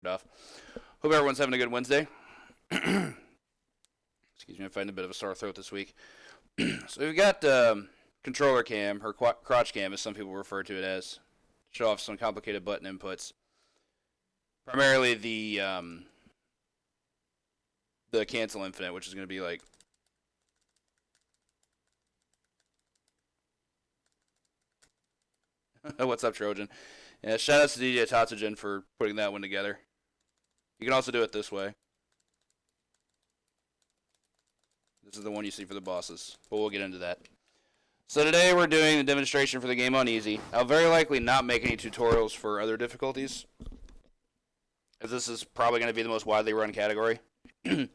off. Hope everyone's having a good Wednesday. Excuse me, I'm fighting a bit of a sore throat this week. So we've got controller cam, or crotch cam as some people refer to it as. Show off some complicated button inputs. Primarily the cancel infinite, which is going to be like... What's up, Trojan? Yeah, shout out to DJ Tatsugen for putting that one together. You can also do it this way. This is the one you see for the bosses, but we'll get into that. So today we're doing the demonstration for the game on easy. I'll very likely not make any tutorials for other difficulties, as this is probably going to be the most widely run category. It's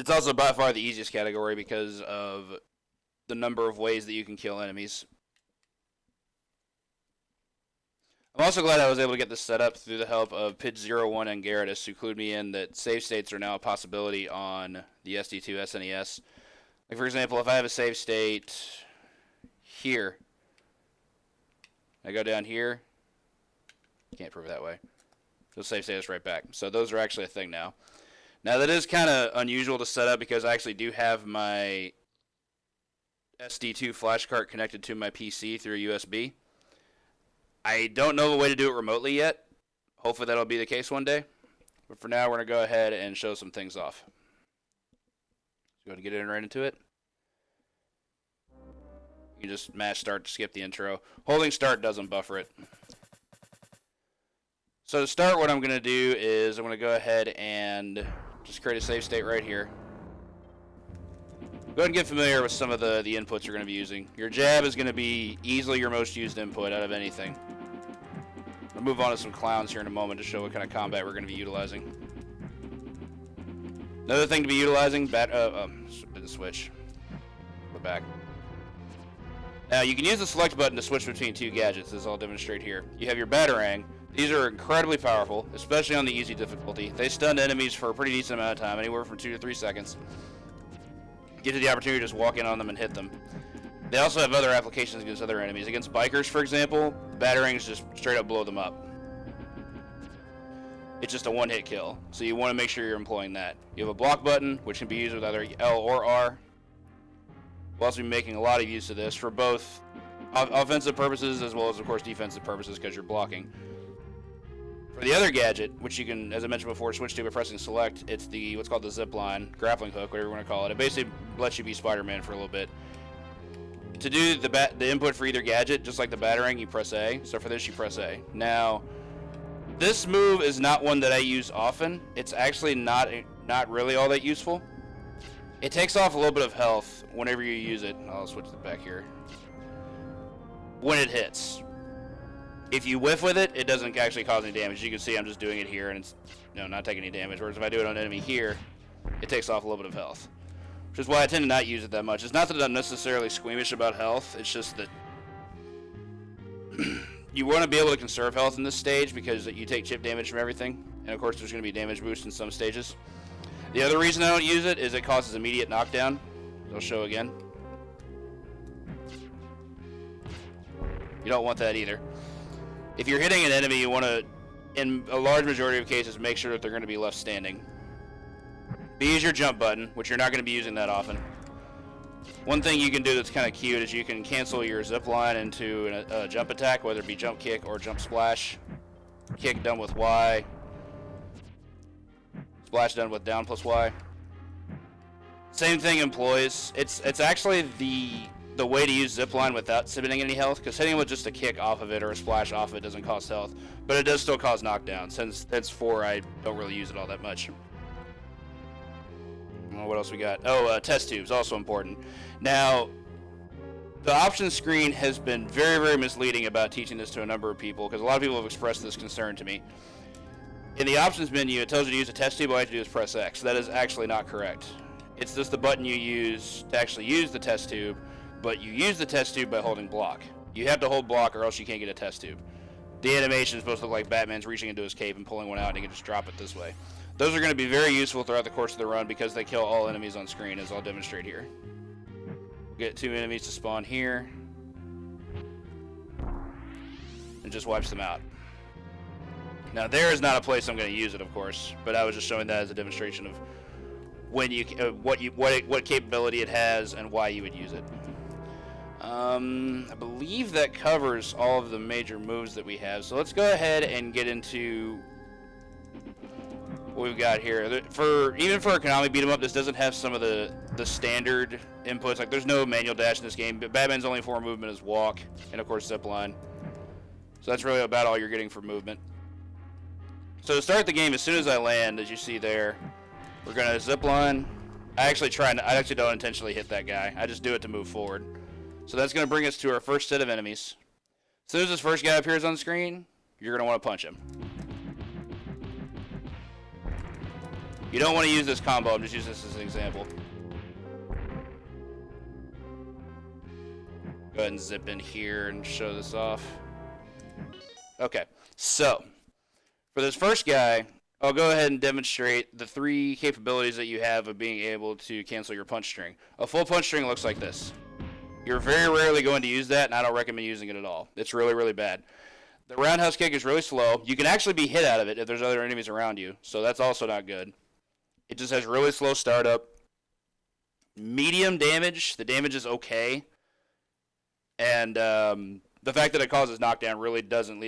also by far the easiest category because of the number of ways that you can kill enemies. I'm also glad I was able to get this set up through the help of Pitch01 and Gerardus, who clued me in that save states are now a possibility on the SD2 SNES. Like, for example, if I have a save state here, I go down here, can't prove it that way. So save state us right back. So those are actually a thing now. Now, that is kind of unusual to set up because I actually do have my SD2 flash card connected to my PC through a USB. I don't know a way to do it remotely yet. Hopefully that'll be the case one day. But for now, we're going to go ahead and show some things off. Go ahead and get in right into it. You can just mash start to skip the intro. Holding start doesn't buffer it. So to start, what I'm going to do is I'm going to go ahead and just create a save state right here. Go ahead and get familiar with some of the inputs you're going to be using. Your jab is going to be easily your most used input out of anything. I'll move on to some clowns here in a moment to show what kind of combat we're going to be utilizing. Another thing to be utilizing, switch. We're back. Now you can use the select button to switch between two gadgets, as I'll demonstrate here. You have your Batarang. These are incredibly powerful, especially on the easy difficulty. They stun enemies for a pretty decent amount of time, anywhere from 2 to 3 seconds. Gives you the opportunity to just walk in on them and hit them. They also have other applications against other enemies. Against bikers, for example, Batarangs just straight up blow them up. It's just a one-hit kill, so you want to make sure you're employing that. You have a block button, which can be used with either L or R. We'll also be making a lot of use of this for both offensive purposes as well as, of course, defensive purposes because you're blocking. For the other gadget, which you can, as I mentioned before, switch to by pressing select, it's the what's called the zip line, grappling hook, whatever you want to call it. It basically lets you be Spider-Man for a little bit. To do the input for either gadget, just like the Batarang, you press A. So for this, you press A. Now, this move is not one that I use often. It's actually not really all that useful. It takes off a little bit of health whenever you use it. I'll switch it back here. When it hits. If you whiff with it, it doesn't actually cause any damage. You can see I'm just doing it here, and it's not taking any damage. Whereas if I do it on an enemy here, it takes off a little bit of health. Which is why I tend to not use it that much. It's not that I'm necessarily squeamish about health. It's just that you want to be able to conserve health in this stage because you take chip damage from everything. And of course, there's going to be damage boost in some stages. The other reason I don't use it is it causes immediate knockdown. I'll show again. You don't want that either. If you're hitting an enemy, you want to, in a large majority of cases, make sure that they're going to be left standing. B is your jump button, which you're not going to be using that often. One thing you can do that's kind of cute is you can cancel your zip line into a jump attack, whether it be jump kick or jump splash. Kick done with Y. Splash done with down plus Y. Same thing employs. It's actually the way to use zipline without submitting any health, because hitting with just a kick off of it or a splash off of it doesn't cost health, but it does still cause knockdown. Since that's 4, I don't really use it all that much. What else we got? Test tubes, also important. Now, the options screen has been very, very misleading about teaching this to a number of people, because a lot of people have expressed this concern to me. In the options menu, it tells you to use a test tube. All you have to do is press X. That is actually not correct. It's just the button you use to actually use the test tube, but you use the test tube by holding block. You have to hold block or else you can't get a test tube. The animation is supposed to look like Batman's reaching into his cape and pulling one out, and he can just drop it this way. Those are going to be very useful throughout the course of the run because they kill all enemies on screen, as I'll demonstrate here. Get 2 enemies to spawn here, and just wipes them out. Now there is not a place I'm going to use it, of course, but I was just showing that as a demonstration of when you what capability it has and why you would use it. I believe that covers all of the major moves that we have. So let's go ahead and get into what we've got here. Even for a Konami beat 'em up, this doesn't have some of the standard inputs. Like there's no manual dash in this game. But Batman's only form movement is walk and of course zip line. So that's really about all you're getting for movement. So to start the game, as soon as I land, as you see there, we're gonna zip line. I actually don't intentionally hit that guy. I just do it to move forward. So that's gonna bring us to our first set of enemies. As soon as this first guy appears on the screen, you're gonna want to punch him. You don't want to use this combo. I'm just using this as an example. Go ahead and zip in here and show this off. Okay, so for this first guy, I'll go ahead and demonstrate the 3 capabilities that you have of being able to cancel your punch string. A full punch string looks like this. You're very rarely going to use that, and I don't recommend using it at all. It's really, really bad. The roundhouse kick is really slow. You can actually be hit out of it if there's other enemies around you, so that's also not good. It just has really slow startup. Medium damage. The damage is okay. And the fact that it causes knockdown really doesn't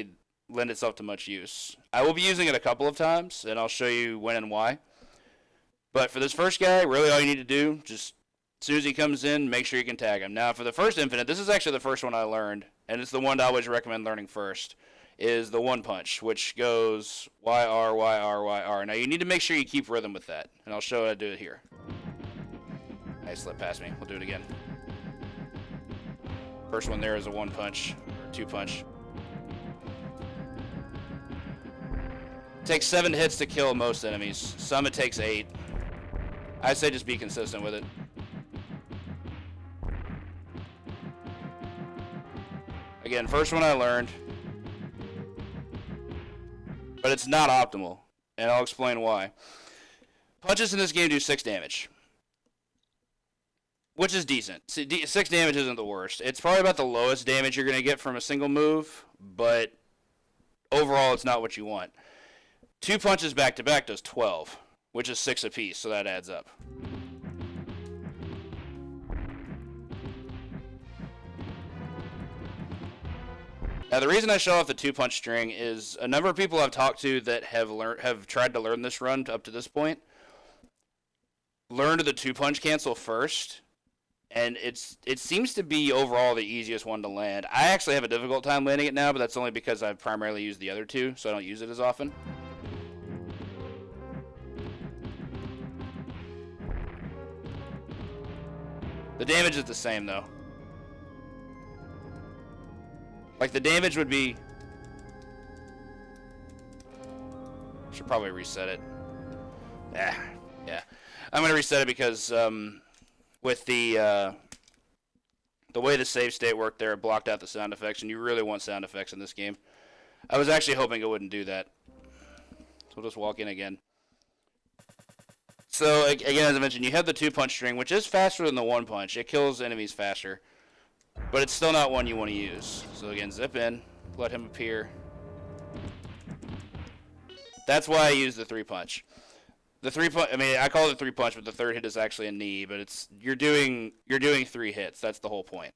lend itself to much use. I will be using it a couple of times, and I'll show you when and why. But for this first guy, really all you need to do, just as soon as he comes in, make sure you can tag him. Now, for the first infinite, this is actually the first one I learned, and it's the one I always recommend learning first, is the one punch, which goes YR, YR, YR. Now, you need to make sure you keep rhythm with that, and I'll show how to do it here. I slipped past me. We'll do it again. First one there is a one punch, or two punch. It takes 7 hits to kill most enemies. Some it takes 8. I say just be consistent with it. Again, first one I learned. But it's not optimal, and I'll explain why. Punches in this game do 6 damage. Which is decent. 6 damage isn't the worst. It's probably about the lowest damage you're going to get from a single move, but overall it's not what you want. 2 punches back to back does 12, which is 6 apiece, so that adds up. Now the reason I show off the 2-punch string is a number of people I've talked to that have tried to learn this run up to this point learned the 2-punch cancel first, and it seems to be overall the easiest one to land. I actually have a difficult time landing it now, but that's only because I've primarily used the other 2, so I don't use it as often. The damage is the same though. Like the damage would be... Should probably reset it. Yeah. I'm gonna reset it because with the way the save state worked there, it blocked out the sound effects, and you really want sound effects in this game. I was actually hoping it wouldn't do that. So we'll just walk in again. So again, as I mentioned, you have the 2-punch string, which is faster than the 1-punch. It kills enemies faster. But it's still not one you want to use. So again, zip in, let him appear. That's why I use the 3-punch. The 3-punch, I mean, I call it a 3-punch, but the third hit is actually a knee, but you're doing 3 hits. That's the whole point.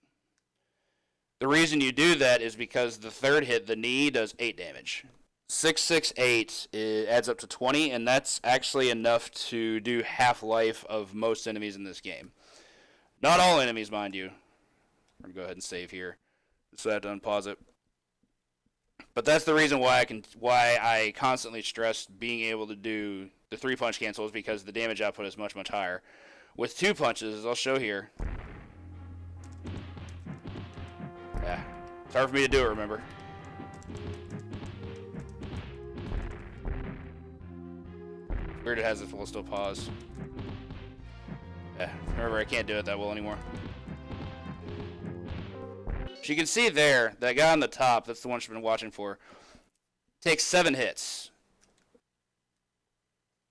The reason you do that is because the third hit, the knee, does 8 damage. 6, 6, 8 adds up to 20, and that's actually enough to do half-life of most enemies in this game. Not all enemies, mind you. I'm going to go ahead and save here, so I have to unpause it. But that's the reason why I constantly stress being able to do the 3-punch cancel is because the damage output is much, much higher. With 2 punches, as I'll show here. Yeah, it's hard for me to do it, remember. Weird it has this will still pause. Yeah, remember I can't do it that well anymore. So you can see there, that guy on the top, that's the one she's been watching for, takes 7 hits.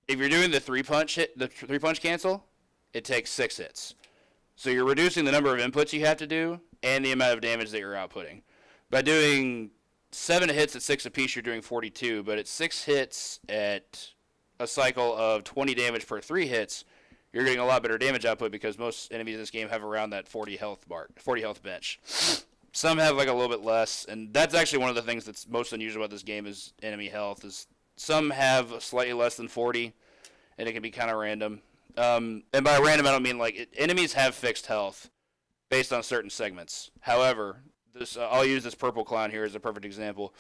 If you're doing the 3-punch cancel, it takes 6 hits. So you're reducing the number of inputs you have to do and the amount of damage that you're outputting. By doing 7 hits at 6 apiece, you're doing 42, but at 6 hits at a cycle of 20 damage per 3 hits, you're getting a lot better damage output because most enemies in this game have around that 40 health bench. Some have like a little bit less, and that's actually one of the things that's most unusual about this game is enemy health. Is some have slightly less than 40, and it can be kind of random. And by random, I don't mean like enemies have fixed health based on certain segments. However, I'll use this purple clown here as a perfect example.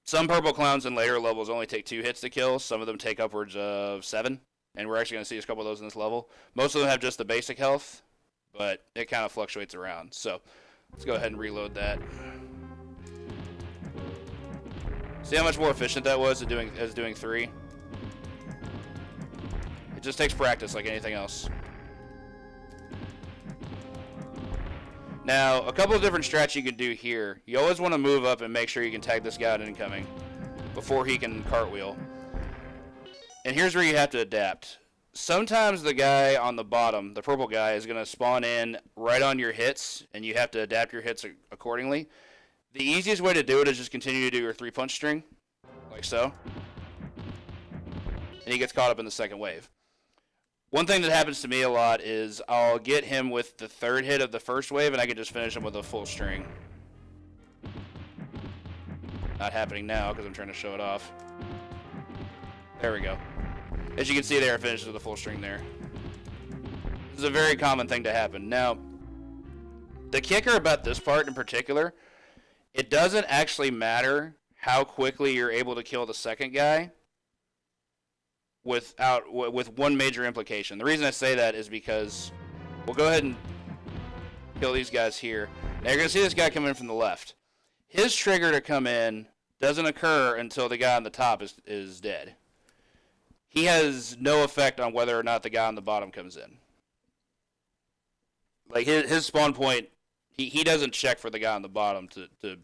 Some purple clowns in later levels only take 2 hits to kill. Some of them take upwards of 7, and we're actually going to see a couple of those in this level. Most of them have just the basic health, but it kind of fluctuates around. So let's go ahead and reload that. See how much more efficient that was as doing 3? It just takes practice like anything else. Now, a couple of different strats you can do here. You always want to move up and make sure you can tag this guy out incoming before he can cartwheel. And here's where you have to adapt. Sometimes the guy on the bottom, the purple guy, is going to spawn in right on your hits, and you have to adapt your hits accordingly. The easiest way to do it is just continue to do your 3-punch string, like so. And he gets caught up in the second wave. One thing that happens to me a lot is I'll get him with the 3rd hit of the first wave, and I can just finish him with a full string. Not happening now because I'm trying to show it off. There we go. As you can see there, it finishes with a full string there. This is a very common thing to happen. Now, the kicker about this part in particular, it doesn't actually matter how quickly you're able to kill the second guy with one major implication. The reason I say that is because we'll go ahead and kill these guys here. Now you're going to see this guy come in from the left. His trigger to come in doesn't occur until the guy on the top is dead. He has no effect on whether or not the guy on the bottom comes in. Like his spawn point, he doesn't check for the guy on the bottom to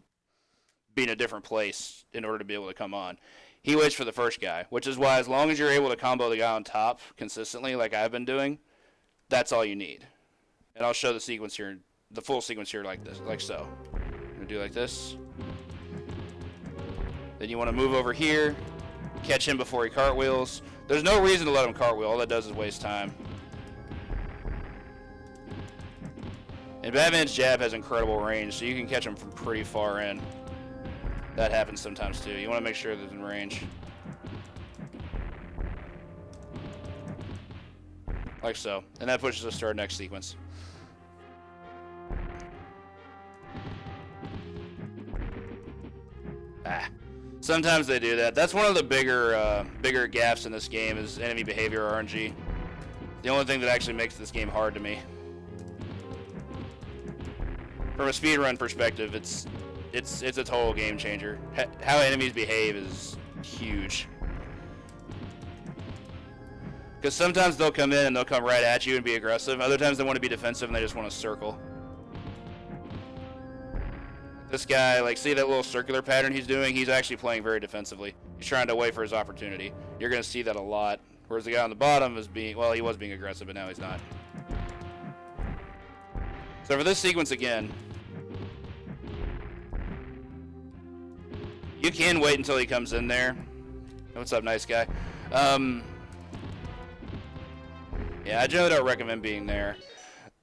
be in a different place in order to be able to come on. He waits for the first guy, which is why as long as you're able to combo the guy on top consistently like I've been doing, that's all you need. And I'll show the sequence here, the full sequence here like this, like so. I'm going to do like this. Then you want to move over here, catch him before he cartwheels. There's no reason to let him cartwheel. All that does is waste time. And Batman's jab has incredible range, so you can catch him from pretty far in. That happens sometimes too. You want to make sure that it's in range. Like so. And that pushes us to our next sequence. Sometimes they do that. That's one of the bigger gaps in this game is enemy behavior RNG. The only thing that actually makes this game hard to me. From a speedrun perspective, it's a total game changer. How enemies behave is huge. Because sometimes they'll come in and they'll come right at you and be aggressive. Other times they want to be defensive and they just want to circle. This guy, like, see that little circular pattern he's doing? He's actually playing very defensively. He's trying to wait for his opportunity. You're going to see that a lot. Whereas the guy on the bottom is being, well, he was being aggressive, but now he's not. So for this sequence again, you can wait until he comes in there. What's up, nice guy? Yeah, I generally don't recommend being there.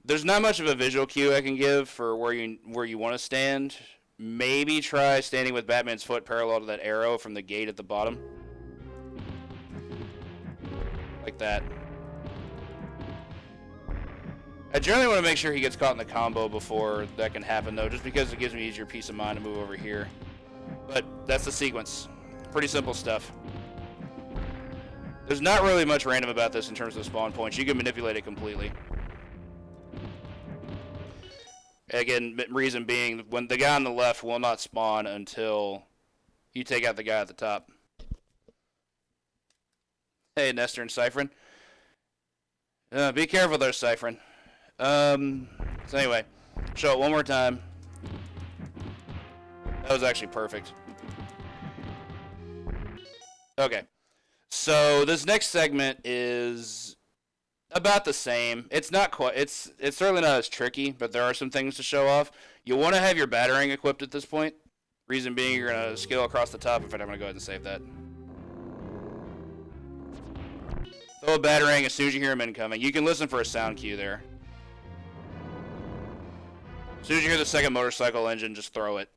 There's not much of a visual cue I can give for where you want to stand. Maybe try standing with Batman's foot parallel to that arrow from the gate at the bottom. Like that. I generally want to make sure he gets caught in the combo before that can happen, though, just because it gives me easier peace of mind to move over here. But that's the sequence. Pretty simple stuff. There's not really much random about this in terms of spawn points. You can manipulate it completely. Again, reason being, when the guy on the left will not spawn until you take out the guy at the top. Hey, Nestor and Cyphrin. Be careful there, Cyphrin. So anyway, show it one more time. That was actually perfect. Okay. So this next segment is about the same. It's not quite, it's certainly not as tricky, but there are some things to show off. You'll want to have your battering equipped at this point. Reason being, you're going to scale across the top. In fact, I'm going to go ahead and save that. Throw a batarang as soon as you hear him incoming. You can listen for a sound cue there. As soon as you hear the second motorcycle engine, just throw it,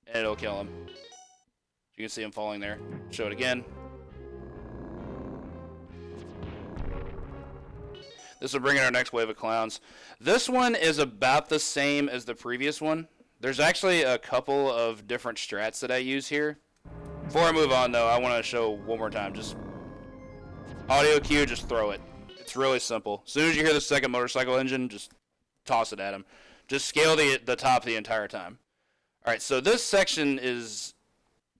and it'll kill him. You can see him falling there. Show it again. This will bring in our next wave of clowns. This one is about the same as the previous one. There's actually a couple of different strats that I use here. Before I move on, though, I want to show one more time. Just audio cue, just throw it. It's really simple. As soon as you hear the second motorcycle engine, just toss it at him. Just scale the top the entire time. All right, so this section is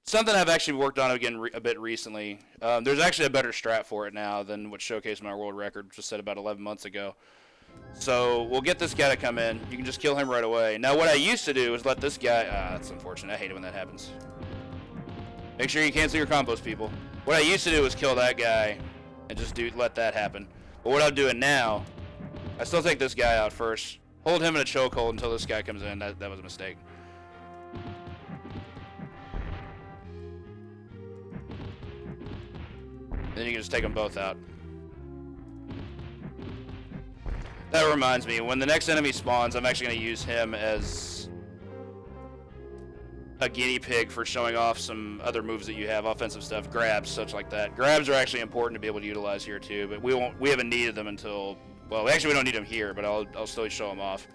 something I've actually worked on again a bit recently. There's actually a better strat for it now than what showcased my world record, which was set about 11 months ago. So we'll get this guy to come in. You can just kill him right away. Now what I used to do is let this guy... that's unfortunate. I hate it when that happens. Make sure you cancel your combos, people. What I used to do was kill that guy and just let that happen. But what I'm doing now, I still take this guy out first. Hold him in a chokehold until this guy comes in. That was a mistake. Then you can just take them both out. That reminds me, when the next enemy spawns, I'm actually going to use him as a guinea pig for showing off some other moves that you have, offensive stuff, grabs, such like that. Grabs are actually important to be able to utilize here too, but we haven't needed them until, well, actually we don't need them here, but I'll still show them off.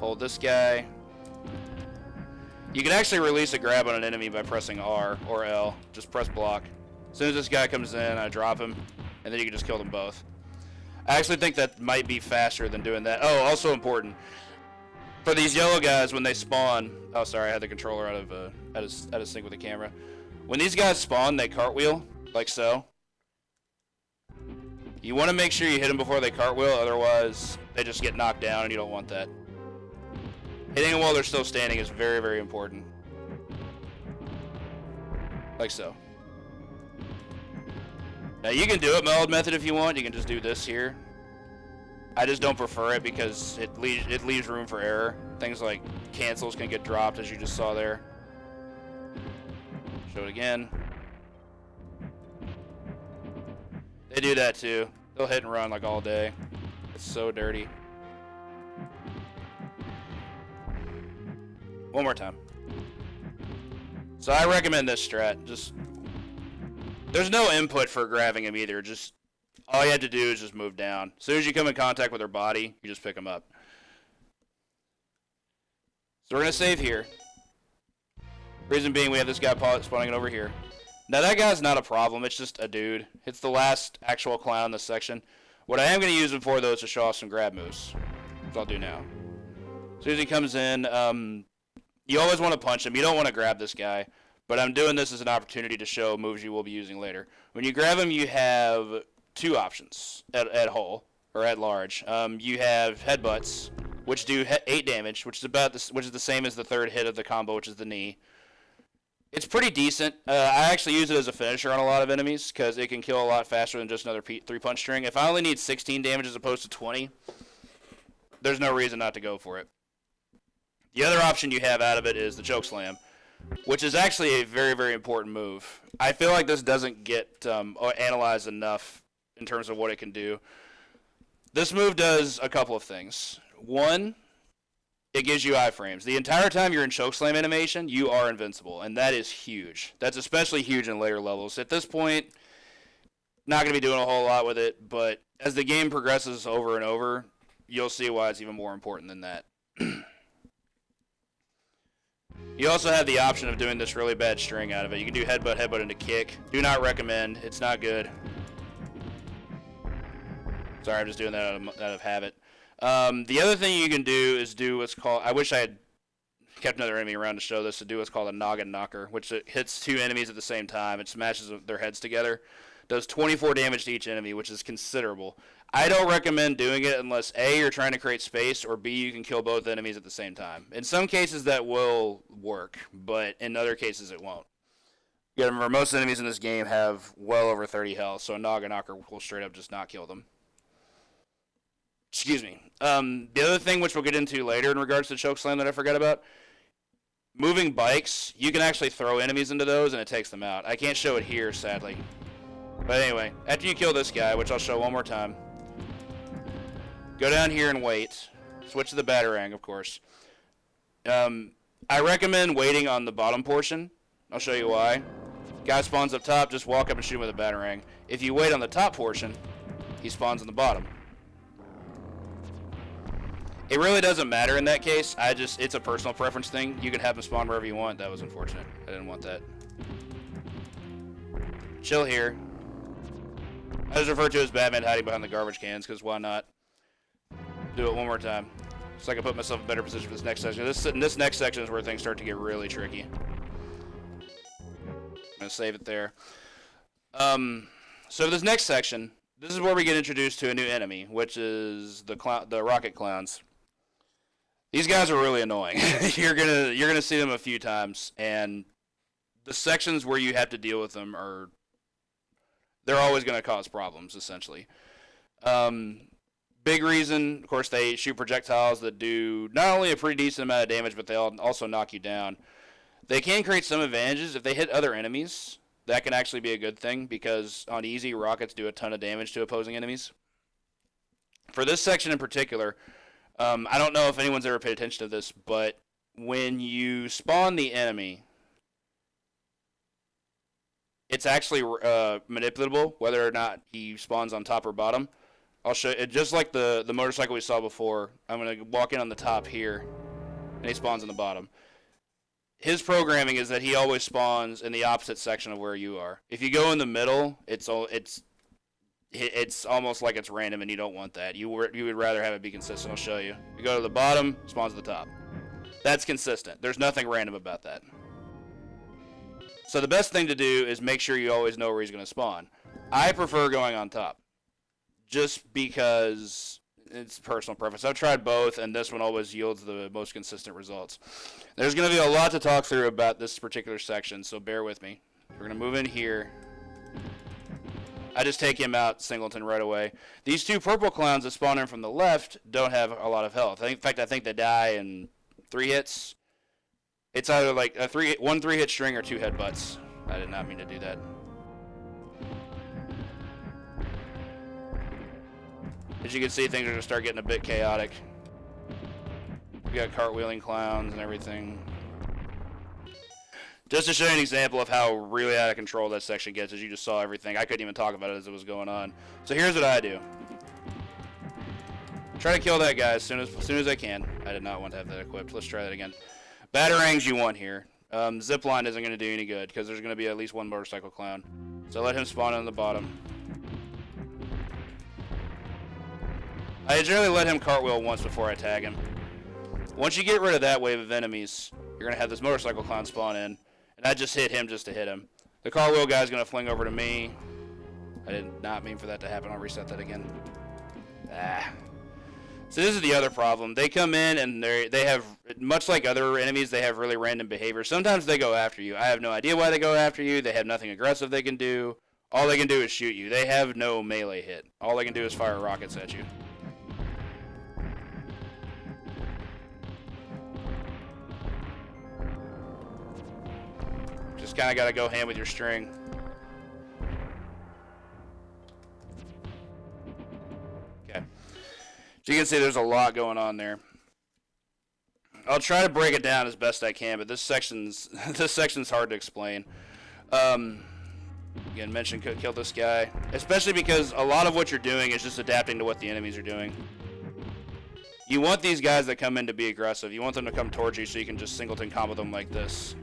Hold this guy. You can actually release a grab on an enemy by pressing R or L. Just press block. As soon as this guy comes in, I drop him, and then you can just kill them both. I actually think that might be faster than doing that. Oh, also important. For these yellow guys, when they spawn... Oh, sorry, I had the controller out of sync with the camera. When these guys spawn, they cartwheel, like so. You want to make sure you hit them before they cartwheel, otherwise they just get knocked down, and you don't want that. Hitting them while they're still standing is very, very important. Like so. Now you can do it meld method if you want. You can just do this here. I just don't prefer it because it leaves room for error. Things like cancels can get dropped, as you just saw there. Show it again. They do that too. They'll hit and run like all day. It's so dirty. One more time. So I recommend this strat. Just there's no input for grabbing him either. Just all you have to do is just move down. As soon as you come in contact with their body, you just pick them up. So we're gonna save here. Reason being, we have this guy spawning over here. Now that guy's not a problem. It's just a dude. It's the last actual clown in this section. What I am gonna use him for though is to show off some grab moves. Which I'll do now. As soon as he comes in, you always want to punch him. You don't want to grab this guy. But I'm doing this as an opportunity to show moves you will be using later. When you grab him, you have two options at whole, or at large. You have headbutts, which do 8 damage, which is the same as the third hit of the combo, which is the knee. It's pretty decent. I actually use it as a finisher on a lot of enemies, because it can kill a lot faster than just another 3-punch string. If I only need 16 damage as opposed to 20, there's no reason not to go for it. The other option you have out of it is the choke slam, which is actually a very, very important move. I feel like this doesn't get analyzed enough in terms of what it can do. This move does a couple of things. One, it gives you iframes. The entire time you're in choke slam animation, you are invincible, and that is huge. That's especially huge in later levels. At this point, not going to be doing a whole lot with it, but as the game progresses over and over, you'll see why it's even more important than that. You also have the option of doing this really bad string out of it. You can do headbutt into kick. Do not recommend. It's not good. Sorry, I'm just doing that out of habit. The other thing you can do is do what's called... I wish I had kept another enemy around to show this. To do what's called a noggin knocker, which it hits 2 enemies at the same time. It smashes their heads together. Does 24 damage to each enemy, which is considerable. I don't recommend doing it unless A, you're trying to create space, or B, you can kill both enemies at the same time. In some cases that will work, but in other cases it won't. You gotta remember, most enemies in this game have well over 30 health, so a noggin knocker will straight up just not kill them. Excuse me. The other thing which we'll get into later in regards to chokeslam that I forgot about, moving bikes, you can actually throw enemies into those and it takes them out. I can't show it here, sadly. But anyway, after you kill this guy, which I'll show one more time, go down here and wait. Switch to the batarang, of course. I recommend waiting on the bottom portion. I'll show you why. Guy spawns up top, just walk up and shoot him with a batarang. If you wait on the top portion, he spawns on the bottom. It really doesn't matter in that case. It's a personal preference thing. You can have him spawn wherever you want. That was unfortunate. I didn't want that. Chill here. I just refer to it as Batman hiding behind the garbage cans, because why not? Do it one more time. So I can put myself in a better position for this next section. This next section is where things start to get really tricky. I'm going to save it there. So this next section, this is where we get introduced to a new enemy, which is the rocket clowns. These guys are really annoying. You're gonna see them a few times, and the sections where you have to deal with them they're always going to cause problems, essentially. Big reason, of course, they shoot projectiles that do not only a pretty decent amount of damage, but they also knock you down. They can create some advantages. If they hit other enemies, that can actually be a good thing, because on easy, rockets do a ton of damage to opposing enemies. For this section in particular, I don't know if anyone's ever paid attention to this, but when you spawn the enemy, it's actually manipulatable, whether or not he spawns on top or bottom. I'll show you, just like the motorcycle we saw before. I'm going to walk in on the top here, and he spawns on the bottom. His programming is that he always spawns in the opposite section of where you are. If you go in the middle, it's almost like it's random, and you don't want that. You would rather have it be consistent. I'll show you. You go to the bottom, spawns at the top. That's consistent. There's nothing random about that. So the best thing to do is make sure you always know where he's going to spawn. I prefer going on top, just because it's personal preference. I've tried both, and this one always yields the most consistent results. There's going to be a lot to talk through about this particular section, so bear with me. We're going to move in here. I just take him out singleton right away. These two purple clowns that spawn in from the left don't have a lot of health. In fact, I think they die in 3 hits. It's either like one 3-hit string or 2 headbutts. I did not mean to do that. As you can see, things are going to start getting a bit chaotic. We got cartwheeling clowns and everything. Just to show you an example of how really out of control that section gets, as you just saw everything. I couldn't even talk about it as it was going on. So here's what I do. Try to kill that guy as soon as I can. I did not want to have that equipped. Let's try that again. Batarangs you want here. Zipline isn't going to do any good, because there's going to be at least one motorcycle clown. So let him spawn on the bottom. I generally let him cartwheel once before I tag him. Once you get rid of that wave of enemies, you're going to have this motorcycle clown spawn in. And I just hit him just to hit him. The cartwheel guy's going to fling over to me. I did not mean for that to happen. I'll reset that again. So this is the other problem. They come in and they have, much like other enemies, they have really random behavior. Sometimes they go after you. I have no idea why they go after you. They have nothing aggressive they can do. All they can do is shoot you. They have no melee hit. All they can do is fire rockets at you. Just kind of got to go ham with your string. Okay. So you can see there's a lot going on there. I'll try to break it down as best I can, but this section's hard to explain. Again, mention could kill this guy, especially because a lot of what you're doing is just adapting to what the enemies are doing. You want these guys that come in to be aggressive. You want them to come towards you so you can just singleton combo them like this.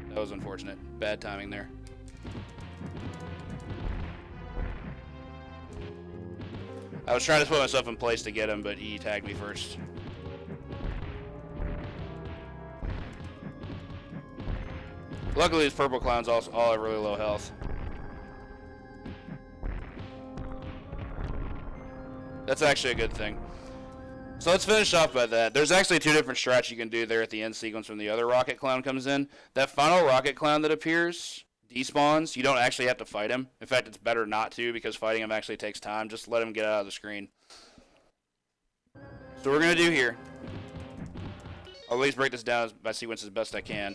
That was unfortunate. Bad timing there. I was trying to put myself in place to get him, but he tagged me first. Luckily, these purple clowns all have really low health. That's actually a good thing. So let's finish off by that. There's actually 2 different strats you can do there at the end sequence when the other rocket clown comes in. That final rocket clown that appears despawns. You don't actually have to fight him. In fact, it's better not to, because fighting him actually takes time. Just let him get out of the screen. So what we're going to do here, I'll at least break this down by sequence as best I can.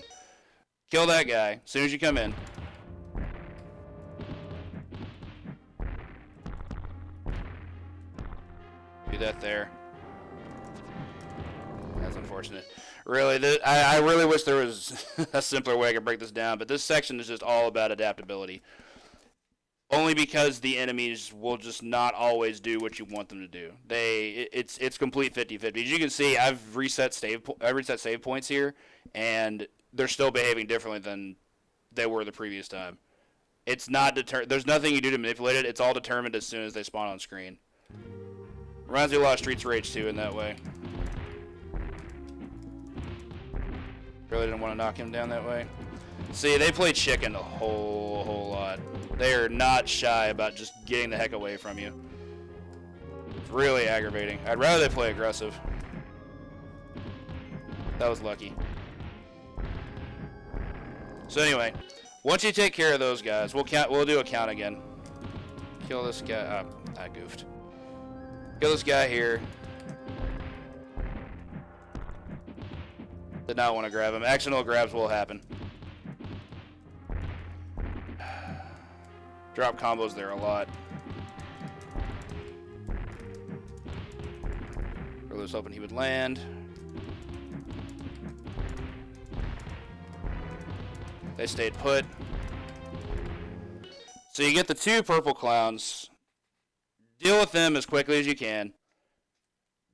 Kill that guy as soon as you come in. Do that there. That's unfortunate. Really, I really wish there was a simpler way I could break this down, but this section is just all about adaptability. Only because the enemies will just not always do what you want them to do. It's complete 50-50. As you can see, I've reset save points here, and they're still behaving differently than they were the previous time. It's not there's nothing you do to manipulate it. It's all determined as soon as they spawn on screen. Reminds me a lot of Streets of Rage 2 in that way. Really didn't want to knock him down that way. See, they play chicken a whole lot. They are not shy about just getting the heck away from you. It's really aggravating. I'd rather they play aggressive. That was lucky. So anyway, once you take care of those guys, we'll do a count again. Kill this guy. I goofed. Kill this guy here. Did not want to grab him. Accidental grabs will happen. Drop combos there a lot. Really was hoping he would land. They stayed put. So you get the 2 purple clowns. Deal with them as quickly as you can.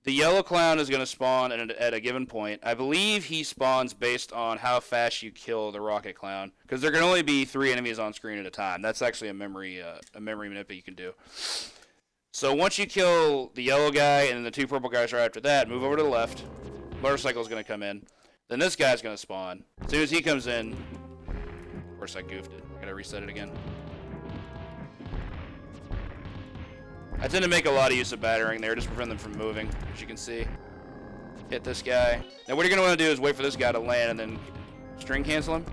The yellow clown is going to spawn at a given point. I believe he spawns based on how fast you kill the rocket clown, because there can only be 3 enemies on screen at a time. That's actually a memory manip you can do. So once you kill the yellow guy and then the 2 purple guys right after that, move over to the left. Motorcycle is going to come in. Then this guy's going to spawn. As soon as he comes in, of course I goofed it. I got to reset it again. I tend to make a lot of use of battering there, just to prevent them from moving, as you can see. Hit this guy. Now what you're going to want to do is wait for this guy to land and then string cancel him,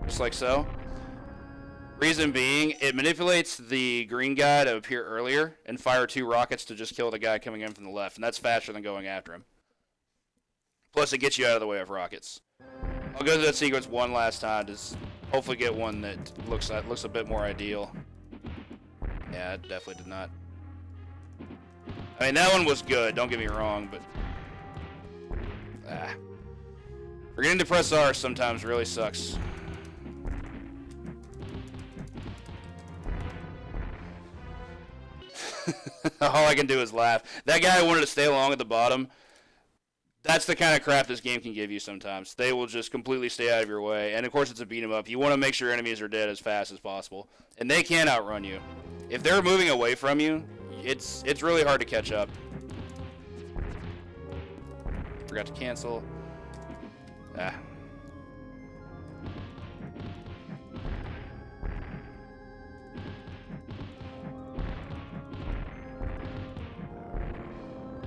just like so. Reason being, it manipulates the green guy to appear earlier and fire 2 rockets to just kill the guy coming in from the left, and that's faster than going after him. Plus it gets you out of the way of rockets. I'll go through that sequence one last time to hopefully get one that looks a bit more ideal. Yeah, it definitely did not. I mean, that one was good, don't get me wrong, but... Forgetting to press R sometimes really sucks. All I can do is laugh. That guy wanted to stay along at the bottom. That's the kind of crap this game can give you sometimes. They will just completely stay out of your way. And of course it's a beat 'em up. You want to make sure enemies are dead as fast as possible. And they can outrun you. If they're moving away from you, it's really hard to catch up. Forgot to cancel.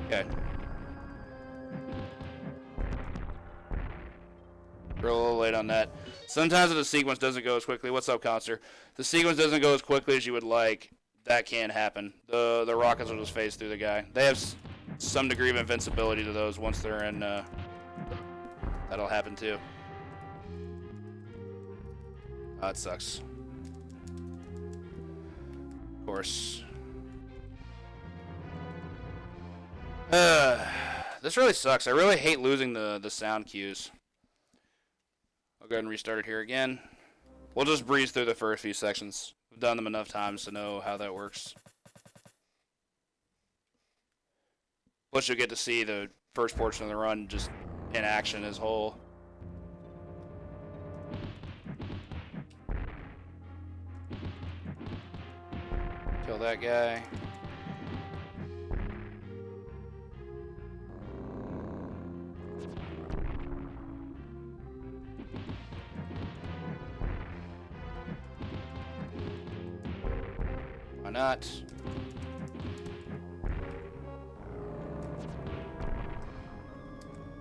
Okay. We're a little late on that. Sometimes if the sequence doesn't go as quickly, what's up, Conster? The sequence doesn't go as quickly as you would like. That can happen. The rockets will just phase through the guy. They have some degree of invincibility to those once they're in. That'll happen too. Oh, it sucks. Of course. This really sucks. I really hate losing the sound cues. I'll go ahead and restart it here again. We'll just breeze through the first few sections. We've done them enough times to know how that works. Plus you'll get to see the first portion of the run just in action as whole. Kill that guy. Why not?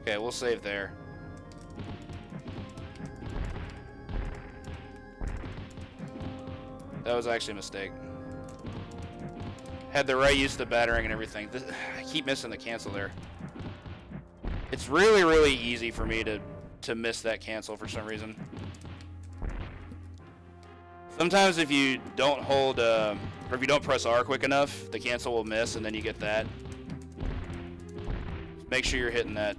Okay, we'll save there. That was actually a mistake. Had the right use of the battering and everything. I keep missing the cancel there. It's really, really easy for me to miss that cancel for some reason. Sometimes if you don't hold, or if you don't press R quick enough, the cancel will miss, and then you get that. Just make sure you're hitting that.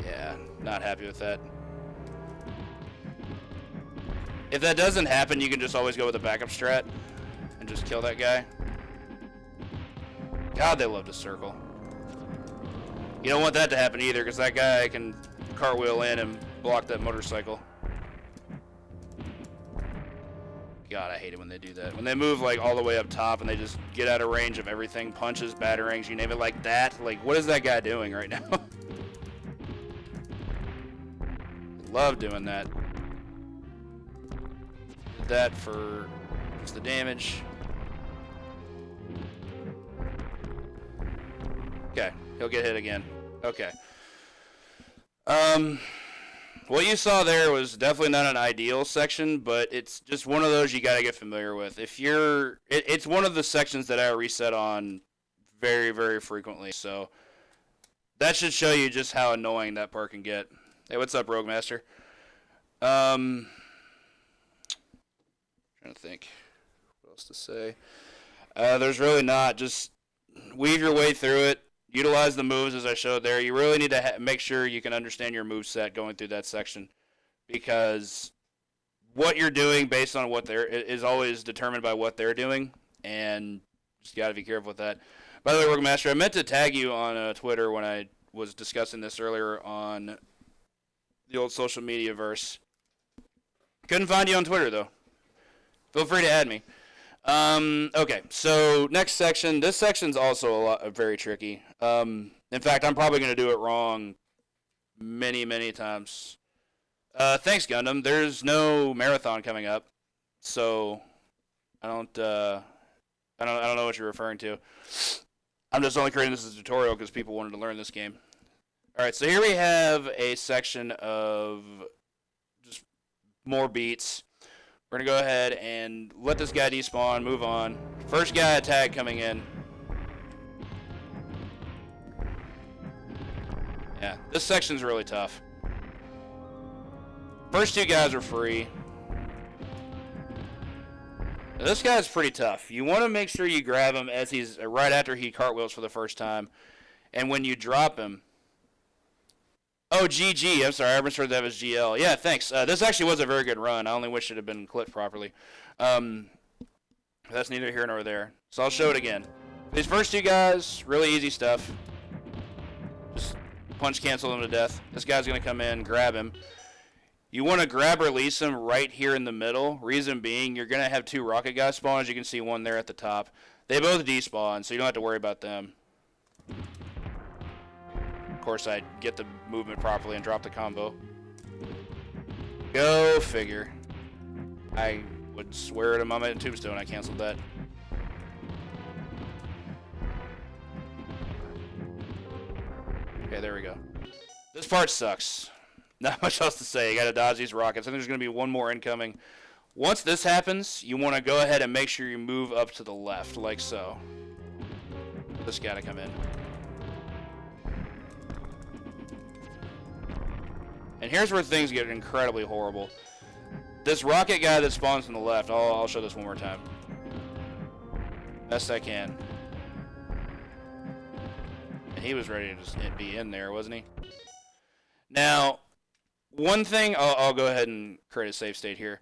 Yeah, not happy with that. If that doesn't happen, you can just always go with a backup strat and just kill that guy. God, they love to circle. You don't want that to happen either, because that guy can cartwheel in and block that motorcycle. God, I hate it when they do that. When they move like all the way up top and they just get out of range of everything, punches, batarangs, you name it, like that. Like, what is that guy doing right now? Love doing that. Did that for just the damage. Okay, he'll get hit again. Okay. What you saw there was definitely not an ideal section, but it's just one of those you gotta get familiar with. If you're, it's one of the sections that I reset on very, very frequently, so that should show you just how annoying that part can get. Hey, what's up, Rogue Master? Trying to think what else to say. There's really not. Just weave your way through it. Utilize the moves as I showed there. You really need to make sure you can understand your move set going through that section, because what you're doing based on what they're is always determined by what they're doing, and just got to be careful with that. By the way, Rogue Master, I meant to tag you on Twitter when I was discussing this earlier on the old social media verse. Couldn't find you on Twitter though. Feel free to add me. Okay, so next section. This section's also very tricky. In fact, I'm probably going to do it wrong many, many times. Thanks, Gundam. There's no marathon coming up, so I don't know what you're referring to. I'm just only creating this as a tutorial because people wanted to learn this game. All right, so here we have a section of just more beats. We're going to go ahead and let this guy despawn, move on. First guy attack coming in. Yeah, this section's really tough. First two guys are free. Now, this guy's pretty tough. You want to make sure you grab him as he's right after he cartwheels for the first time. And when you drop him... Oh, GG. I'm sorry. I misheard that was GL. Yeah, thanks. This actually was a very good run. I only wish it had been clipped properly. That's neither here nor there. So I'll show it again. These first two guys, really easy stuff. Just punch cancel them to death. This guy's going to come in, grab him. You want to grab release him right here in the middle. Reason being, you're going to have two rocket guys spawn. As you can see, one there at the top. They both despawn, so you don't have to worry about them. Of course, I get the movement properly and drop the combo. Go figure. I would swear to Mama and Tombstone I canceled that. Okay, there we go. This part sucks. Not much else to say. You gotta dodge these rockets. I think there's gonna be one more incoming. Once this happens, you want to go ahead and make sure you move up to the left, like so. This guy to come in. And here's where things get incredibly horrible. This rocket guy that spawns on the left, I'll show this one more time. Best I can. And he was ready to just be in there, wasn't he? Now, one thing, I'll go ahead and create a save state here.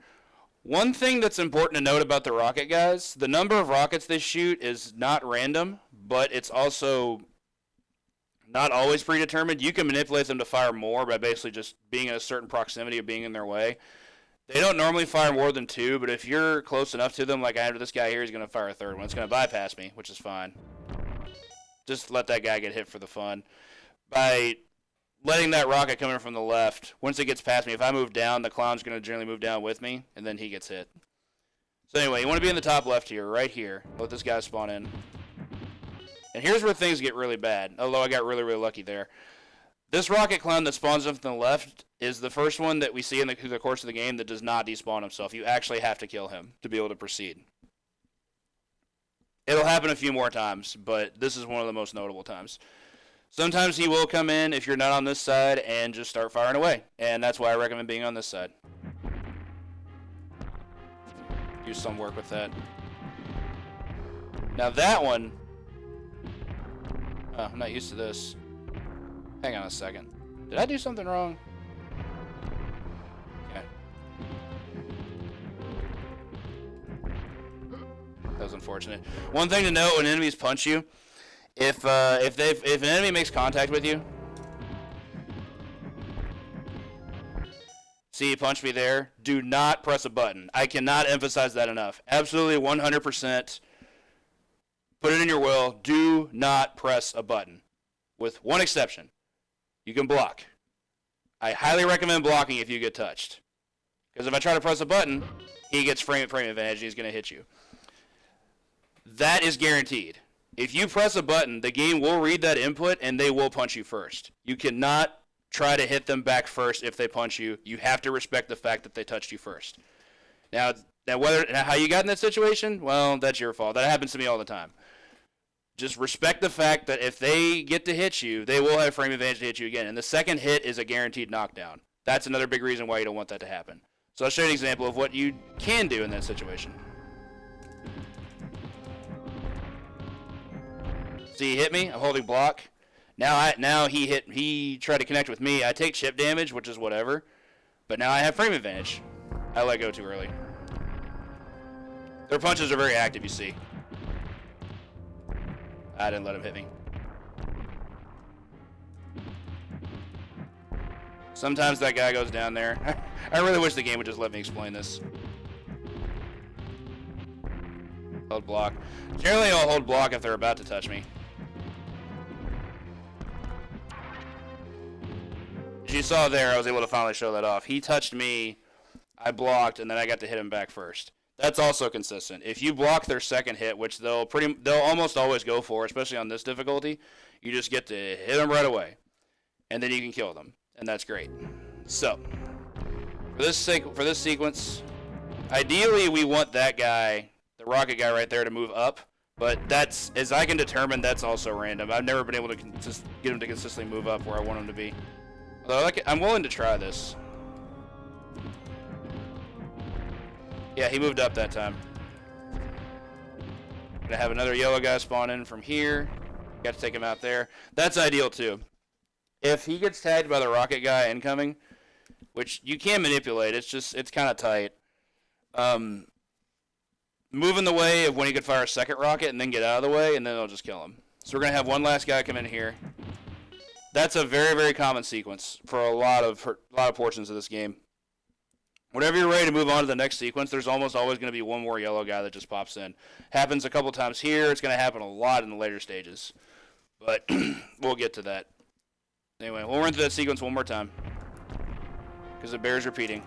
One thing that's important to note about the rocket guys, the number of rockets they shoot is not random, but it's also not always predetermined. You can manipulate them to fire more by basically just being in a certain proximity of being in their way. They don't normally fire more than two, but if you're close enough to them, like I have this guy here, he's going to fire a third one. It's going to bypass me, which is fine. Just let that guy get hit for the fun. By letting that rocket come in from the left, once it gets past me, if I move down, the clown's going to generally move down with me, and then he gets hit. So anyway, you want to be in the top left here, right here. Let this guy spawn in. And here's where things get really bad, although I got really, really lucky there. This rocket clown that spawns up to the left is the first one that we see through the course of the game that does not despawn himself. You actually have to kill him to be able to proceed. It'll happen a few more times, but this is one of the most notable times. Sometimes he will come in if you're not on this side and just start firing away, and that's why I recommend being on this side. Do some work with that. Now that one, I'm not used to this. Hang on a second. Did I do something wrong? Okay. That was unfortunate. One thing to note when enemies punch you, if an enemy makes contact with you, see, he punched me there, do not press a button. I cannot emphasize that enough. Absolutely 100%. Put it in your will. Do not press a button. With one exception. You can block. I highly recommend blocking if you get touched. Because if I try to press a button, he gets frame advantage and he's going to hit you. That is guaranteed. If you press a button, the game will read that input and they will punch you first. You cannot try to hit them back first if they punch you. You have to respect the fact that they touched you first. Now how you got in that situation, well, that's your fault. That happens to me all the time. Just respect the fact that if they get to hit you, they will have frame advantage to hit you again. And the second hit is a guaranteed knockdown. That's another big reason why you don't want that to happen. So I'll show you an example of what you can do in that situation. See, he hit me. I'm holding block. Now he tried to connect with me. I take chip damage, which is whatever. But now I have frame advantage. I let go too early. Their punches are very active, you see. I didn't let him hit me. Sometimes that guy goes down there. I really wish the game would just let me explain this. Hold block. Generally, I'll hold block if they're about to touch me. As you saw there, I was able to finally show that off. He touched me, I blocked, and then I got to hit him back first. That's also consistent. If you block their second hit, which they'll almost always go for, especially on this difficulty, you just get to hit them right away, and then you can kill them, and that's great. So, for this sequence, ideally we want that guy, the rocket guy right there, to move up, but that's, as I can determine, that's also random. I've never been able to get him to consistently move up where I want him to be. Although I'm willing to try this. Yeah, he moved up that time. Gonna have another yellow guy spawn in from here. Got to take him out there. That's ideal too. If he gets tagged by the rocket guy incoming, which you can manipulate, it's kind of tight. Move in the way of when he could fire a second rocket and then get out of the way, and then it'll just kill him. So we're gonna have one last guy come in here. That's a very, very common sequence for a lot of portions of this game. Whenever you're ready to move on to the next sequence, there's almost always going to be one more yellow guy that just pops in. Happens a couple times here. It's going to happen a lot in the later stages. But we'll get to that. Anyway, we'll run through that sequence one more time, because it bears repeating.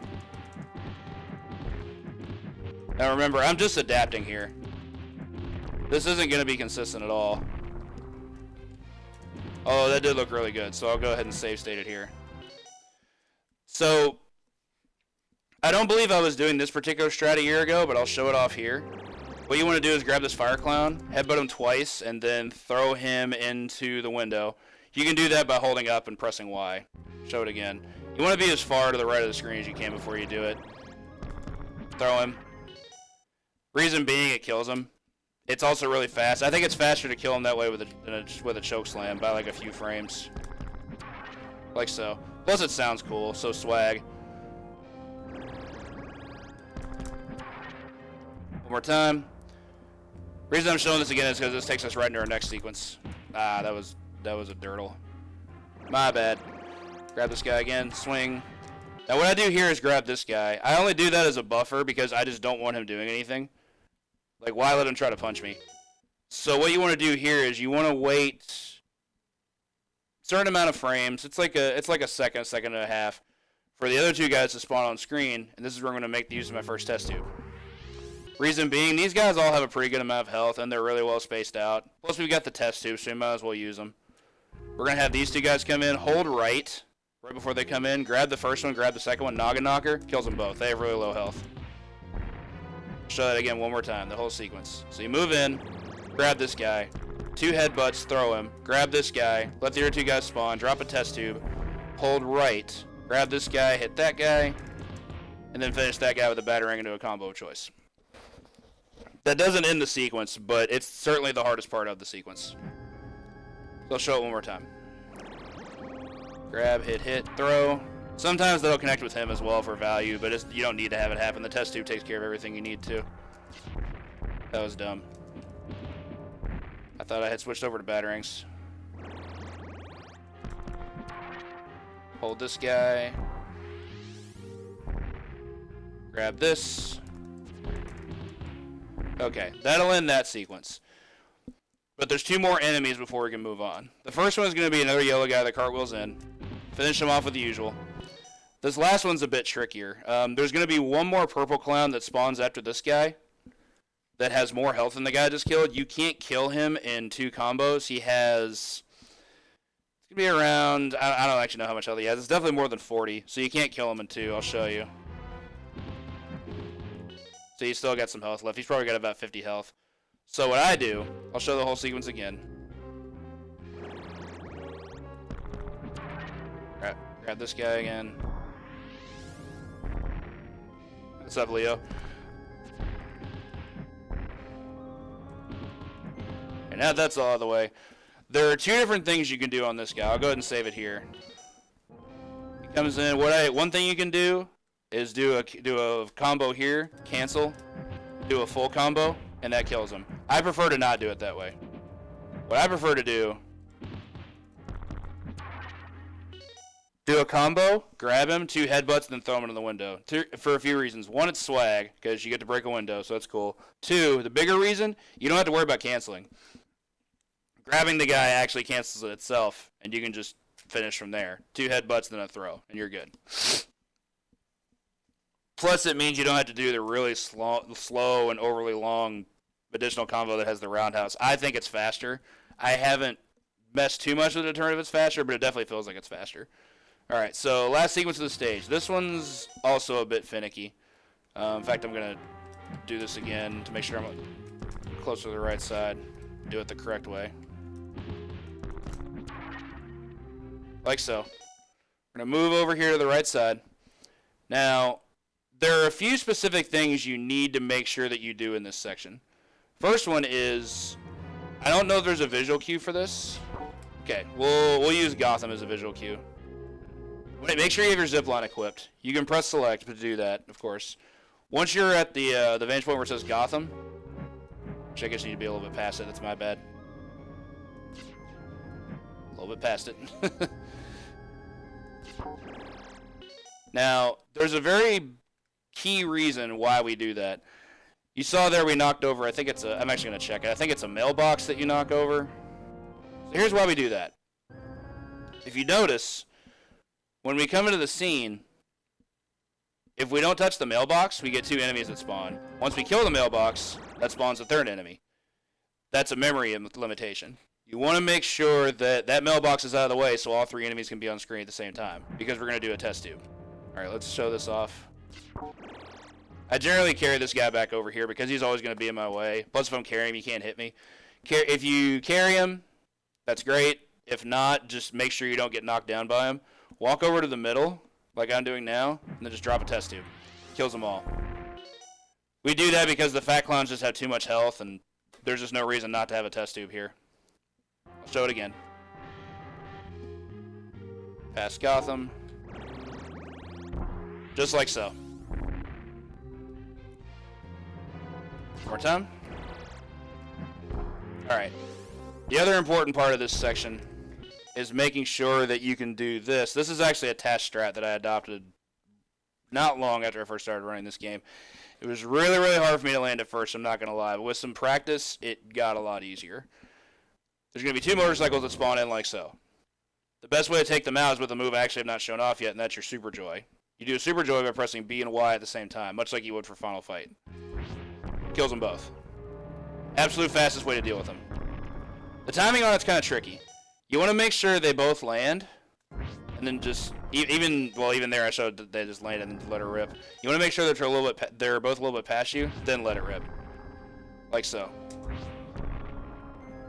Now remember, I'm just adapting here. This isn't going to be consistent at all. Oh, that did look really good, so I'll go ahead and save state it here. So, I don't believe I was doing this particular strat a year ago, but I'll show it off here. What you want to do is grab this fire clown, headbutt him twice, and then throw him into the window. You can do that by holding up and pressing Y. Show it again. You want to be as far to the right of the screen as you can before you do it. Throw him. Reason being, it kills him. It's also really fast. I think it's faster to kill him that way with a choke slam by like a few frames. Like so. Plus it sounds cool, so swag. One more time. Reason I'm showing this again is because this takes us right into our next sequence. Ah, that was a dirtle. My bad. Grab this guy again, swing. Now what I do here is grab this guy. I only do that as a buffer because I just don't want him doing anything. Like, why let him try to punch me? So what you want to do here is you want to wait a certain amount of frames. It's like a second and a half for the other two guys to spawn on screen, and this is where I'm going to make use of my first test tube. Reason being, these guys all have a pretty good amount of health, and they're really well spaced out. Plus, we've got the test tube, so we might as well use them. We're going to have these two guys come in, hold right before they come in, grab the first one, grab the second one, noggin knocker, kills them both. They have really low health. Show that again one more time, the whole sequence. So you move in, grab this guy, 2 headbutts, throw him, grab this guy, let the other 2 guys spawn, drop a test tube, hold right, grab this guy, hit that guy, and then finish that guy with a batarang into a combo of choice. That doesn't end the sequence, but it's certainly the hardest part of the sequence. So I'll show it one more time. Grab, hit, throw. Sometimes that'll connect with him as well for value, but you don't need to have it happen. The test tube takes care of everything you need to. That was dumb. I thought I had switched over to batarangs. Hold this guy. Grab this. Okay, that'll end that sequence. But there's 2 more enemies before we can move on. The first one is going to be another yellow guy that cartwheels in. Finish him off with the usual. This last one's a bit trickier. There's going to be 1 more purple clown that spawns after this guy that has more health than the guy I just killed. You can't kill him in 2 combos. He has... It's going to be around... I don't actually know how much health he has. It's definitely more than 40, so you can't kill him in 2. I'll show you. So he's still got some health left. He's probably got about 50 health. So what I do, I'll show the whole sequence again. Grab this guy again. What's up, Leo? And now that's all out of the way. There are 2 different things you can do on this guy. I'll go ahead and save it here. He comes in. One thing you can do is do a combo here, cancel, do a full combo, and that kills him. I prefer to not do it that way. What I prefer to do a combo, grab him, 2 headbutts, then throw him into the window. For a few reasons. 1, it's swag, because you get to break a window, so that's cool. 2, the bigger reason, you don't have to worry about canceling. Grabbing the guy actually cancels it itself, and you can just finish from there. 2 headbutts, then a throw, and you're good. Plus, it means you don't have to do the really slow and overly long additional combo that has the roundhouse. I think it's faster. I haven't messed too much with it to determine if it's faster, but it definitely feels like it's faster. Alright, so last sequence of the stage. This one's also a bit finicky. In fact, I'm going to do this again to make sure I'm closer to the right side. Do it the correct way. Like so. We're going to move over here to the right side. Now, there are a few specific things you need to make sure that you do in this section. First one is, I don't know if there's a visual cue for this. Okay, we'll use Gotham as a visual cue. Make sure you have your zipline equipped. You can press select to do that, of course. Once you're at the vantage point where it says Gotham, which I guess you need to be a little bit past it, that's my bad. A little bit past it. Now, there's a very key reason why we do that. You saw there we knocked over, I'm actually going to check it. I think it's a mailbox that you knock over. So here's why we do that. If you notice, when we come into the scene, if we don't touch the mailbox, we get 2 enemies that spawn. Once we kill the mailbox, that spawns a 3rd enemy. That's a memory limitation. You want to make sure that that mailbox is out of the way so all 3 enemies can be on screen at the same time, because we're going to do a test tube. Alright, let's show this off. I generally carry this guy back over here because he's always going to be in my way. Plus, if I'm carrying him, he can't hit me. If you carry him, that's great. If not, just make sure you don't get knocked down by him. Walk over to the middle, like I'm doing now, and then just drop a test tube. Kills them all. We do that because the fat clowns just have too much health, and there's just no reason not to have a test tube here. I'll show it again. Past Gotham. Just like so. More time. Alright. The other important part of this section is making sure that you can do this. This is actually a task strat that I adopted not long after I first started running this game. It was really, really hard for me to land at first, I'm not going to lie. But with some practice, it got a lot easier. There's going to be 2 motorcycles that spawn in like so. The best way to take them out is with a move I actually have not shown off yet, and that's your Super Joy. You do a Super Joy by pressing B and Y at the same time, much like you would for Final Fight. Kills them both. Absolute fastest way to deal with them. The timing on it's kind of tricky. You want to make sure they both land, and then just even there I showed that they just landed and let it rip. You want to make sure that they're both a little bit past you, then let it rip, like so.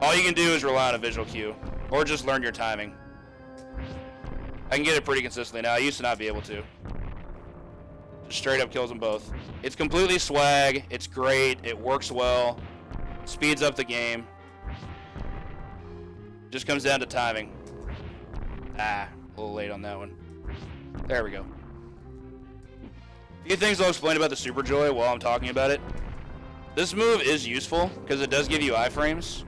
All you can do is rely on a visual cue, or just learn your timing. I can get it pretty consistently now. I used to not be able to. Just straight up kills them both. It's completely swag. It's great. It works well. Speeds up the game. Just comes down to timing. A little late on that one. There we go. A few things I'll explain about the Super Joy while I'm talking about it. This move is useful because it does give you iframes.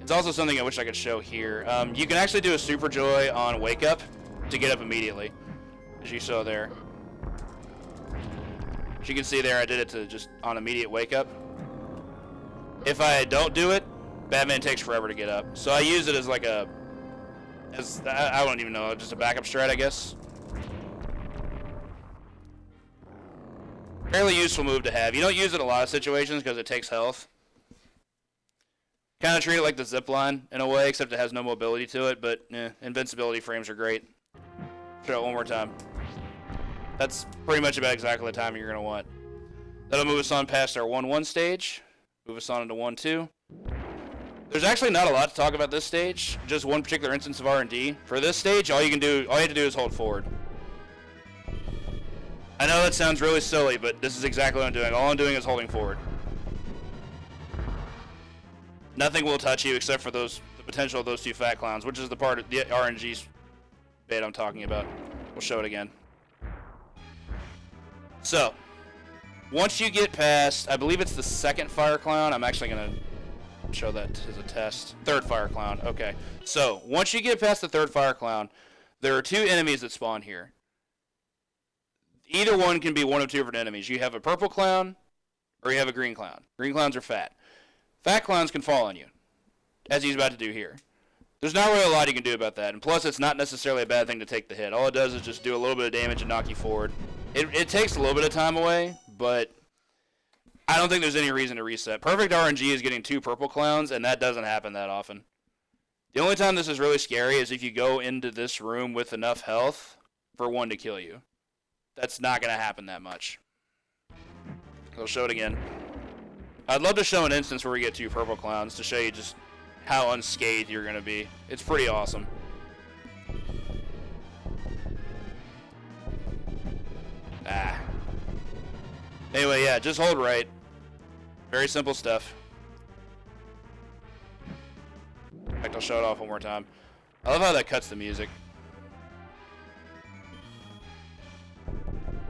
It's also something I wish I could show here. You can actually do a Super Joy on Wake Up to get up immediately, as you saw there. As you can see there, I did it to just on immediate Wake Up. If I don't do it, Batman takes forever to get up. So I use it as like I don't even know, just a backup strat, I guess. Fairly useful move to have. You don't use it in a lot of situations because it takes health. Kind of treat it like the zip line in a way, except it has no mobility to it, but invincibility frames are great. Show it one more time. That's pretty much about exactly the timing you're going to want. That'll move us on past our 1-1 stage. Move us on into 1-2. There's actually not a lot to talk about this stage, just one particular instance of R&D. For this stage, all you have to do is hold forward. I know that sounds really silly, but this is exactly what I'm doing. All I'm doing is holding forward. Nothing will touch you except for the potential of those two fat clowns, which is the part of the RNG bit I'm talking about. We'll show it again. So, once you get past, I believe it's the second fire clown. I'm actually going to show that as a test. Third fire clown. Okay. So, once you get past the third fire clown, there are two enemies that spawn here. Either one can be one of two different enemies. You have a purple clown, or you have a green clown. Green clowns are fat. Fat clowns can fall on you, as he's about to do here. There's not really a lot you can do about that, and plus it's not necessarily a bad thing to take the hit. All it does is just do a little bit of damage and knock you forward. It takes a little bit of time away, but I don't think there's any reason to reset. Perfect RNG is getting two purple clowns, and that doesn't happen that often. The only time this is really scary is if you go into this room with enough health for one to kill you. That's not going to happen that much. I'll show it again. I'd love to show an instance where we get two purple clowns to show you just how unscathed you're going to be. It's pretty awesome. Anyway, yeah, just hold right. Very simple stuff. In fact, I'll show it off one more time. I love how that cuts the music.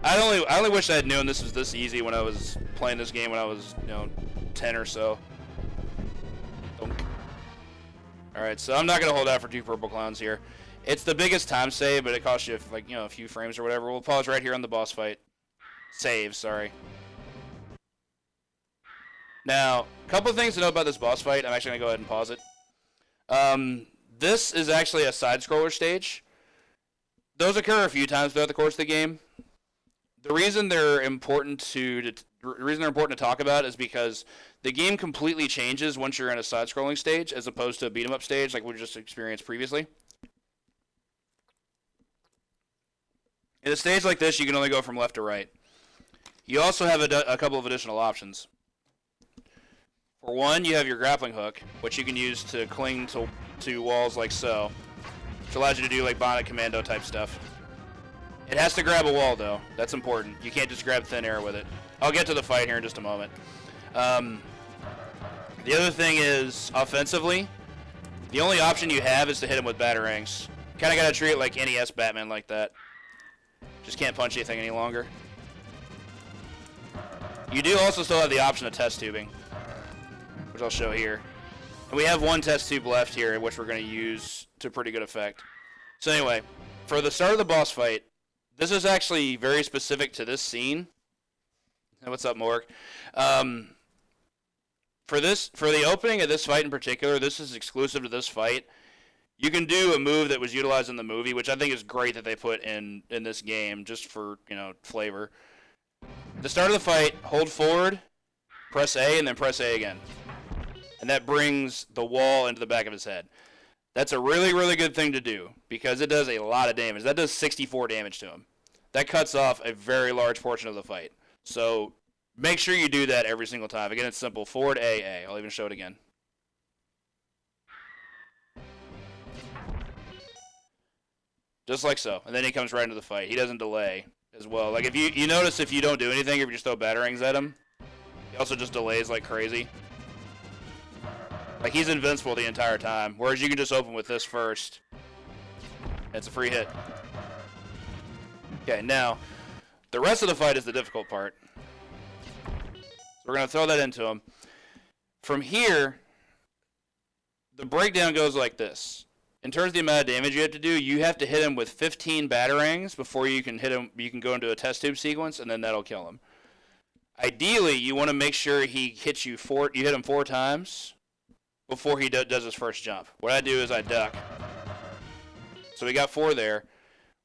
I only wish I had known this was this easy when I was playing this game when I was, 10 or so. Alright, so I'm not going to hold out for two purple clowns here. It's the biggest time save, but it costs you, a few frames or whatever. We'll pause right here on the boss fight. Save, sorry. Now, a couple of things to know about this boss fight. I'm actually going to go ahead and pause it. This is actually a side-scroller stage. Those occur a few times throughout the course of the game. The reason they're important to talk about is because the game completely changes once you're in a side-scrolling stage as opposed to a beat-em-up stage like we just experienced previously. In a stage like this, you can only go from left to right. You also have a couple of additional options. For one, you have your grappling hook, which you can use to cling to walls like so, which allows you to do like Bonnet Commando type stuff. It has to grab a wall, though. That's important. You can't just grab thin air with it. I'll get to the fight here in just a moment. The other thing is, offensively, the only option you have is to hit him with batarangs. Kind of got to treat it like NES Batman like that. Just can't punch anything any longer. You do also still have the option of test tubing, which I'll show here. And we have one test tube left here, which we're going to use to pretty good effect. So anyway, for the start of the boss fight, this is actually very specific to this scene. What's up, Morg? For the opening of this fight in particular, this is exclusive to this fight. You can do a move that was utilized in the movie, which I think is great that they put in this game, just for, flavor. At the start of the fight, hold forward, press A, and then press A again. And that brings the wall into the back of his head. That's a really, really good thing to do because it does a lot of damage. That does 64 damage to him. That cuts off a very large portion of the fight. So make sure you do that every single time. Again, it's simple. Forward A, A. I'll even show it again. Just like so. And then he comes right into the fight. He doesn't delay as well. Like, if you notice if you don't do anything, if you just throw batarangs at him, he also just delays like crazy. Like, he's invincible the entire time. Whereas you can just open with this first. It's a free hit. Okay, now, the rest of the fight is the difficult part. So we're going to throw that into him. From here, the breakdown goes like this. In terms of the amount of damage you have to do, you have to hit him with 15 batarangs before you can hit him. You can go into a test tube sequence, and then that'll kill him. Ideally, you want to make sure he hits you you hit him 4 times before he does his first jump. What I do is I duck. So we got 4 there.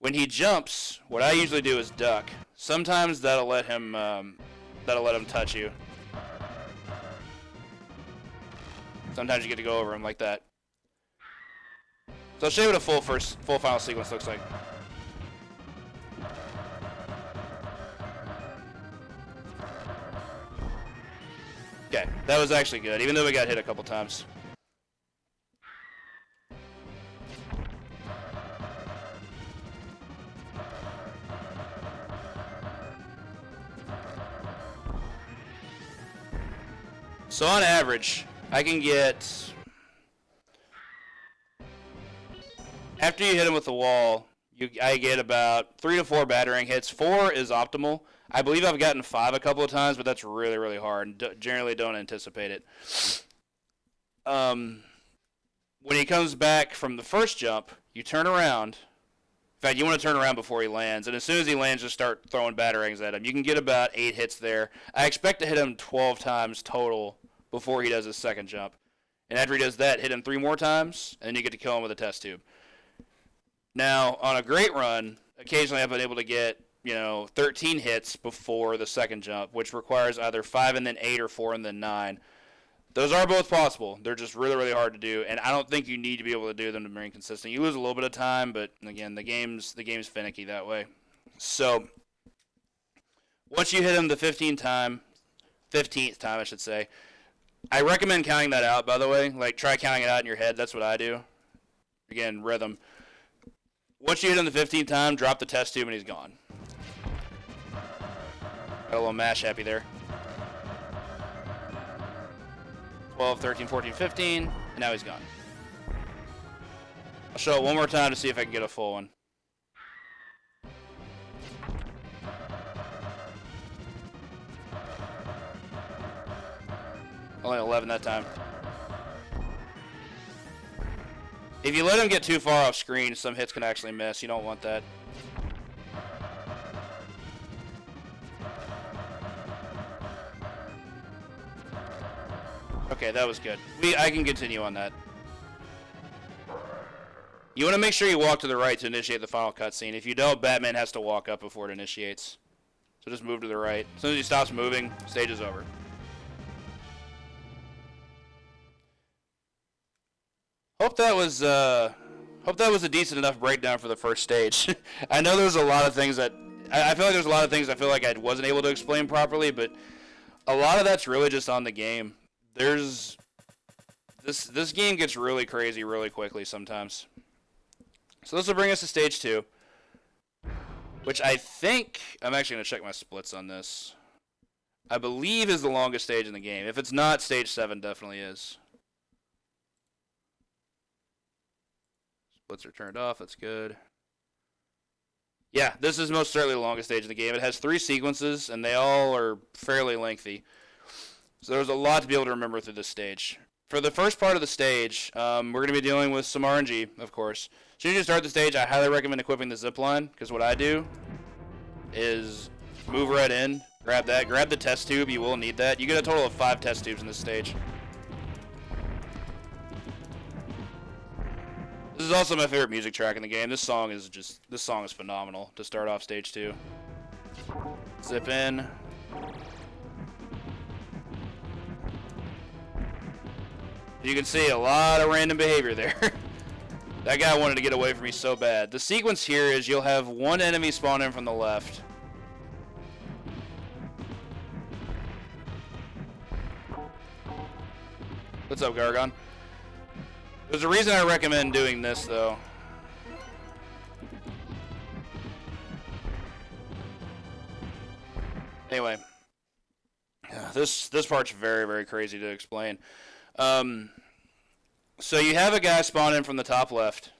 When he jumps, what I usually do is duck. Sometimes that'll let him touch you. Sometimes you get to go over him like that. So I'll show you what a full final sequence looks like. Okay, that was actually good, even though we got hit a couple times. So on average, I can get... After you hit him with the wall, I get about 3 to 4 batarang hits. 4 is optimal. I believe I've gotten 5 a couple of times, but that's really, really hard. And generally don't anticipate it. When he comes back from the first jump, you turn around. In fact, you want to turn around before he lands. And as soon as he lands, just start throwing batarangs at him. You can get about 8 hits there. I expect to hit him 12 times total before he does his second jump. And after he does that, hit him 3 more times, and then you get to kill him with a test tube. Now, on a great run, occasionally I've been able to get, 13 hits before the second jump, which requires either 5 and then 8 or 4 and then 9. Those are both possible. They're just really, really hard to do, and I don't think you need to be able to do them to remain consistent. You lose a little bit of time, but again, the game's finicky that way. So, once you hit him the 15th time, I should say, I recommend counting that out, by the way. Like, try counting it out in your head. That's what I do. Again, rhythm. Once you hit him the 15th time, drop the test tube and he's gone. Got a little mash happy there. 12, 13, 14, 15, and now he's gone. I'll show it one more time to see if I can get a full one. Only 11 that time. If you let him get too far off screen, some hits can actually miss. You don't want that. Okay, that was good. I can continue on that. You want to make sure you walk to the right to initiate the final cutscene. If you don't, Batman has to walk up before it initiates. So just move to the right. As soon as he stops moving, stage is over. Hope that was a decent enough breakdown for the first stage. I know there's a lot of things that I feel like there's a lot of things I feel like I wasn't able to explain properly, but a lot of that's really just on the game. This game gets really crazy really quickly sometimes. So this will bring us to stage 2, which I think I'm actually going to check my splits on this. I believe is the longest stage in the game. If it's not, stage 7 definitely is. Splits are turned off. That's good. Yeah, this is most certainly the longest stage in the game. It has 3 sequences, and they all are fairly lengthy. So there's a lot to be able to remember through this stage. For the first part of the stage, we're going to be dealing with some RNG, of course. As soon as you start the stage, I highly recommend equipping the zipline, because what I do is move right in, grab that, grab the test tube. You will need that. You get a total of 5 test tubes in this stage. This is also my favorite music track in the game. This song is phenomenal to start off stage 2. Zip in. You can see a lot of random behavior there. That guy wanted to get away from me so bad. The sequence here is you'll have one enemy spawn in from the left. What's up, Gargon? There's a reason I recommend doing this, though. Anyway, this part's very, very crazy to explain. So you have a guy spawn in from the top left.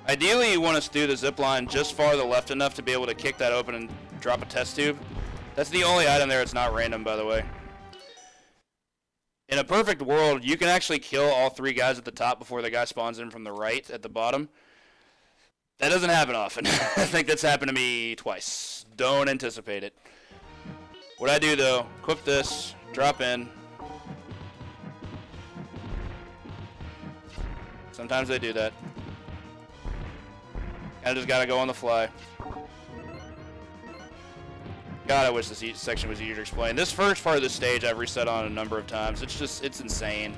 Ideally, you want us to do the zip line just far to the left enough to be able to kick that open and drop a test tube. That's the only item there. It's not random, by the way. In a perfect world, you can actually kill all three guys at the top before the guy spawns in from the right at the bottom. That doesn't happen often. I think that's happened to me twice. Don't anticipate it. What I do, though, equip this, drop in. Sometimes they do that. I just gotta go on the fly. God, I wish this section was easier to explain. This first part of the stage I've reset on a number of times. It's insane.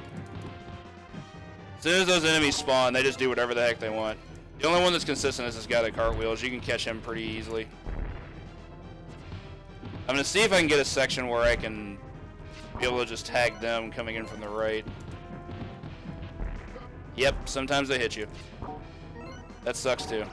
As soon as those enemies spawn, they just do whatever the heck they want. The only one that's consistent is this guy that cartwheels. You can catch him pretty easily. I'm gonna see if I can get a section where I can be able to just tag them coming in from the right. Yep, sometimes they hit you. That sucks too.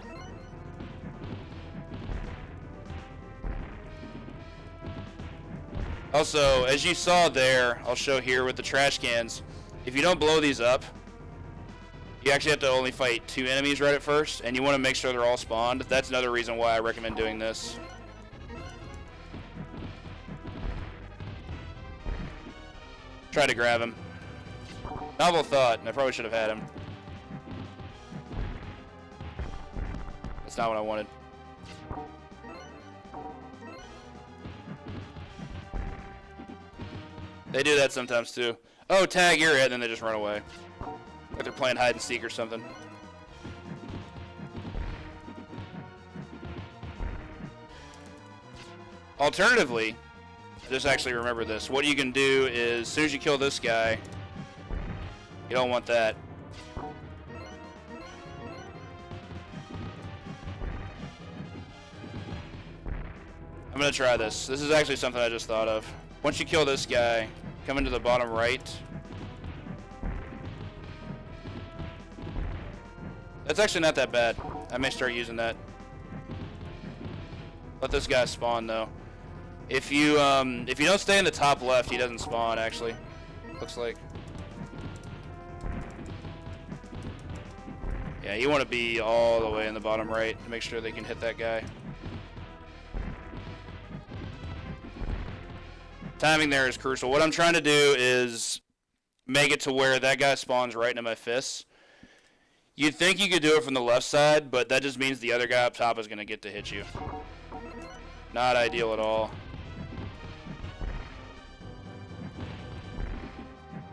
Also, as you saw there, I'll show here with the trash cans, if you don't blow these up, you actually have to only fight 2 enemies right at first, and you want to make sure they're all spawned. That's another reason why I recommend doing this. Try to grab him. Novel thought, and I probably should have had him. That's not what I wanted. They do that sometimes too. Oh, tag, you're it, and then they just run away. Like they're playing hide and seek or something. Alternatively, just actually remember this. What you can do is, as soon as you kill this guy, you don't want that. I'm gonna try this. This is actually something I just thought of. Once you kill this guy, come into the bottom right. That's actually not that bad. I may start using that. Let this guy spawn though. If you don't stay in the top left, he doesn't spawn actually. Looks like. Yeah, you want to be all the way in the bottom right to make sure they can hit that guy. Timing there is crucial. What I'm trying to do is make it to where that guy spawns right into my fists. You'd think you could do it from the left side, but that just means the other guy up top is going to get to hit you. Not ideal at all.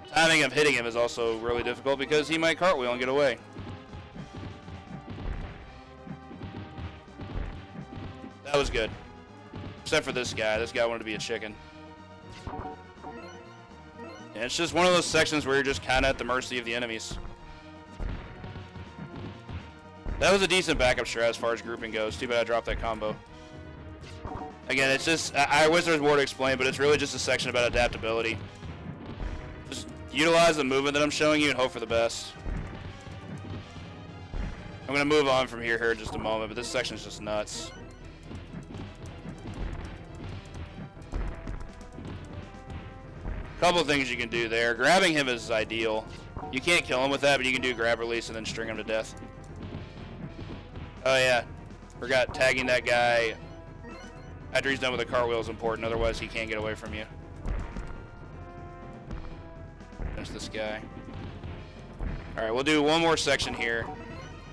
Timing of hitting him is also really difficult because he might cartwheel and get away. That was good. Except for this guy. This guy wanted to be a chicken. And it's just one of those sections where you're just kind of at the mercy of the enemies. That was a decent backup strat as far as grouping goes. Too bad I dropped that combo. Again, it's just, I wish there was more to explain, but it's really just a section about adaptability. Just utilize the movement that I'm showing you and hope for the best. I'm going to move on from here in just a moment, but this section is just nuts. Couple of things you can do there. Grabbing him is ideal. You can't kill him with that, but you can do grab release and then string him to death. Oh yeah, forgot tagging that guy after he's done with the cartwheel is important, otherwise he can't get away from you. There's this guy. Alright, we'll do one more section here.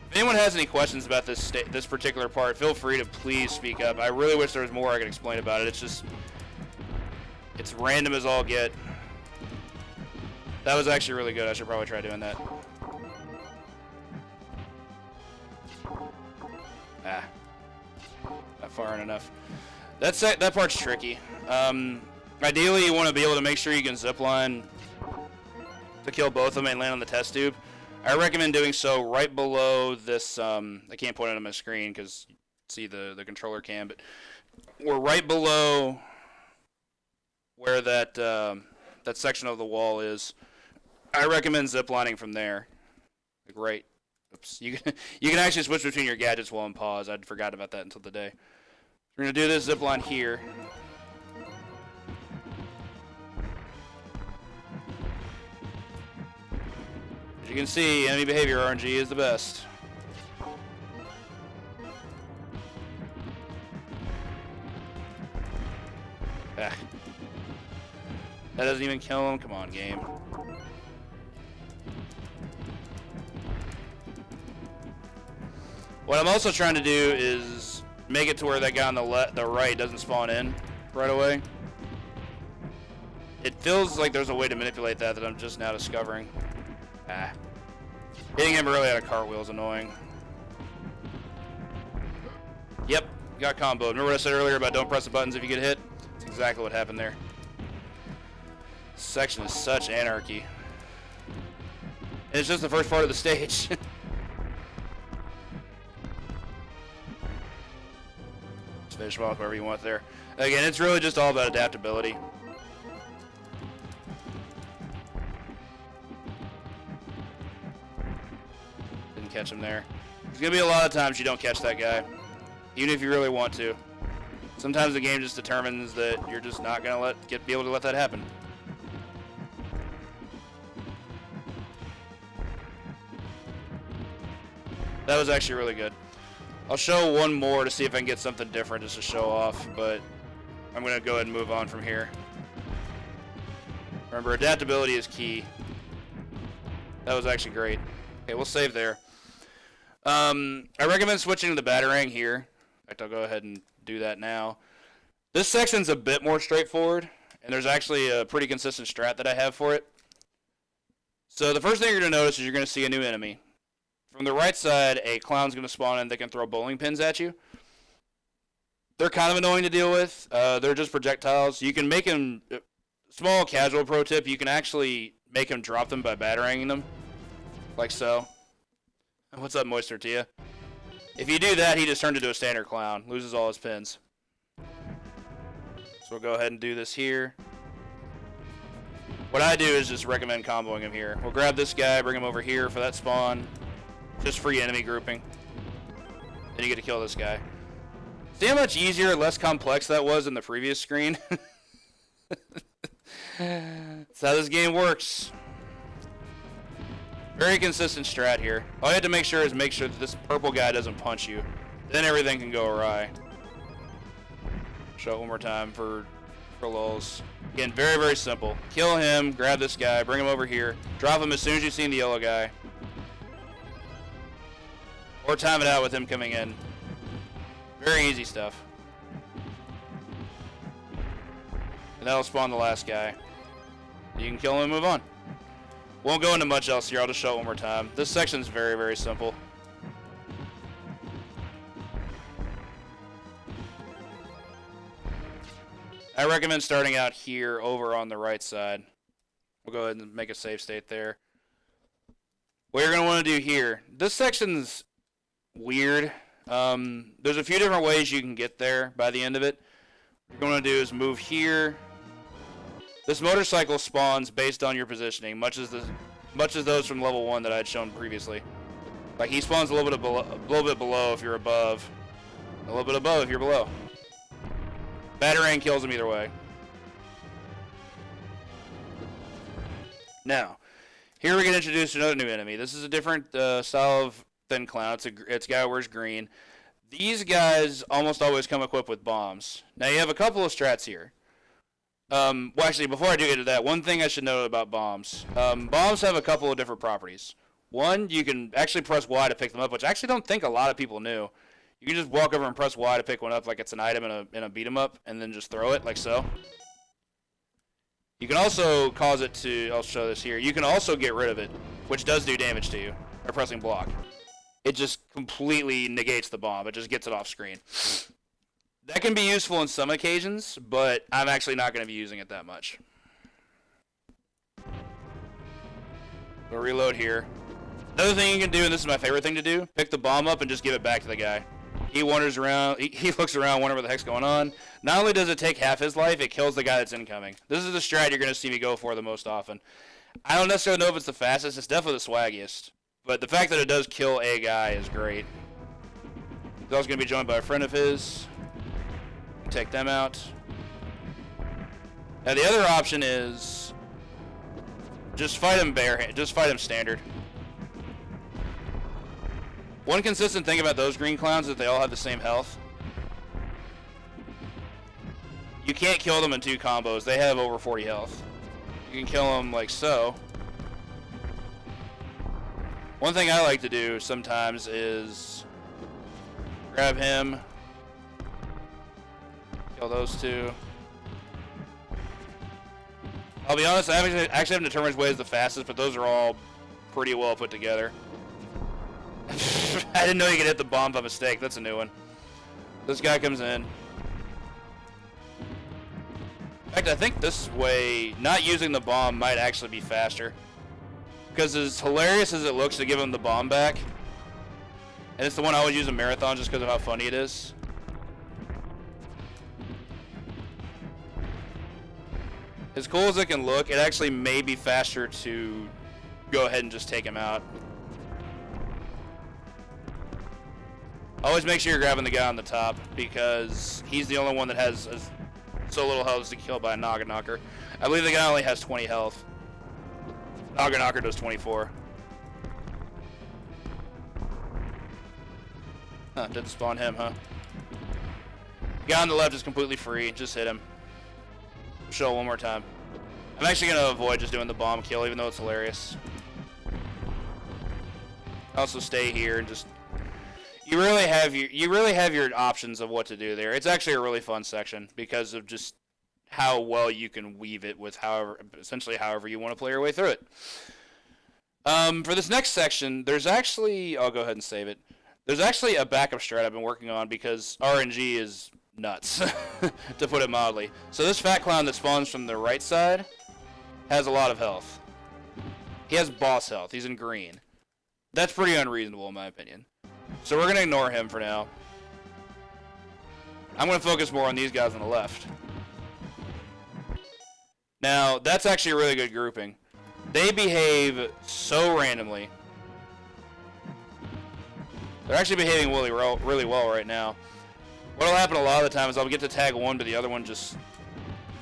If anyone has any questions about this particular part, feel free to please speak up. I really wish there was more I could explain about it. It's random as all get. That was actually really good. I should probably try doing that. Ah. Not far enough. That part's tricky. Ideally, you want to be able to make sure you can zipline to kill both of them and land on the test tube. I recommend doing so right below this. I can't point it on my screen because you see the controller cam, but we're right below where that that section of the wall is. I recommend ziplining from there. Like right. Oops. You can actually switch between your gadgets while on pause. I'd forgot about that until today. We're gonna do this zipline here. As you can see, enemy behavior RNG is the best. Ah. That doesn't even kill him. Come on, game. What I'm also trying to do is make it to where that guy on the right doesn't spawn in right away. It feels like there's a way to manipulate that I'm just now discovering. Ah. Hitting him early out of cartwheel is annoying. Yep, got comboed. Remember what I said earlier about don't press the buttons if you get hit? That's exactly what happened there. This section is such anarchy. And it's just the first part of the stage. Finish them off wherever you want there. Again, it's really just all about adaptability. Didn't catch him there. There's going to be a lot of times you don't catch that guy, even if you really want to. Sometimes the game just determines that you're just not going to be able to let that happen. That was actually really good. I'll show one more to see if I can get something different just to show off, but I'm going to go ahead and move on from here. Remember, adaptability is key. That was actually great. Okay, we'll save there. I recommend switching to the Batarang here. In fact, I'll go ahead and do that now. This section's a bit more straightforward, and there's actually a pretty consistent strat that I have for it. So the first thing you're going to notice is you're going to see a new enemy. From the right side, a clown's going to spawn in that can throw bowling pins at you. They're kind of annoying to deal with. They're just projectiles. You can make them, small casual pro tip, you can actually make them drop them by bataranging them. Like so. What's up, Moist Tortilla? If you do that, he just turned into a standard clown. Loses all his pins. So we'll go ahead and do this here. What I do is just recommend comboing him here. We'll grab this guy, bring him over here for that spawn. Just free enemy grouping. Then you get to kill this guy. See how much easier, less complex that was in the previous screen? That's how this game works. Very consistent strat here. All you have to make sure is make sure that this purple guy doesn't punch you. Then everything can go awry. Show it one more time for lulz. Again, very, very simple. Kill him, grab this guy, bring him over here, drop him as soon as you see the yellow guy. Or time it out with him coming in. Very easy stuff. And that'll spawn the last guy. You can kill him and move on. Won't go into much else here, I'll just show it one more time. This section's very, very simple. I recommend starting out here over on the right side. We'll go ahead and make a save state there. What you're going to want to do here, this section's weird. There's a few different ways you can get there by the end of it. What you're going to do is move here. This motorcycle spawns based on your positioning, much as those from level 1 that I had shown previously. Like he spawns a little bit below if you're above, a little bit above if you're below. Batarang kills him either way. Now, here we get introduced to another new enemy. This is a different style of thin clown. It's a guy who wears green. These guys almost always come equipped with bombs. Now you have a couple of strats here. Well, actually, before I do get to that, one thing I should note about bombs. Bombs have a couple of different properties. One, you can actually press Y to pick them up, which I actually don't think a lot of people knew. You can just walk over and press Y to pick one up like it's an item in a beat 'em up, and then just throw it like so. You can also cause it to, I'll show this here, you can also get rid of it, which does do damage to you, by pressing block. It just completely negates the bomb. It just gets it off screen. That can be useful on some occasions, but I'm actually not going to be using it that much. We'll reload here. Another thing you can do, and this is my favorite thing to do, pick the bomb up and just give it back to the guy. He wanders around, he looks around, wondering what the heck's going on. Not only does it take half his life, it kills the guy that's incoming. This is the strat you're going to see me go for the most often. I don't necessarily know if it's the fastest, it's definitely the swaggiest. But the fact that it does kill a guy is great. He's also going to be joined by a friend of his. Take them out. Now the other option is just fight him barehand, just fight him standard. One consistent thing about those green clowns is that they all have the same health. You can't kill them in 2 combos. They have over 40 health. You can kill them like so. One thing I like to do sometimes is grab him, kill those 2. I'll be honest, I actually haven't determined which way is the fastest, but those are all pretty well put together. I didn't know you could hit the bomb by mistake. That's a new one. This guy comes in. In fact, I think this way, not using the bomb might actually be faster. Because as hilarious as it looks to give him the bomb back, and it's the one I always use in marathon just because of how funny it is. As cool as it can look, it actually may be faster to go ahead and just take him out. Always make sure you're grabbing the guy on the top because he's the only one that has so little health to kill by a Naga Knocker. I believe the guy only has 20 health. Naga Knocker does 24. Huh, didn't spawn him, huh? The guy on the left is completely free. Just hit him. Show it one more time. I'm actually going to avoid just doing the bomb kill, even though it's hilarious. Also stay here and just... You really have your options of what to do there. It's actually a really fun section because of just how well you can weave it with essentially however you want to play your way through it. For this next section, there's actually... I'll go ahead and save it. There's actually a backup strat I've been working on because RNG is nuts, to put it mildly. So this fat clown that spawns from the right side has a lot of health. He has boss health. He's in green. That's pretty unreasonable in my opinion. So we're going to ignore him for now. I'm going to focus more on these guys on the left. Now, that's actually a really good grouping. They behave so randomly. They're actually behaving really well right now. What'll happen a lot of the time is I'll get to tag one, but the other one just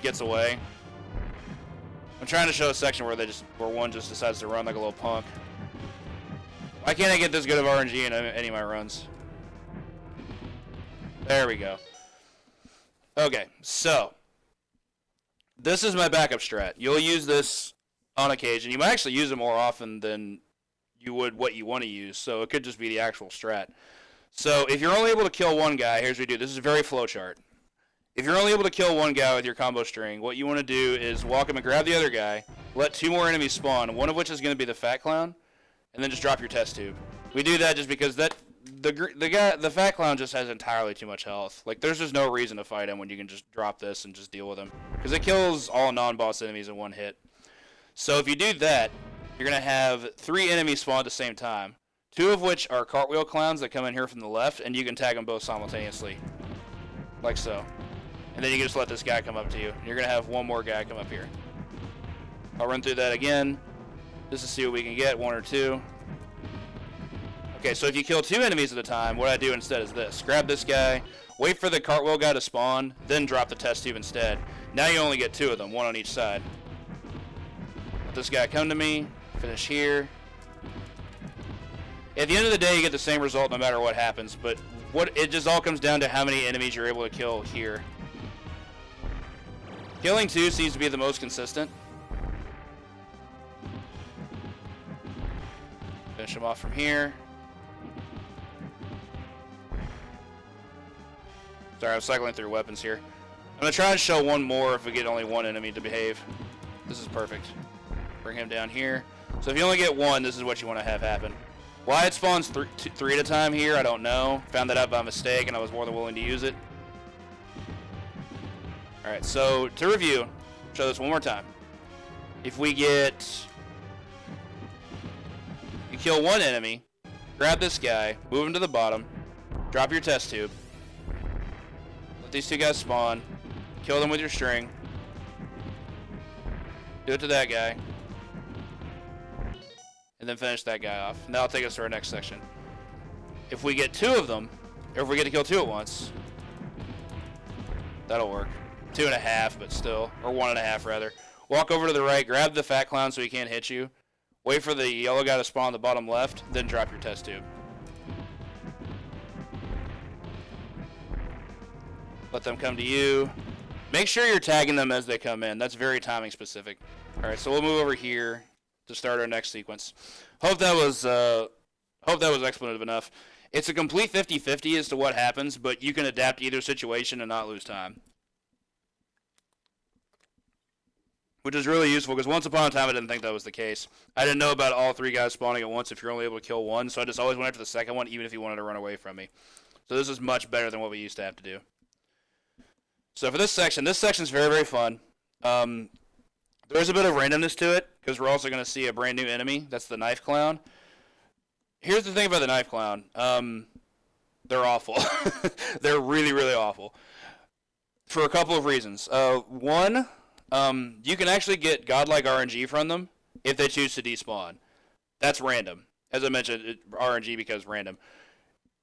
gets away. I'm trying to show a section where one just decides to run like a little punk. Why can't I get this good of RNG in any of my runs? There we go. Okay, so this is my backup strat. You'll use this on occasion. You might actually use it more often than you would what you want to use, so it could just be the actual strat. So if you're only able to kill one guy, here's what you do. This is a very flowchart. If you're only able to kill one guy with your combo string, what you want to do is walk him and grab the other guy, let 2 more enemies spawn, one of which is going to be the fat clown, and then just drop your test tube. We do that just because the fat clown just has entirely too much health. Like, there's just no reason to fight him when you can just drop this and just deal with him. Because it kills all non-boss enemies in one hit. So if you do that, you're going to have 3 enemies spawn at the same time. 2 of which are cartwheel clowns that come in here from the left, and you can tag them both simultaneously. Like so. And then you can just let this guy come up to you. You're going to have one more guy come up here. I'll run through that again, just to see what we can get, 1 or 2. Okay, so if you kill 2 enemies at a time, what I do instead is this. Grab this guy, wait for the cartwheel guy to spawn, then drop the test tube instead. Now you only get 2 of them, 1 on each side. Let this guy come to me, finish here. At the end of the day, you get the same result no matter what happens, but it just all comes down to how many enemies you're able to kill here. Killing 2 seems to be the most consistent. Finish him off from here. Sorry, I'm cycling through weapons here. I'm going to try and show one more if we get only 1 enemy to behave. This is perfect. Bring him down here. So if you only get 1, this is what you want to have happen. Why it spawns 3 at a time here, I don't know. Found that out by mistake, and I was more than willing to use it. Alright, so to review, show this one more time. If we get kill one enemy, grab this guy, move him to the bottom, drop your test tube, let these two guys spawn, kill them with your string, do it to that guy, and then finish that guy off. And that'll take us to our next section. If we get two of them, or if we get to kill two at once, that'll work. 2.5, but still, or 1.5 rather. Walk over to the right, grab the fat clown so he can't hit you. Wait for the yellow guy to spawn on the bottom left, then drop your test tube. Let them come to you. Make sure you're tagging them as they come in. That's very timing specific. All right, so we'll move over here to start our next sequence. Hope that was expletive enough. It's a complete 50-50 as to what happens, but you can adapt to either situation and not lose time. Which is really useful, because once upon a time I didn't think that was the case. I didn't know about all three guys spawning at once if you're only able to kill one, so I just always went after the second one, even if he wanted to run away from me. So this is much better than what we used to have to do. So for this section's very, very fun. There's a bit of randomness to it, because we're also going to see a brand new enemy. That's the knife clown. Here's the thing about the knife clown. They're awful. They're really, really awful. For a couple of reasons. One, you can actually get godlike RNG from them if they choose to despawn. That's random. As I mentioned, RNG because random.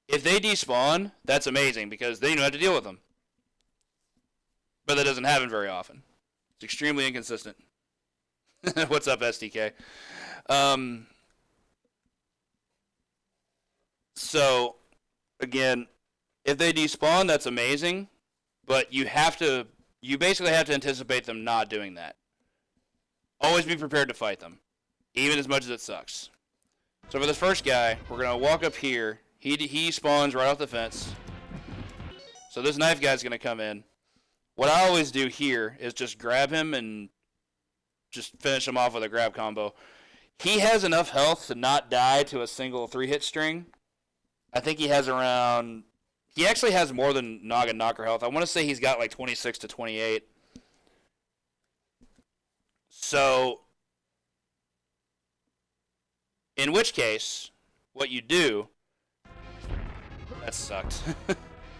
If they despawn, that's amazing, because then you don't have to deal with them. But that doesn't happen very often. It's extremely inconsistent. What's up, SDK? So, again, if they despawn, that's amazing, but you basically have to anticipate them not doing that. Always be prepared to fight them, even as much as it sucks. So for this first guy, we're going to walk up here. He spawns right off the fence. So this knife guy's going to come in. What I always do here is just grab him and just finish him off with a grab combo. He has enough health to not die to a single 3-hit string. I think he has around... He actually has more than Noggin Knocker health. I want to say he's got like 26 to 28. So, in which case, what you do... That sucked.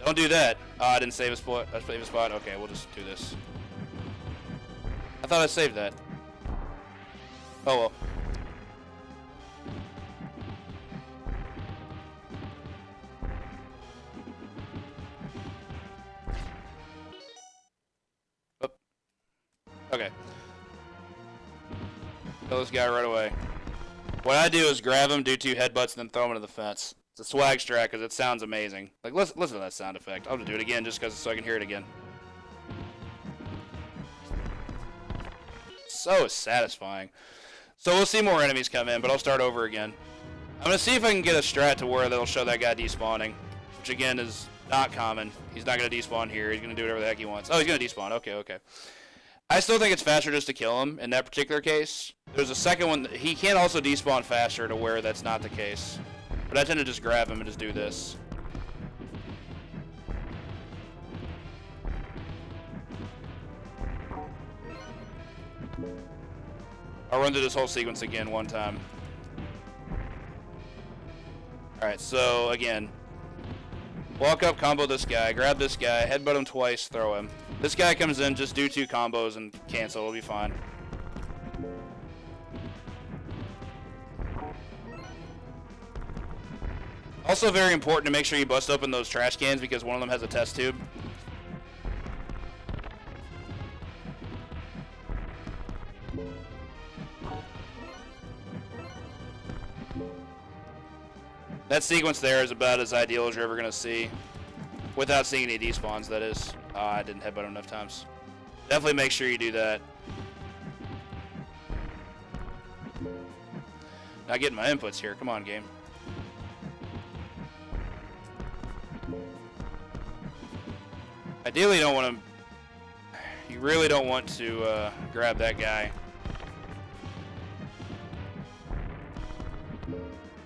Don't do that. Oh, I didn't save a spot. I saved a spot. Okay, we'll just do this. I thought I saved that. Oh well. Oh. Okay. Kill this guy right away. What I do is grab him, do 2 headbutts, and then throw him into the fence. It's a swag strat because it sounds amazing. Like, listen to that sound effect. I'll just do it again just so I can hear it again. So satisfying. So we'll see more enemies come in, but I'll start over again. I'm going to see if I can get a strat to where they'll show that guy despawning, which again is not common. He's not going to despawn here. He's going to do whatever the heck he wants. Oh, he's going to despawn. Okay. I still think it's faster just to kill him in that particular case. There's a second one. He can also despawn faster to where that's not the case. But I tend to just grab him and just do this. I'll run through this whole sequence again one time. Alright, so again. Walk up, combo this guy, grab this guy, headbutt him twice, throw him. This guy comes in, just do 2 combos and cancel, it'll be fine. Also very important to make sure you bust open those trash cans because one of them has a test tube. That sequence there is about as ideal as you're ever going to see. Without seeing any despawns, that is. I didn't headbutt him enough times. Definitely make sure you do that. Not getting my inputs here. Come on, game. Ideally, you don't want to. You really don't want to grab that guy.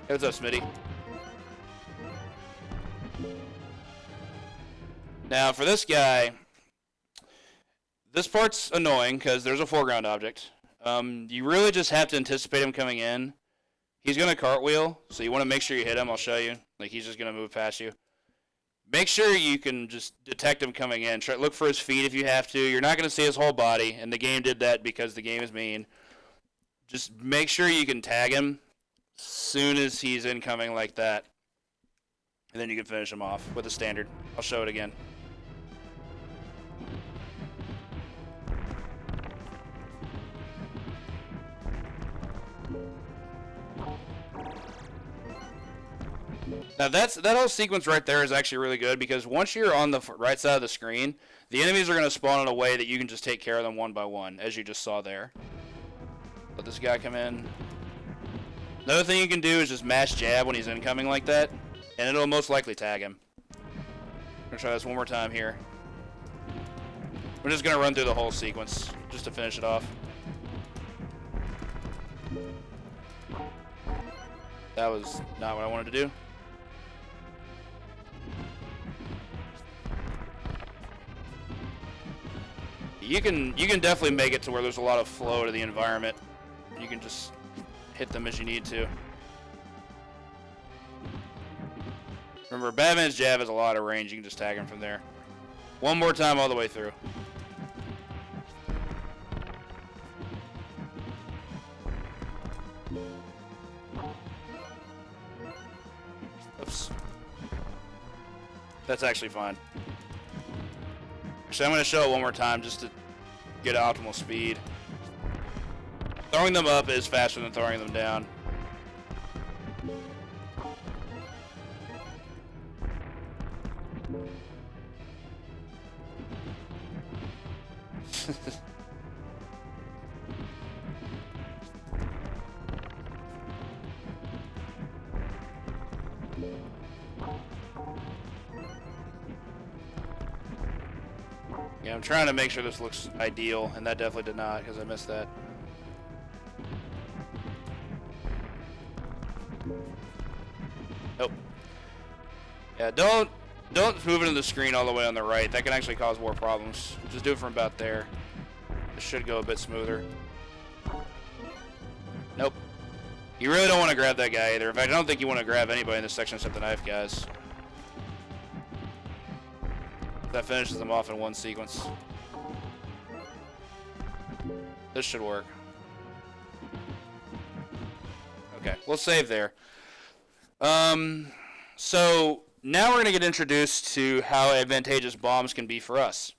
Hey, what's up, Smitty? Now, for this guy, this part's annoying because there's a foreground object. You really just have to anticipate him coming in He's going to cartwheel, so you want to make sure you hit him. I'll show you. Like, he's just going to move past you. Make sure you can just detect him coming in. Look for his feet if you have to. You're not going to see his whole body, and the game did that because the game is mean. Just make sure you can tag him as soon as he's incoming like that. And then you can finish him off with a standard. I'll show it again. Now that whole sequence right there is actually really good because once you're on the right side of the screen, the enemies are going to spawn in a way that you can just take care of them one by one, as you just saw there. Let this guy come in. Another thing you can do is just mash jab when he's incoming like that, and it'll most likely tag him. I'm going to try this one more time here. We're just going to run through the whole sequence just to finish it off. That was not what I wanted to do. You can definitely make it to where there's a lot of flow to the environment. You can just hit them as you need to. Remember, Batman's jab has a lot of range. You can just tag him from there. One more time all the way through. Oops. That's actually fine. Actually, I'm going to show it one more time just to get optimal speed. Throwing them up is faster than throwing them down. Yeah, I'm trying to make sure this looks ideal, and that definitely did not because I missed that. Nope. Yeah, don't move into the screen all the way on the right. That can actually cause more problems. Just do it from about there. This should go a bit smoother. Nope. You really don't want to grab that guy either. In fact, I don't think you want to grab anybody in this section except the knife guys. That finishes them off in one sequence. This should work. Okay, we'll save there. So now we're going to get introduced to how advantageous bombs can be for us.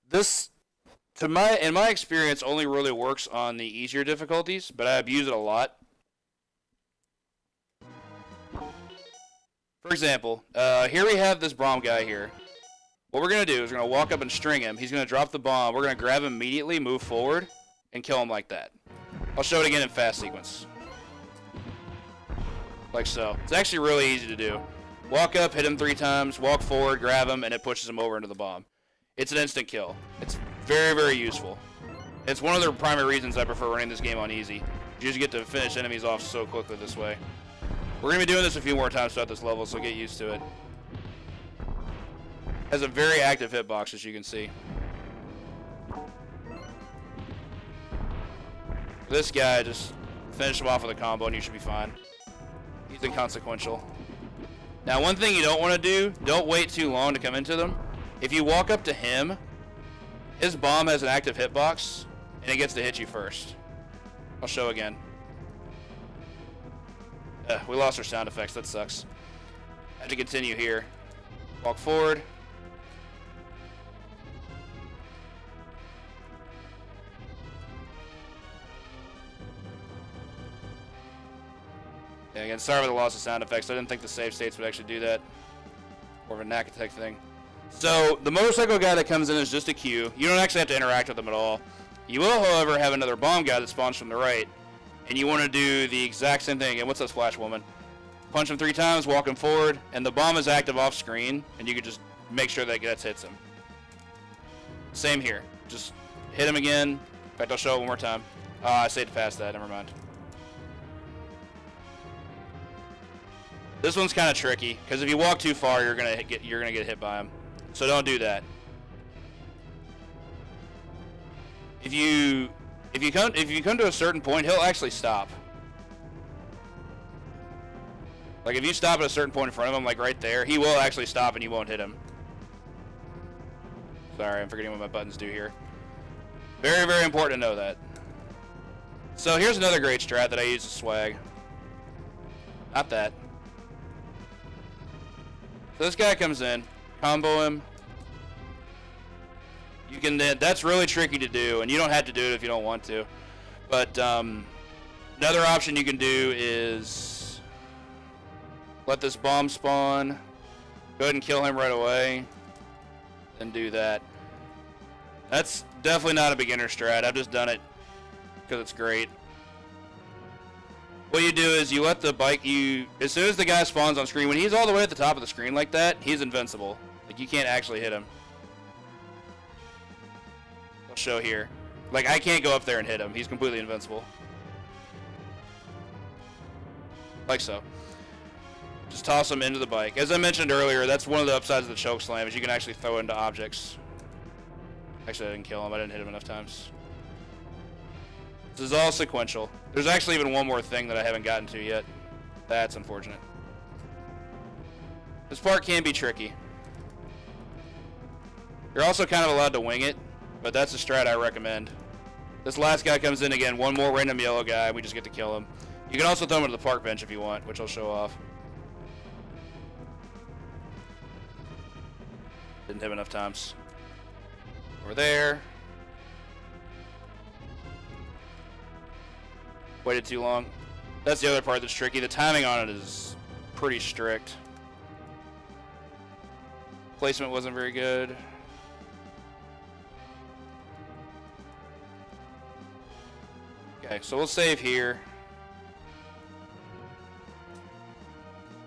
This, in my experience, only really works on the easier difficulties, but I abuse it a lot. For example, here we have this bomb guy here. What we're going to do is we're going to walk up and string him. He's going to drop the bomb. We're going to grab him immediately, move forward, and kill him like that. I'll show it again in fast sequence. Like so. It's actually really easy to do. Walk up, hit him 3 times, walk forward, grab him, and it pushes him over into the bomb. It's an instant kill. It's very, very useful. It's one of the primary reasons I prefer running this game on easy. You just get to finish enemies off so quickly this way. We're going to be doing this a few more times throughout this level, so get used to it. Has a very active hitbox, as you can see. This guy, just finish him off with a combo and you should be fine. He's inconsequential. Now, one thing you don't want to do, don't wait too long to come into them. If you walk up to him, his bomb has an active hitbox, and it gets to hit you first. I'll show again. We lost our sound effects, that sucks. I have to continue here. Walk forward. Yeah, again, sorry for the loss of sound effects. I didn't think the save states would actually do that. More of a knack attack thing. So, the motorcycle guy that comes in is just a queue. You don't actually have to interact with them at all. You will, however, have another bomb guy that spawns from the right. And you want to do the exact same thing. And what's that Splash Woman? Punch him 3 times, walk him forward, and the bomb is active off screen, and you can just make sure that hits him. Same here. Just hit him again. In fact, I'll show it one more time. I saved past that. Never mind. This one's kind of tricky because if you walk too far, you're gonna get hit by him. So don't do that. If you come to a certain point, he'll actually stop. Like, if you stop at a certain point in front of him, like right there, he will actually stop and you won't hit him. Sorry, I'm forgetting what my buttons do here. Very, very important to know that. So here's another great strat that I use as swag. Not that. So this guy comes in, combo him. You can then, that's really tricky to do, and you don't have to do it if you don't want to. But another option you can do is let this bomb spawn, go ahead and kill him right away, and do that. That's definitely not a beginner strat. I've just done it because it's great. What you do is you let the bike, as soon as the guy spawns on screen, when he's all the way at the top of the screen like that, he's invincible. Like, you can't actually hit him. I'll show here. Like, I can't go up there and hit him. He's completely invincible. Like so. Just toss him into the bike. As I mentioned earlier, that's one of the upsides of the choke slam, is you can actually throw into objects. Actually, I didn't kill him. I didn't hit him enough times. This is all sequential. There's actually even one more thing that I haven't gotten to yet. That's unfortunate. This part can be tricky. You're also kind of allowed to wing it, but that's a strat I recommend. This last guy comes in again, one more random yellow guy, we just get to kill him. You can also throw him into the park bench if you want, which I'll show off. Didn't hit him enough times. Over there. Waited too long. That's the other part that's tricky. The timing on it is pretty strict. Placement wasn't very good. Okay, so we'll save here.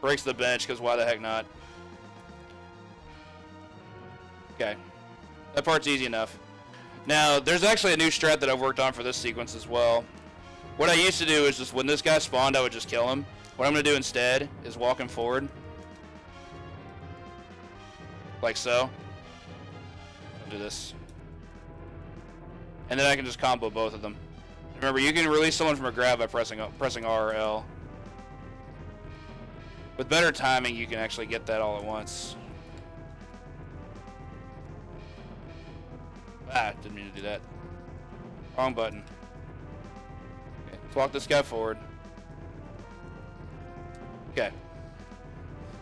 Breaks the bench, because why the heck not? Okay. That part's easy enough. Now, there's actually a new strat that I've worked on for this sequence as well. What I used to do is just when this guy spawned, I would just kill him. What I'm going to do instead is walk him forward. Like so. I'll do this. And then I can just combo both of them. Remember, you can release someone from a grab by pressing R or L. With better timing, you can actually get that all at once. Ah, didn't mean to do that. Wrong button. Okay, let's walk this guy forward. Okay.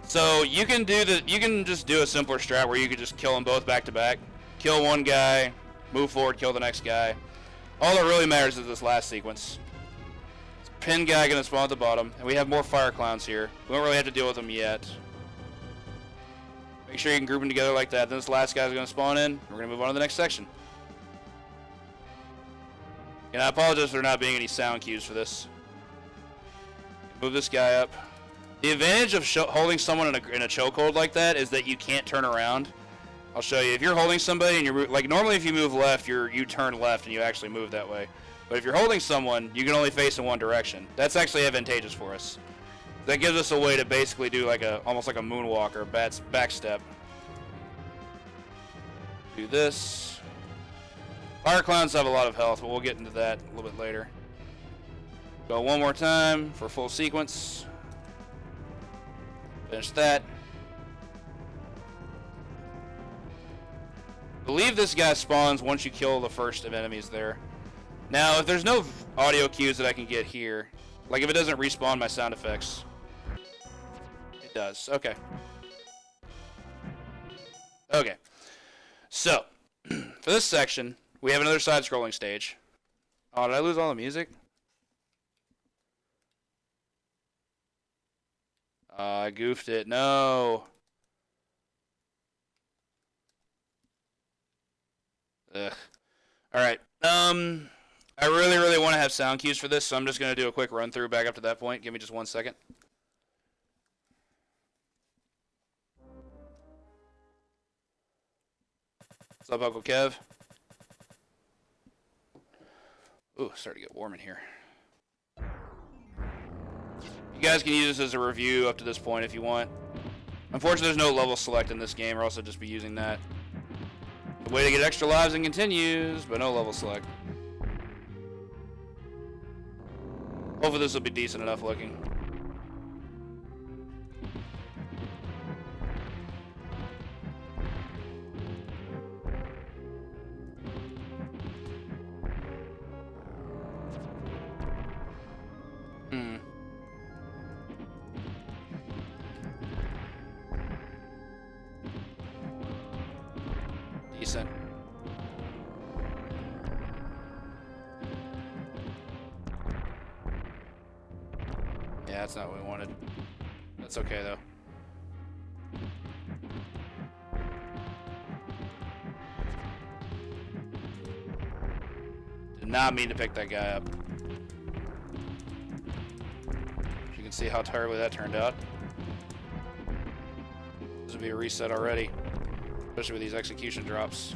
So you can just do a simpler strat where you could just kill them both back to back. Kill one guy, move forward, kill the next guy. All that really matters is this last sequence. This pin guy gonna spawn at the bottom, and we have more fire clowns here. We don't really have to deal with them yet. Make sure you can group them together like that. Then this last guy's gonna spawn in. We're gonna move on to the next section. And I apologize for there not being any sound cues for this. Move this guy up. The advantage of holding someone in a chokehold like that is that you can't turn around. I'll show you. If you're holding somebody and you're like, normally if you move left, you turn left and you actually move that way. But if you're holding someone, you can only face in one direction. That's actually advantageous for us. That gives us a way to basically do like almost like a moonwalk or back step. Do this. Fire clowns have a lot of health, but we'll get into that a little bit later. Go one more time for full sequence. Finish that. I believe this guy spawns once you kill the first of enemies there. Now, if there's no audio cues that I can get here, like if it doesn't respawn my sound effects, it does. Okay. Okay. So, for this section, we have another side-scrolling stage. Oh, did I lose all the music? I goofed it. No. Ugh. Alright. I really want to have sound cues for this, so I'm just going to do a quick run-through back up to that point. Give me just 1 second. What's up, Uncle Kev? Ooh, starting to get warm in here. You guys can use this as a review up to this point if you want. Unfortunately, there's no level select in this game, or else I'll just be using that. The way to get extra lives and continues, but no level select. Hopefully this will be decent enough looking. decent. Yeah, that's not what we wanted. That's okay, though. Did not mean to pick that guy up. You can see how terribly that turned out. This would be a reset already, especially with these execution drops.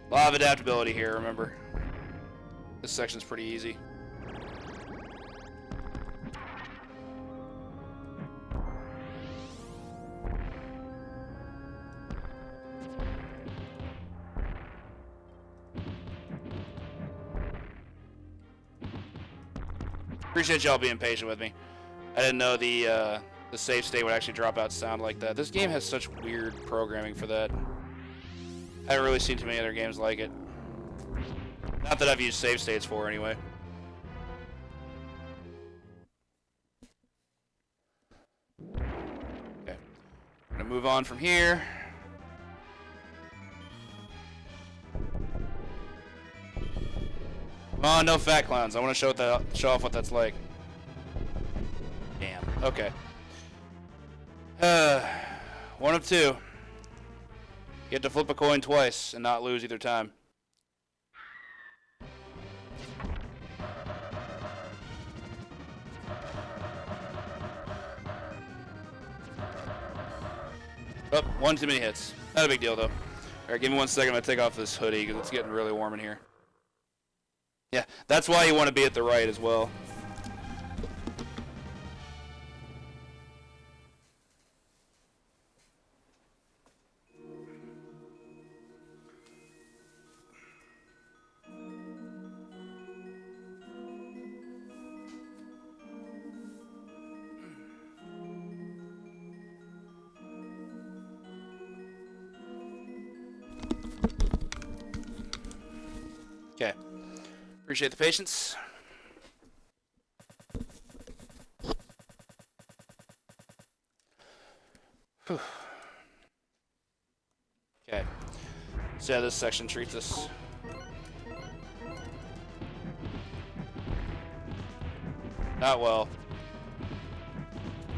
A lot of adaptability here, remember. This section's pretty easy. Appreciate y'all being patient with me. I didn't know the save state would actually drop out sound like that. This game has such weird programming for that. I haven't really seen too many other games like it. Not that I've used save states for, anyway. Okay. I'm gonna move on from here. Oh, no fat clowns. I want to show off what that's like. Damn. Okay. One of two. You have to flip a coin twice and not lose either time. Oh, one too many hits. Not a big deal, though. Alright, give me 1 second. I'm going to take off this hoodie because it's getting really warm in here. Yeah, that's why you want to be at the right as well. Okay. Appreciate the patience. Whew. Okay. See how this section treats us. Not well.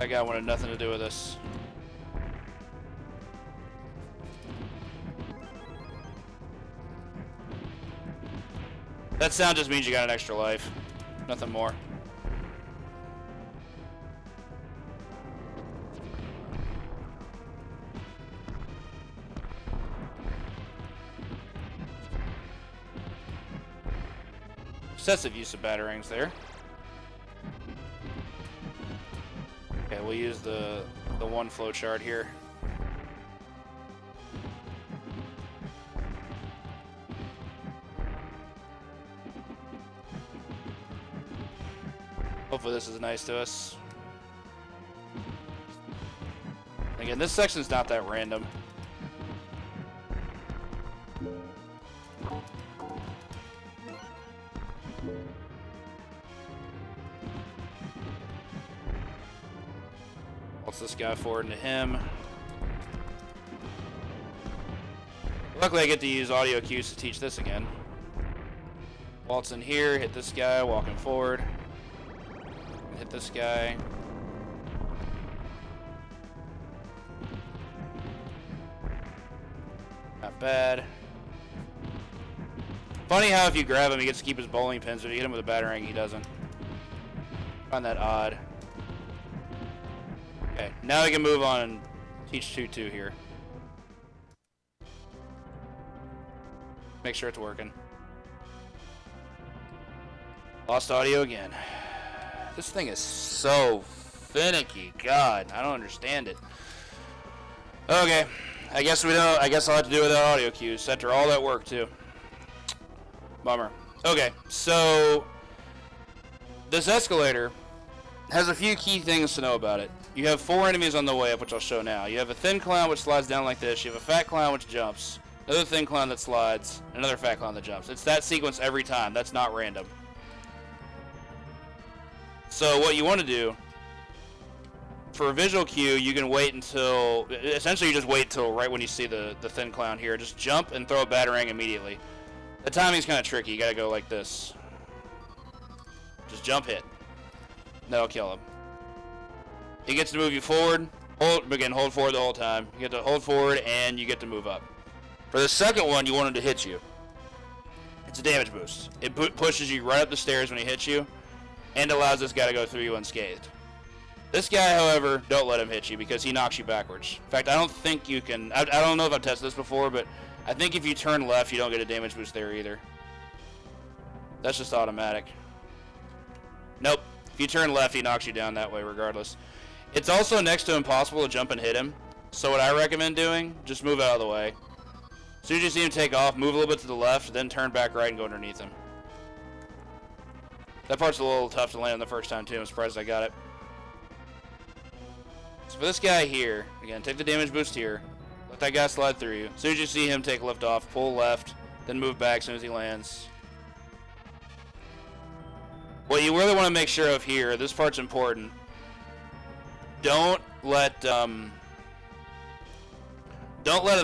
That guy wanted nothing to do with this. That sound just means you got an extra life. Nothing more. Excessive use of batarangs there. Okay, we'll use the one flow chart here. Hopefully this is nice to us. Again, this section's not that random. Waltz this guy forward into him. Luckily I get to use audio cues to teach this again. Waltz in here, hit this guy, walking forward. Hit this guy. Not bad. Funny how if you grab him, he gets to keep his bowling pins, but if you hit him with a batarang, he doesn't. Find that odd. Okay, now we can move on and teach 2-2 here. Make sure it's working. Lost audio again. This thing is so finicky. God, I don't understand it. Okay, I guess I'll have to do it without audio cues after all that work too. Bummer. Okay, so this escalator has a few key things to know about it. You have 4 enemies on the way up, which I'll show now. You have a thin clown which slides down like this. You have a fat clown which jumps. Another thin clown that slides. Another fat clown that jumps. It's that sequence every time. That's not random. So what you want to do for a visual cue, you can wait until, essentially you just wait until right when you see the thin clown here. Just jump and throw a batarang immediately. The timing's kind of tricky. You gotta go like this. Just jump, hit. That'll kill him. He gets to move you forward. Hold forward the whole time. You get to hold forward and you get to move up. For the second one, you want him to hit you. It's a damage boost. It pushes you right up the stairs when he hits you and allows this guy to go through you unscathed. This guy, however, don't let him hit you because he knocks you backwards. In fact, I don't think you can... I don't know if I've tested this before, but I think if you turn left, you don't get a damage boost there either. That's just automatic. Nope. If you turn left, he knocks you down that way regardless. It's also next to impossible to jump and hit him. So what I recommend doing, just move out of the way. As soon as you see him take off, move a little bit to the left, then turn back right and go underneath him. That part's a little tough to land the first time too. I'm surprised I got it. So for this guy here, again, take the damage boost here. Let that guy slide through you. As soon as you see him take lift off, pull left, then move back as soon as he lands. What you really want to make sure of here, this part's important. Don't let a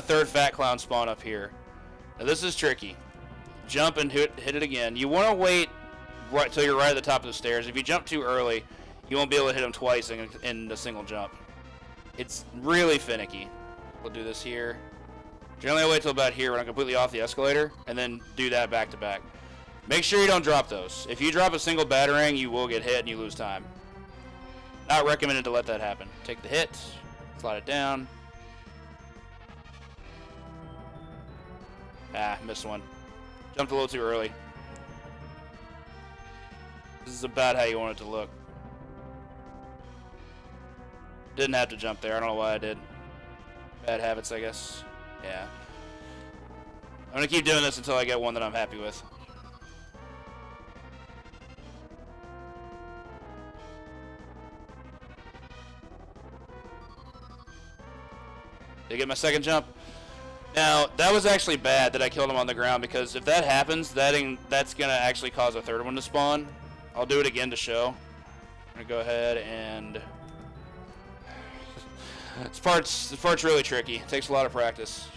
third fat clown spawn up here. Now this is tricky. Jump and hit it again. You want to wait right till you're right at the top of the stairs. If you jump too early, you won't be able to hit him twice in a single jump. It's really finicky. We'll do this here. Generally, I'll wait till about here when I'm completely off the escalator, and then do that back to back. Make sure you don't drop those. If you drop a single batarang, you will get hit and you lose time. Not recommended to let that happen. Take the hit, slide it down. Ah, missed one. Jumped a little too early. This is about how you want it to look. Didn't have to jump there. I don't know why I did. Bad habits, I guess. Yeah. I'm gonna keep doing this until I get one that I'm happy with. Did I get my second jump? Now, that was actually bad that I killed him on the ground, because if that happens, that's going to actually cause a third one to spawn. I'll do it again to show. I'm going to go ahead and... This part's really tricky. It takes a lot of practice.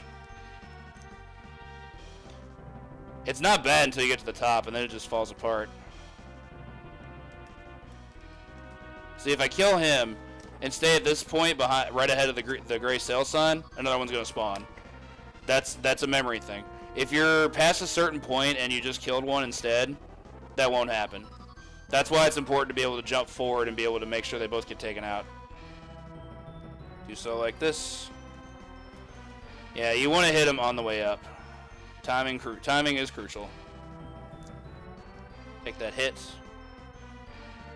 It's not bad until you get to the top, and then it just falls apart. See, if I kill him and stay at this point behind, right ahead of the gray sail sign, another one's going to spawn. That's a memory thing. If you're past a certain point and you just killed one instead, that won't happen. That's why it's important to be able to jump forward and be able to make sure they both get taken out. Do so like this. Yeah, you want to hit them on the way up. Timing is crucial. Take that hit.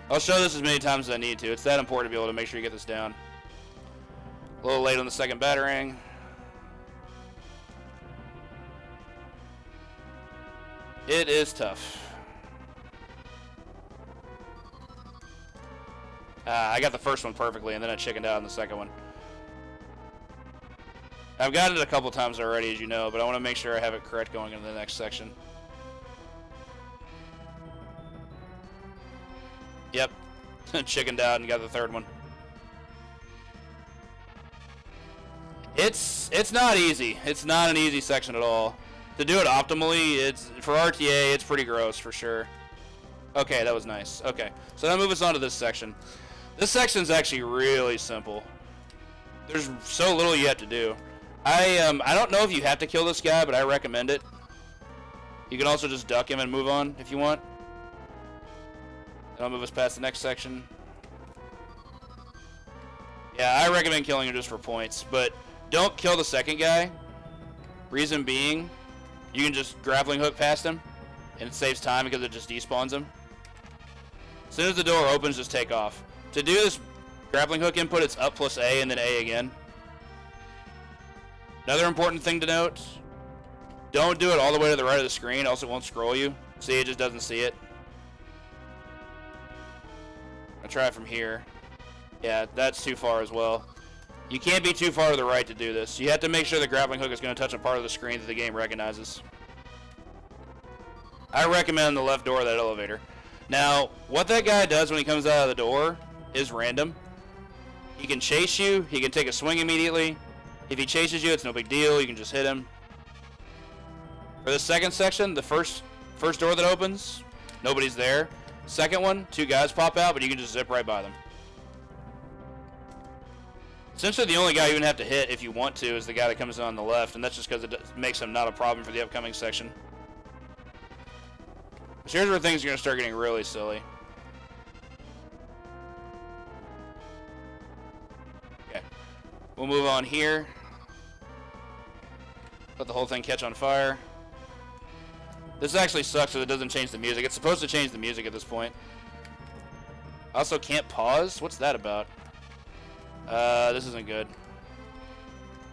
I'll show this as many times as I need to. It's that important to be able to make sure you get this down. A little late on the second batarang. It is tough. I got the first one perfectly, and then I chickened out on the second one. I've got it a couple times already, as you know, but I want to make sure I have it correct going into the next section. Yep. Chickened out and got the third one. It's not easy. It's not an easy section at all. To do it optimally, for RTA, it's pretty gross for sure. Okay, that was nice. Okay, so now move us on to this section. This section's actually really simple. There's so little you have to do. I don't know if you have to kill this guy, but I recommend it. You can also just duck him and move on if you want. Then I'll move us past the next section. Yeah, I recommend killing him just for points, but don't kill the second guy. Reason being, you can just grappling hook past him, and it saves time because it just despawns him. As soon as the door opens, just take off. To do this grappling hook input, it's up plus A and then A again. Another important thing to note, don't do it all the way to the right of the screen, else it won't scroll you. See, it just doesn't see it. I'll try it from here. Yeah, that's too far as well. You can't be too far to the right to do this. You have to make sure the grappling hook is going to touch a part of the screen that the game recognizes. I recommend the left door of that elevator. Now, what that guy does when he comes out of the door is random. He can chase you. He can take a swing immediately. If he chases you, it's no big deal. You can just hit him. For the second section, the first door that opens, nobody's there. Second one, 2 guys pop out, but you can just zip right by them. Essentially, the only guy you even have to hit if you want to is the guy that comes in on the left, and that's just because it makes him not a problem for the upcoming section. So here's where things are going to start getting really silly. Okay. We'll move on here. Let the whole thing catch on fire. This actually sucks because it doesn't change the music. It's supposed to change the music at this point. I also can't pause? What's that about? This isn't good.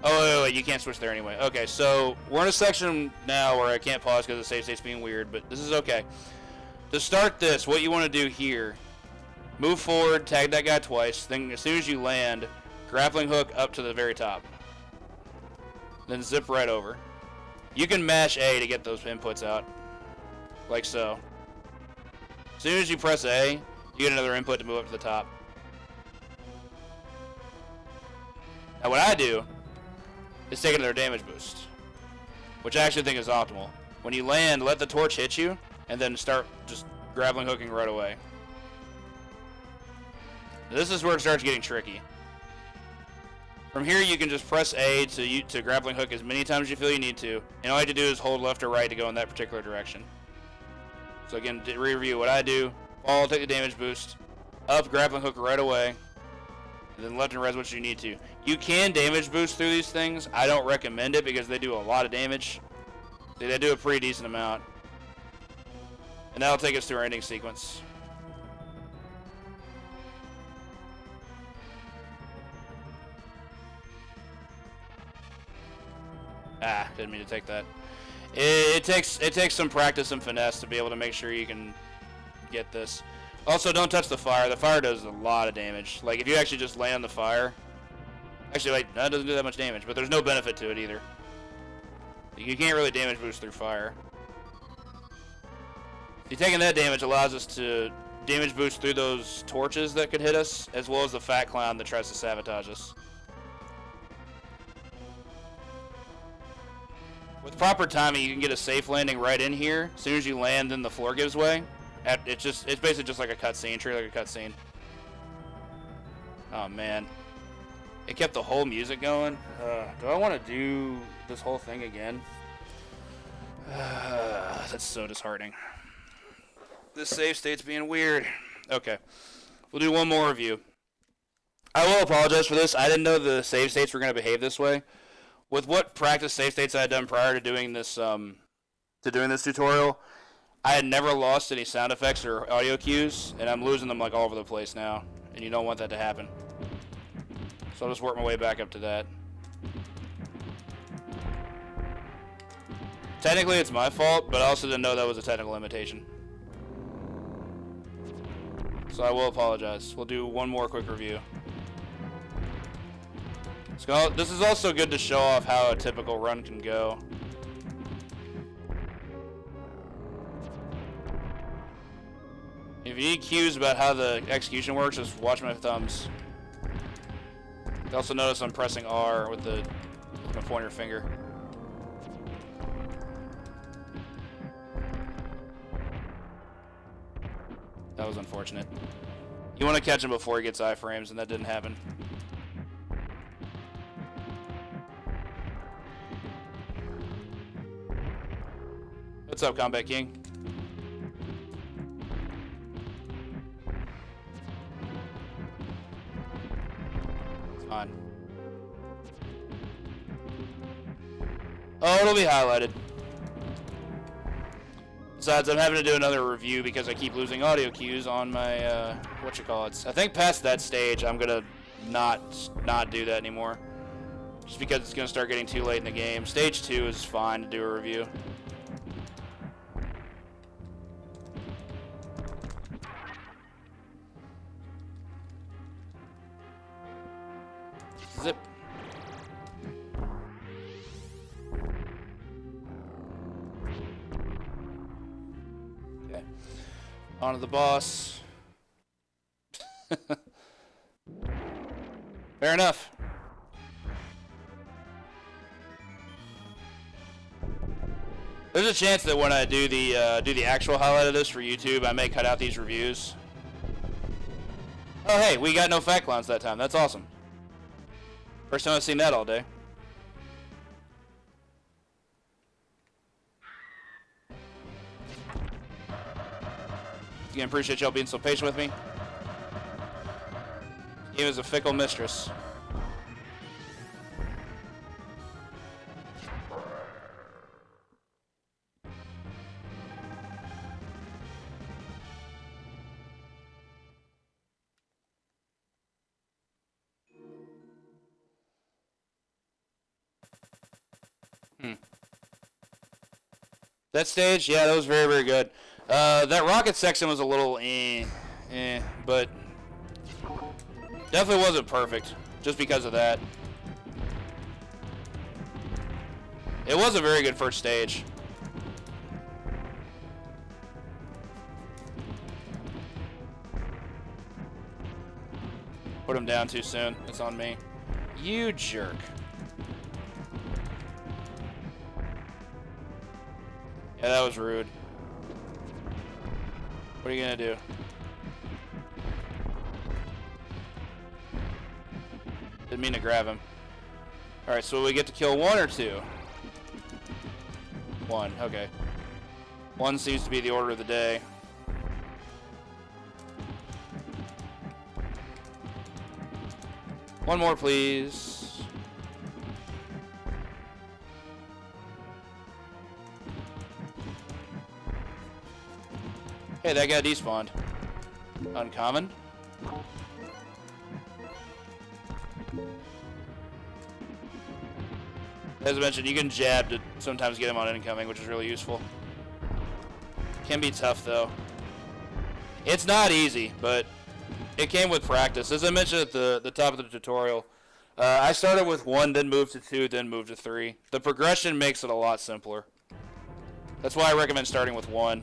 Oh, wait, you can't switch there anyway. Okay, so we're in a section now where I can't pause because the save state's being weird, but this is okay. To start this, what you want to do here, move forward, tag that guy twice, then as soon as you land, grappling hook up to the very top. Then zip right over. You can mash A to get those inputs out, like so. As soon as you press A, you get another input to move up to the top. Now what I do is take another damage boost, which I actually think is optimal. When you land, let the torch hit you, and then start just grappling hooking right away. This is where it starts getting tricky. From here, you can just press A to grappling hook as many times as you feel you need to, and all you have to do is hold left or right to go in that particular direction. So again, to review what I do, fall, take the damage boost, up, grappling hook right away, and then left and right is what you need to. You can damage boost through these things. I don't recommend it because they do a lot of damage. They do a pretty decent amount. And that'll take us to our ending sequence. Didn't mean to take that. It takes some practice and finesse to be able to make sure you can get this. Also, don't touch the fire. The fire does a lot of damage. Like, if you actually just lay on the fire... Actually, like, that doesn't do that much damage, but there's no benefit to it either. You can't really damage boost through fire. Taking that damage allows us to damage boost through those torches that could hit us, as well as the fat clown that tries to sabotage us. With proper timing, you can get a safe landing right in here. As soon as you land, then the floor gives way. It's basically just like a cutscene, treat it like a cutscene. Oh man, it kept the whole music going. Do I want to do this whole thing again? That's so disheartening. This save state's being weird. Okay, we'll do one more review. I will apologize for this. I didn't know the save states were going to behave this way. With what practice save states I had done prior to doing this tutorial, I had never lost any sound effects or audio cues, and I'm losing them like all over the place now, and you don't want that to happen. So I'll just work my way back up to that. Technically it's my fault, but I also didn't know that was a technical limitation. So I will apologize. We'll do one more quick review. So this is also good to show off how a typical run can go. If you need cues about how the execution works, just watch my thumbs. You also notice I'm pressing R with my pointer finger. That was unfortunate. You want to catch him before he gets iframes, and that didn't happen. What's up, Combat King? It's fine. Oh, it'll be highlighted. Besides, I'm having to do another review because I keep losing audio cues on my, whatchamacallits. I think past that stage, I'm gonna not do that anymore. Just because it's gonna start getting too late in the game. Stage 2 is fine to do a review. Zip. Okay. On to the boss. Fair enough. There's a chance that when I do the actual highlight of this for YouTube, I may cut out these reviews. Oh hey, we got no fat clowns that time. That's awesome. First time I've seen that all day. Again, appreciate y'all being so patient with me. He was a fickle mistress. That stage, yeah, that was very, very good. That rocket section was a little but definitely wasn't perfect, just because of that. It was a very good first stage. Put him down too soon. It's on me. You jerk. Yeah, that was rude. What are you gonna do? Didn't mean to grab him. Alright, so we get to kill 1 or 2? 1, okay. 1 seems to be the order of the day. One more, please. Hey, that guy despawned. Uncommon. As I mentioned, you can jab to sometimes get him on incoming, which is really useful. Can be tough, though. It's not easy, but it came with practice. As I mentioned at the top of the tutorial, I started with 1, then moved to 2, then moved to 3. The progression makes it a lot simpler. That's why I recommend starting with 1.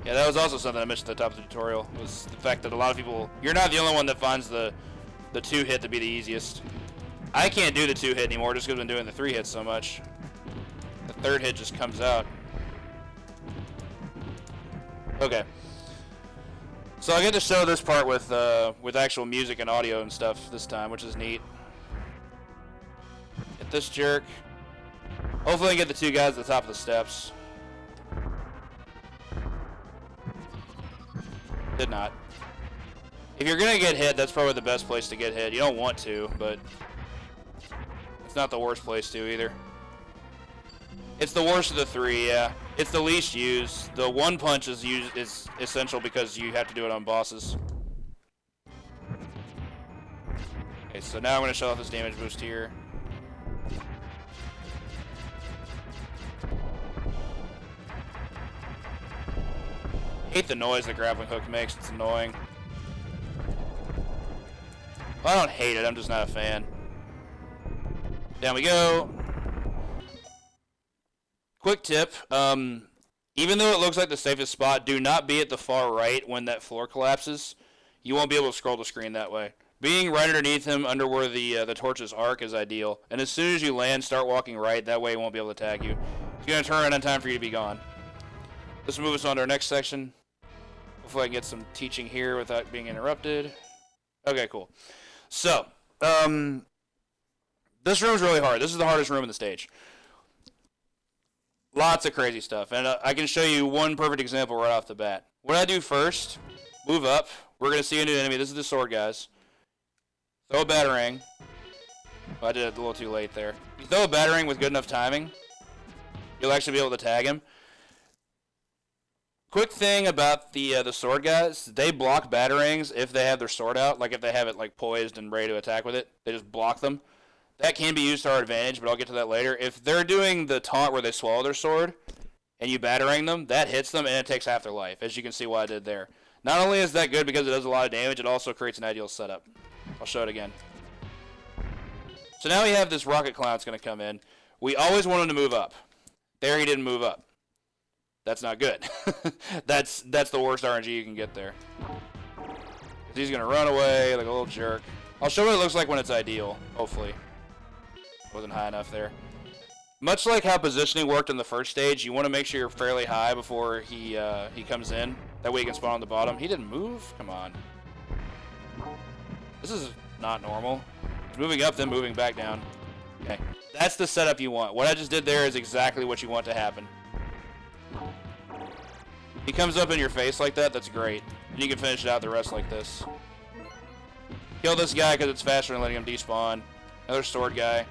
Yeah, that was also something I mentioned at the top of the tutorial, was the fact that a lot of people... You're not the only one that finds the 2 hit to be the easiest. I can't do the 2 hit anymore just because I've been doing the 3 hits so much. The 3rd hit just comes out. Okay. So I get to show this part with actual music and audio and stuff this time, which is neat. Get this jerk. Hopefully I can get the 2 guys at the top of the steps. Did not. If you're gonna get hit, that's probably the best place to get hit. You don't want to, but it's not the worst place to either. It's the worst of the 3, yeah. It's the least used. The 1 punch is essential because you have to do it on bosses. Okay, so now I'm gonna show off this damage boost here. Hate the noise the grappling hook makes. It's annoying. Well, I don't hate it. I'm just not a fan. Down we go. Quick tip. Even though it looks like the safest spot, do not be at the far right when that floor collapses. You won't be able to scroll the screen that way. Being right underneath him, under where the torches arc, is ideal. And as soon as you land, start walking right. That way he won't be able to tag you. He's going to turn around in time for you to be gone. Let's move us on to our next section. Hopefully I can get some teaching here without being interrupted. Okay, cool. So, this room's really hard. This is the hardest room in the stage. Lots of crazy stuff. And I can show you one perfect example right off the bat. What I do first, move up. We're going to see a new enemy. This is the sword guys. Throw a batarang. Oh, I did it a little too late there. If you throw a batarang with good enough timing, you'll actually be able to tag him. Quick thing about the sword guys, they block batarangs if they have their sword out, like if they have it like poised and ready to attack with it. They just block them. That can be used to our advantage, but I'll get to that later. If they're doing the taunt where they swallow their sword and you batarang them, that hits them and it takes half their life, as you can see what I did there. Not only is that good because it does a lot of damage, it also creates an ideal setup. I'll show it again. So now we have this rocket clown that's going to come in. We always want him to move up. There he didn't move up. That's not good. That's the worst RNG you can get there. He's gonna run away like a little jerk. I'll show what it looks like when it's ideal, hopefully. Wasn't high enough there. Much like how positioning worked in the first stage, you want to make sure you're fairly high before he comes in. That way you can spawn on the bottom. He didn't move? Come on. This is not normal. He's moving up, then moving back down. Okay. That's the setup you want. What I just did there is exactly what you want to happen. He comes up in your face like that, that's great. And you can finish it out the rest like this. Kill this guy because it's faster than letting him despawn. Another sword guy.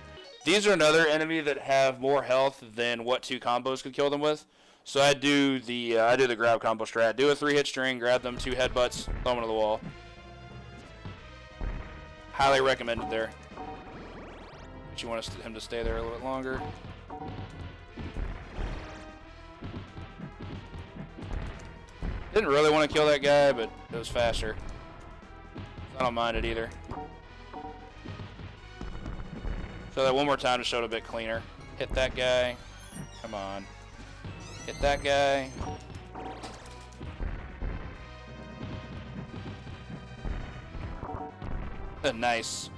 These are another enemy that have more health than what 2 combos could kill them with. So I do the grab combo strat. Do a 3-hit string, grab them, 2 headbutts, throw them into the wall. Highly recommended there. But you want him to stay there a little bit longer. Didn't really want to kill that guy, but it was faster. I don't mind it either. So that one more time to show it a bit cleaner. Hit that guy. Come on. Hit that guy. Nice.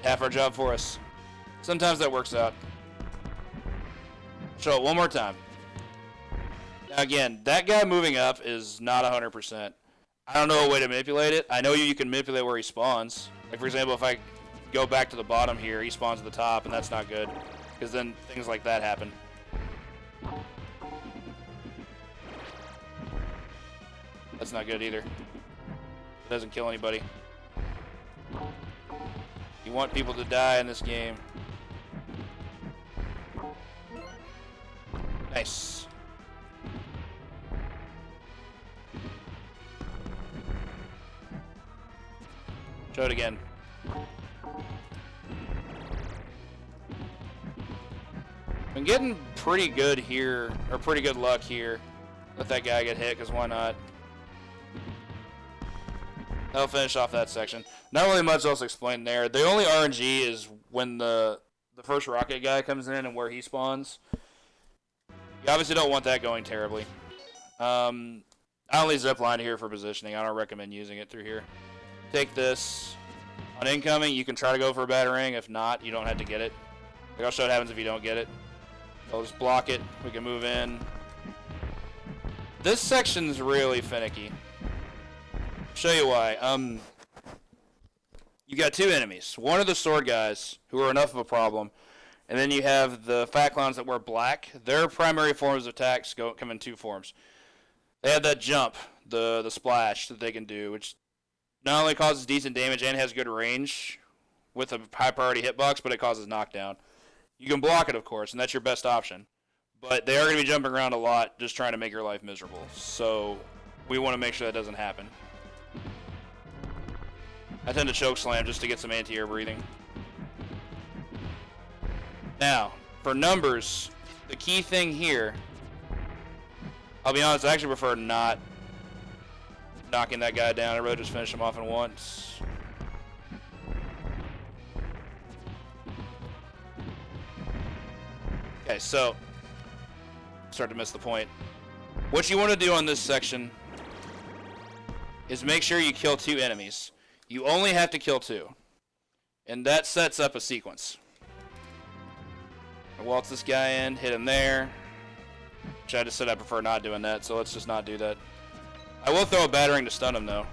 Half our job for us. Sometimes that works out. Show it one more time. Now again, that guy moving up is not 100%. I don't know a way to manipulate it. I know you can manipulate where he spawns. Like for example, if I go back to the bottom here, he spawns at the top, and that's not good. Because then things like that happen. That's not good either. It doesn't kill anybody. You want people to die in this game. Nice. Show it again. Been getting pretty good here, or pretty good luck here. Let that guy get hit, because why not? That'll finish off that section. Not really much else explained there. The only RNG is when the first rocket guy comes in and where he spawns. You obviously don't want that going terribly. I only zipline here for positioning. I don't recommend using it through here. Take this. On incoming, you can try to go for a battering. If not, you don't have to get it. Like I'll show what happens if you don't get it. I'll just block it. We can move in. This section's really finicky. Show you why. You got 2 enemies. One of the sword guys, who are enough of a problem, and then you have the fat clowns that wear black. Their primary forms of attacks come in 2 forms. They have that jump, the splash that they can do, which not only causes decent damage and has good range with a high priority hitbox, but it causes knockdown. You can block it, of course, and that's your best option. But they are going to be jumping around a lot, just trying to make your life miserable. So we want to make sure that doesn't happen. I tend to choke slam just to get some anti-air breathing. Now, for numbers, the key thing here, I'll be honest, I actually prefer not knocking that guy down. I'd rather just finish him off at once. Okay, so, start to miss the point. What you want to do on this section is make sure you kill 2 enemies. You only have to kill 2. And that sets up a sequence. I waltz this guy in, hit him there. Which I just said I prefer not doing that, so let's just not do that. I will throw a battering to stun him, though.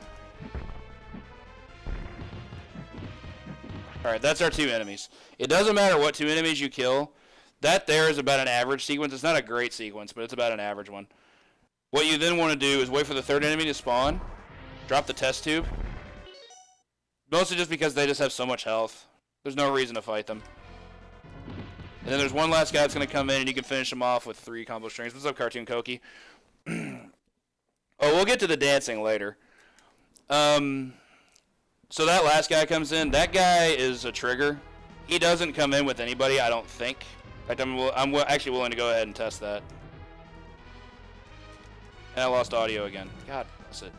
Alright, that's our 2 enemies. It doesn't matter what 2 enemies you kill. That there is about an average sequence. It's not a great sequence, but it's about an average one. What you then want to do is wait for the 3rd enemy to spawn. Drop the test tube. Mostly just because they just have so much health. There's no reason to fight them. And then there's one last guy that's going to come in, and you can finish him off with 3 combo strings. What's up, Cartoon Koki? Oh, we'll get to the dancing later. So that last guy comes in. That guy is a trigger. He doesn't come in with anybody, I don't think. In fact, I'm actually willing to go ahead and test that. And I lost audio again. God bless it.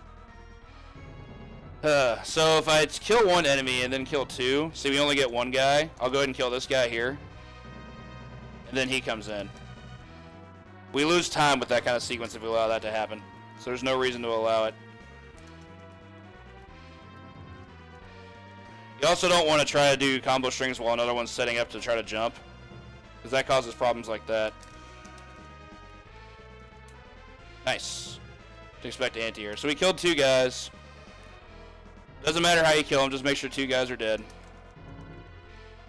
So if I kill 1 enemy and then kill 2, see we only get 1 guy, I'll go ahead and kill this guy here. And then he comes in. We lose time with that kind of sequence if we allow that to happen. So there's no reason to allow it. You also don't want to try to do combo strings while another one's setting up to try to jump, because that causes problems like that. Nice. To expect anti-air. So we killed 2 guys. Doesn't matter how you kill them, just make sure 2 guys are dead.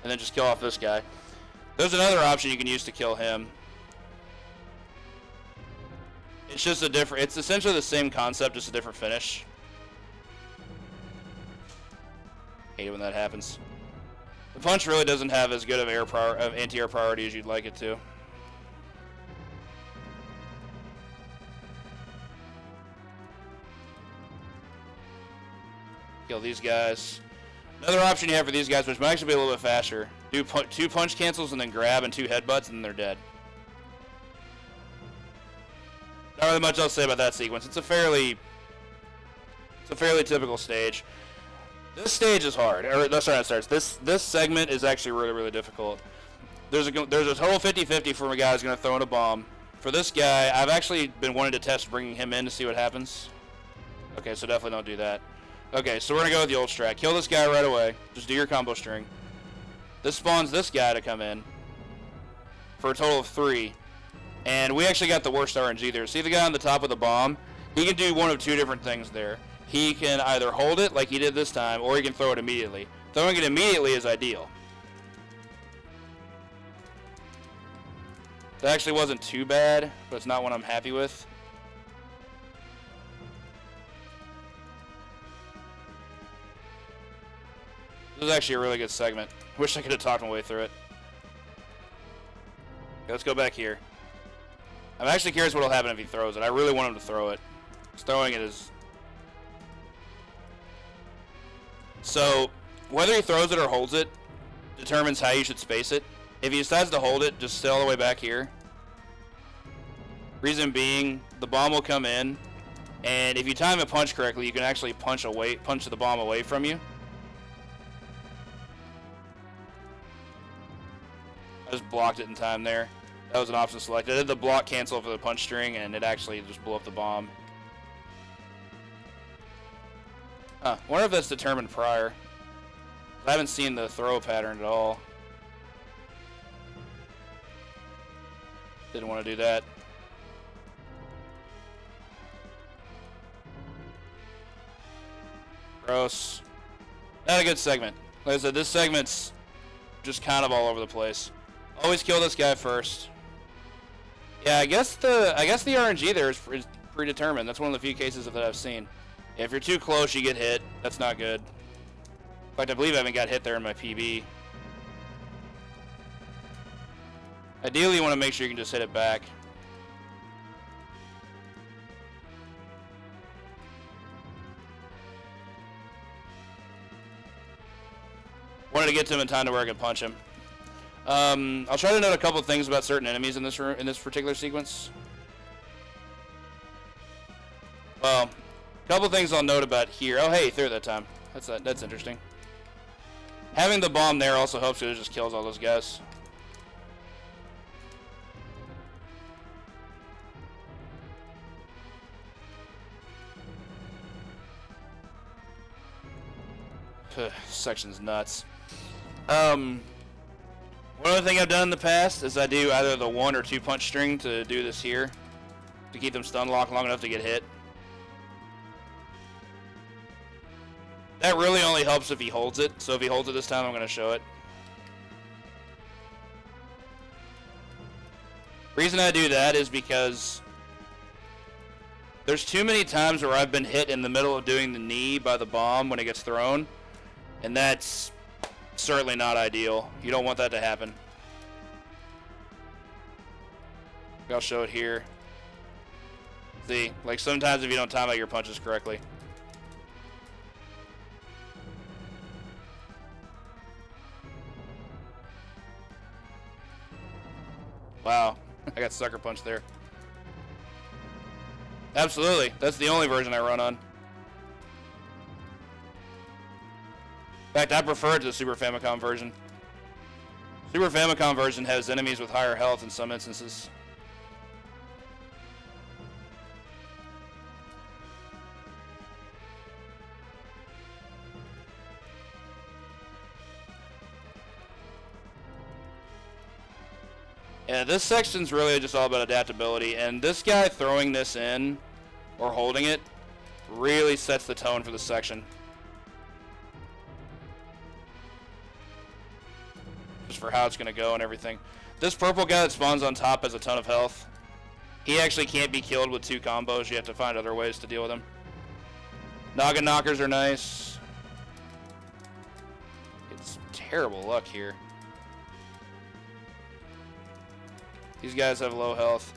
And then just kill off this guy. There's another option you can use to kill him. It's just a different, it's essentially the same concept, just a different finish. Hate it when that happens. The punch really doesn't have as good of anti-air priority as you'd like it to. Kill these guys. Another option you have for these guys, which might actually be a little bit faster, do 2 punch cancels and then grab and 2 headbutts, and then they're dead. Not really much else to say about that sequence. It's a fairly typical stage. This stage is hard. Or that's not how it starts. This segment is actually really, really difficult. There's a total 50-50 for a guy who's going to throw in a bomb. For this guy, I've actually been wanting to test bringing him in to see what happens. Okay, so definitely don't do that. Okay, so we're going to go with the old strat. Kill this guy right away. Just do your combo string. This spawns this guy to come in for a total of 3. And we actually got the worst RNG there. See the guy on the top with the bomb? He can do one of 2 different things there. He can either hold it like he did this time, or he can throw it immediately. Throwing it immediately is ideal. That actually wasn't too bad, but it's not one I'm happy with. This is actually a really good segment. Wish I could have talked my way through it. Okay, let's go back here. I'm actually curious what will happen if he throws it. I really want him to throw it. Just throwing it is... So, whether he throws it or holds it determines how you should space it. If he decides to hold it, just stay all the way back here. Reason being, the bomb will come in, and if you time a punch correctly, you can actually punch the bomb away from you. I just blocked it in time there. That was an option select. I did the block cancel for the punch string, and it actually just blew up the bomb. Huh. I wonder if that's determined prior. I haven't seen the throw pattern at all. Didn't want to do that. Gross. Not a good segment. Like I said, this segment's just kind of all over the place. Always kill this guy first. Yeah, I guess the RNG there is predetermined. That's one of the few cases that I've seen. If you're too close, you get hit. That's not good. In fact, I believe I haven't got hit there in my PB. Ideally, you want to make sure you can just hit it back. Wanted to get to him in time to where I could punch him. I'll try to note a couple things about certain enemies in this particular sequence. Well, a couple things I'll note about here. Oh, hey, he threw it that time. That's interesting. Having the bomb there also helps because it just kills all those guys. Section's nuts. One other thing I've done in the past is I do either the 1 or 2 punch string to do this here, to keep them stun locked long enough to get hit. That really only helps if he holds it, so if he holds it this time, I'm going to show it. Reason I do that is because there's too many times where I've been hit in the middle of doing the knee by the bomb when it gets thrown, and that's certainly not ideal. You don't want that to happen. I'll show it here. See, like sometimes if you don't time out your punches correctly. Wow, I got sucker punch there. Absolutely, that's the only version I run on. In fact, I prefer it to the Super Famicom version. Super Famicom version has enemies with higher health in some instances. Yeah, this section's really just all about adaptability, and this guy throwing this in, or holding it, really sets the tone for the section. Just for how it's going to go and everything. This purple guy that spawns on top has a ton of health. He actually can't be killed with 2 combos. You have to find other ways to deal with him. Noggin knockers are nice. It's terrible luck here. These guys have low health.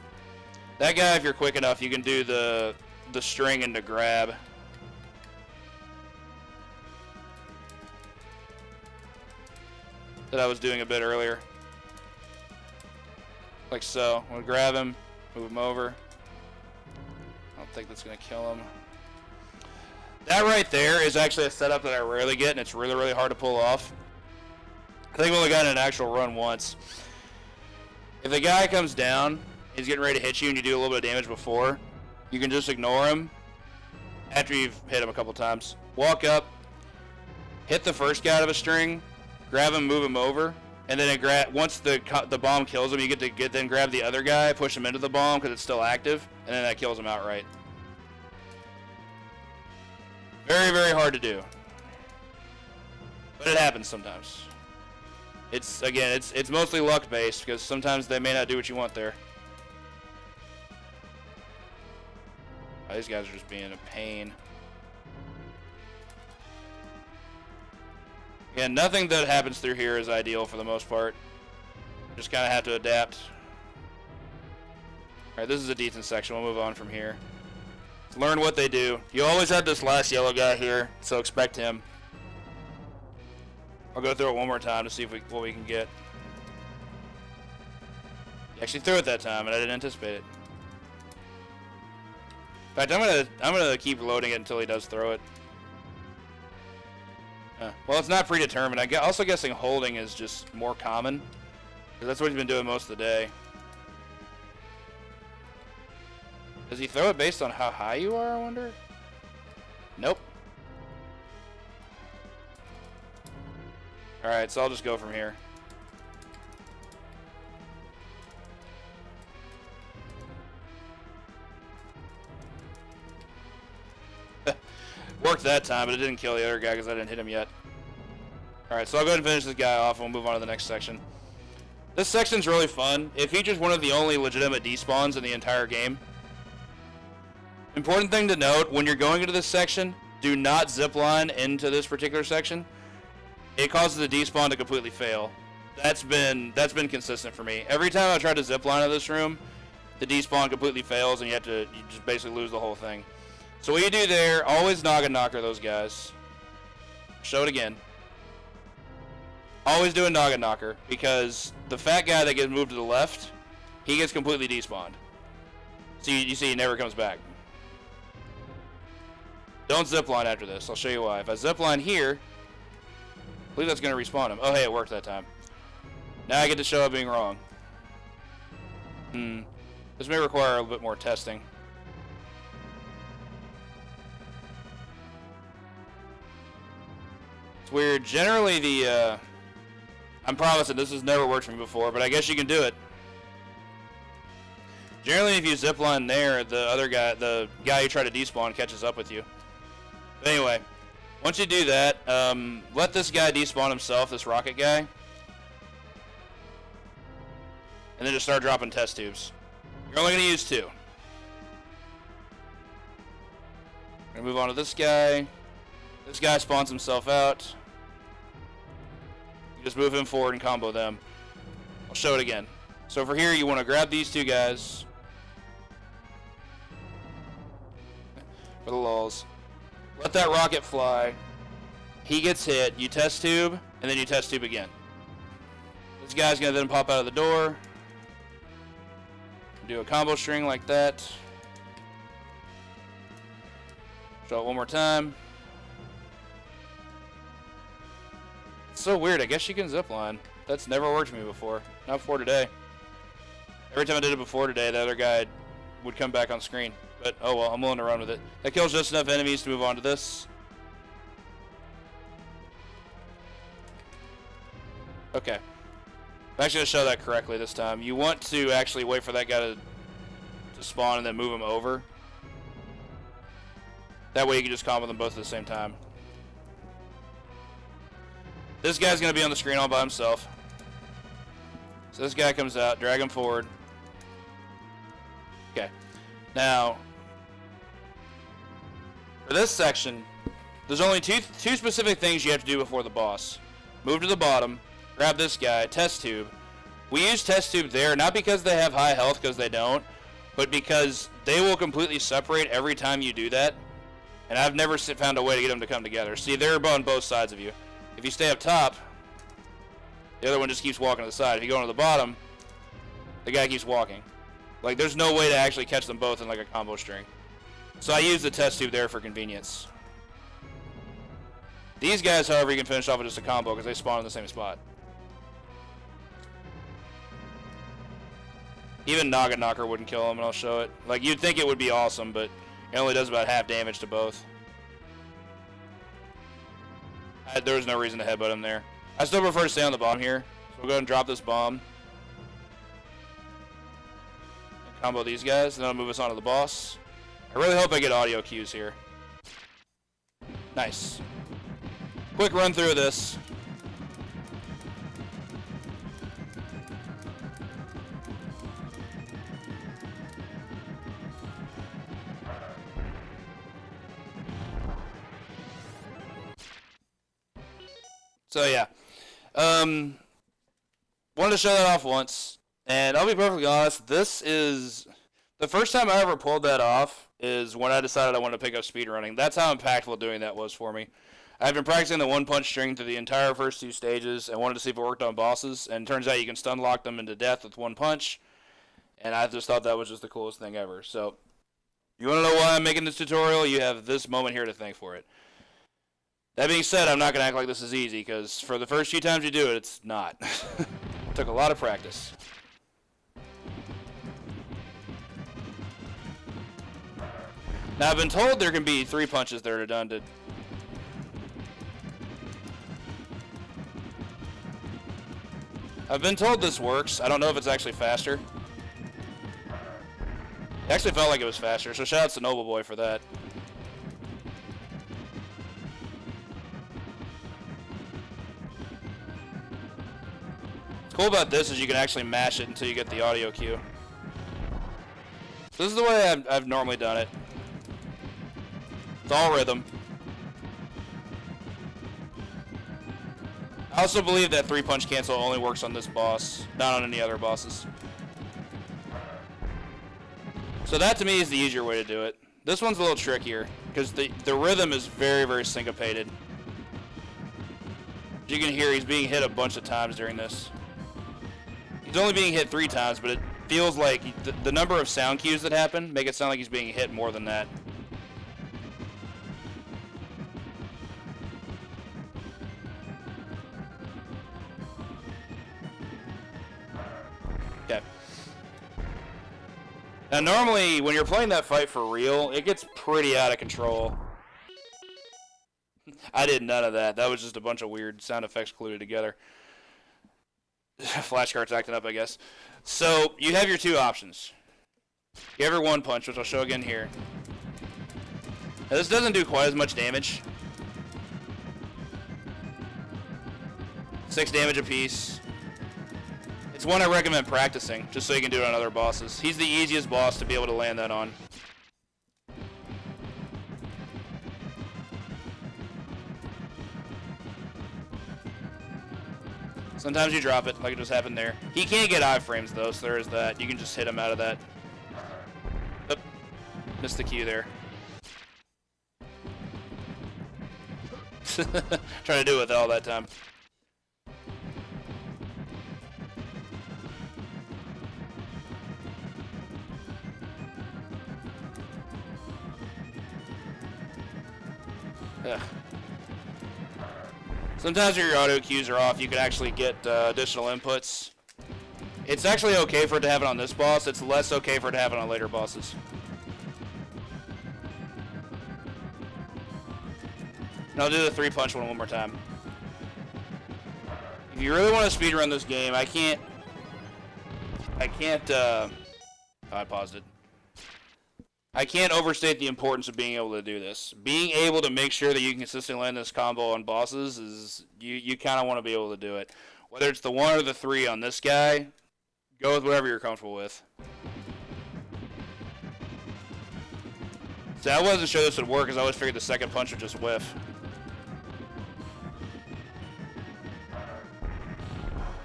That guy, if you're quick enough, you can do the string into grab. That I was doing a bit earlier. Like so. I'm gonna grab him, move him over. I don't think that's gonna kill him. That right there is actually a setup that I rarely get, and it's really, really hard to pull off. I think I've only gotten an actual run once. If the guy comes down, he's getting ready to hit you, and you do a little bit of damage before, you can just ignore him after you've hit him a couple times. Walk up, hit the first guy out of a string, grab him, move him over, and then once the bomb kills him, you get to then grab the other guy, push him into the bomb because it's still active, and then that kills him outright. Very, very hard to do. But it happens sometimes. It's mostly luck based because sometimes they may not do what you want there. Oh, these guys are just being a pain. Yeah, nothing that happens through here is ideal for the most part. Just kind of have to adapt. Alright, this is a decent section. We'll move on from here. Let's learn what they do. You always have this last yellow guy here, so expect him. I'll go through it one more time to see what we can get. He actually threw it that time, and I didn't anticipate it. In fact, I'm gonna keep loading it until he does throw it. Well, it's not predetermined. I'm also guessing holding is just more common, because that's what he's been doing most of the day. Does he throw it based on how high you are, I wonder? Nope. Alright, so I'll just go from here. Worked that time, but it didn't kill the other guy because I didn't hit him yet. Alright, so I'll go ahead and finish this guy off and we'll move on to the next section. This section's really fun. It features one of the only legitimate despawns in the entire game. Important thing to note, when you're going into this section, do not zipline into this particular section. It causes the despawn to completely fail. That's been consistent for me. Every time I try to zipline out of this room, the despawn completely fails and you just basically lose the whole thing. So what you do there, always noggin knocker those guys. Show it again. Always do a noggin knocker, because the fat guy that gets moved to the left, he gets completely despawned. So you see he never comes back. Don't zipline after this. I'll show you why. If I zipline here, I believe that's going to respawn him. Oh, hey, it worked that time. Now I get to show up being wrong. This may require a little bit more testing. It's weird. Generally, I'm promising this has never worked for me before, but I guess you can do it. Generally, if you zipline there, the guy you try to despawn catches up with you. But anyway, once you do that, let this guy despawn himself, this rocket guy. And then just start dropping test tubes. You're only going to use 2. I'm going to move on to this guy. This guy spawns himself out. You just move him forward and combo them. I'll show it again. So for here, you want to grab these 2 guys. For the lulz. Let that rocket fly. He gets hit. You test tube, and then you test tube again. This guy's going to then pop out of the door. Do a combo string like that. Show it one more time. It's so weird. I guess you can zipline. That's never worked for me before. Not before today. Every time I did it before today, the other guy would come back on screen. But, oh well, I'm willing to run with it. That kills just enough enemies to move on to this. Okay. I'm actually going to show that correctly this time. You want to actually wait for that guy to spawn and then move him over. That way you can just combo them both at the same time. This guy's going to be on the screen all by himself. So this guy comes out, drag him forward. Okay. Now, for this section, there's only two specific things you have to do before the boss. Move to the bottom, grab this guy, test tube. We use test tube there, not because they have high health, because they don't, but because they will completely separate every time you do that. And I've never found a way to get them to come together. See, they're on both sides of you. If you stay up top, the other one just keeps walking to the side. If you go to the bottom, the guy keeps walking. Like, there's no way to actually catch them both in like a combo string. So I use the test tube there for convenience. These guys, however, you can finish off with just a combo because they spawn in the same spot. Even Noggin Knocker wouldn't kill him, and I'll show it. Like, you'd think it would be awesome, but it only does about half damage to both. There was no reason to headbutt him there. I still prefer to stay on the bomb here. So we'll go ahead and drop this bomb. And combo these guys, and then I'll move us on to the boss. I really hope I get audio cues here. Nice. Quick run through of this. So yeah, wanted to show that off once, and I'll be perfectly honest, this is the first time I ever pulled that off is when I decided I wanted to pick up speedrunning. That's how impactful doing that was for me. I've been practicing the one-punch string through the entire first two stages and wanted to see if it worked on bosses, and it turns out you can stun lock them into death with one punch, and I just thought that was just the coolest thing ever. So, you want to know why I'm making this tutorial? You have this moment here to thank for it. That being said, I'm not going to act like this is easy, because for the first few times you do it, it's not. It took a lot of practice. Now, I've been told there can be 3 punches that are done to... I've been told this works. I don't know if it's actually faster. It actually felt like it was faster, so shout out to Noble Boy for that. What's cool about this is you can actually mash it until you get the audio cue. So this is the way I've normally done it. It's all rhythm. I also believe that 3-punch cancel only works on this boss, not on any other bosses. So that to me is the easier way to do it. This one's a little trickier, because the rhythm is very, very syncopated. As you can hear, he's being hit a bunch of times during this. He's only being hit 3 times, but it feels like the number of sound cues that happen make it sound like he's being hit more than that. Okay. Now normally, when you're playing that fight for real, it gets pretty out of control. I did none of that. That was just a bunch of weird sound effects colluded together. Flashcards acting up, I guess. So, you have your 2 options. You have your 1 punch, which I'll show again here. Now, this doesn't do quite as much damage. 6 damage apiece. It's one I recommend practicing, just so you can do it on other bosses. He's the easiest boss to be able to land that on. Sometimes you drop it, like it just happened there. He can't get iframes though, so there is that. You can just hit him out of that. Oop. Missed the cue there. Trying to do it with all that time. Ugh. Sometimes your audio cues are off, you can actually get additional inputs. It's actually okay for it to have it on this boss, it's less okay for it to have it on later bosses. And I'll do the 3-punch one more time. If you really want to speedrun this game, I can't, oh, I paused it. I can't overstate the importance of being able to do this. Being able to make sure that you can consistently land this combo on bosses is, you kind of want to be able to do it. Whether it's the 1 or the 3 on this guy, go with whatever you're comfortable with. So I wasn't sure this would work because I always figured the second punch would just whiff.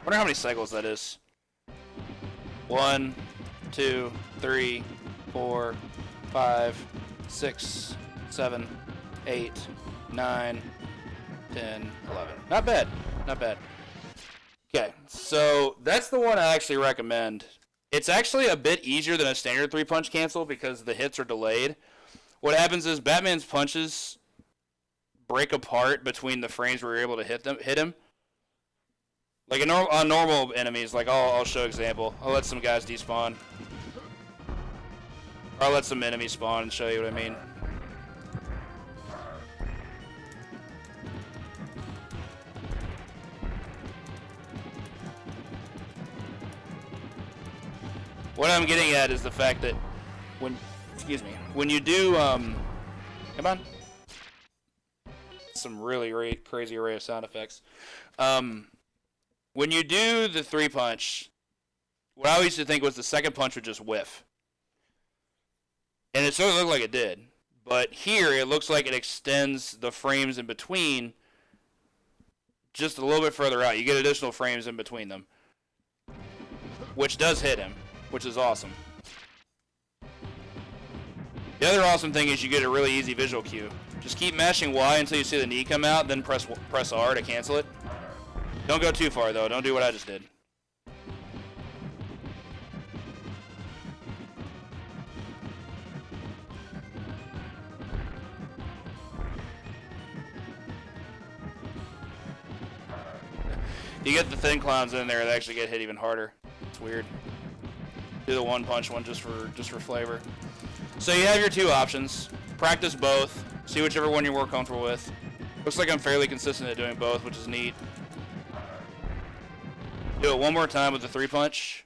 Wonder how many cycles that is. 1, 2, 3, 4, 5, 6, 7, 8, 9, 10, 11. Not bad. Not bad. Okay, so that's the one I actually recommend. It's actually a bit easier than a standard 3-punch cancel because the hits are delayed. What happens is Batman's punches break apart between the frames where you're able to hit him. Like on normal enemies, like I'll show example. I'll let some guys despawn. Or I'll let some enemies spawn and show you what I mean. What I'm getting at is the fact that when you do, come on. Some really crazy array of sound effects. When you do the 3-punch, what I used to think was the second punch would just whiff. And it sort of looked like it did. But here, it looks like it extends the frames in between just a little bit further out. You get additional frames in between them. Which does hit him, which is awesome. The other awesome thing is you get a really easy visual cue. Just keep mashing Y until you see the knee come out, then press R to cancel it. Don't go too far, though. Don't do what I just did. You get the thin clowns in there, they actually get hit even harder. It's weird. Do the 1-punch one just for flavor. So you have your 2 options. Practice both. See whichever one you're more comfortable with. Looks like I'm fairly consistent at doing both, which is neat. Do it one more time with the 3-punch.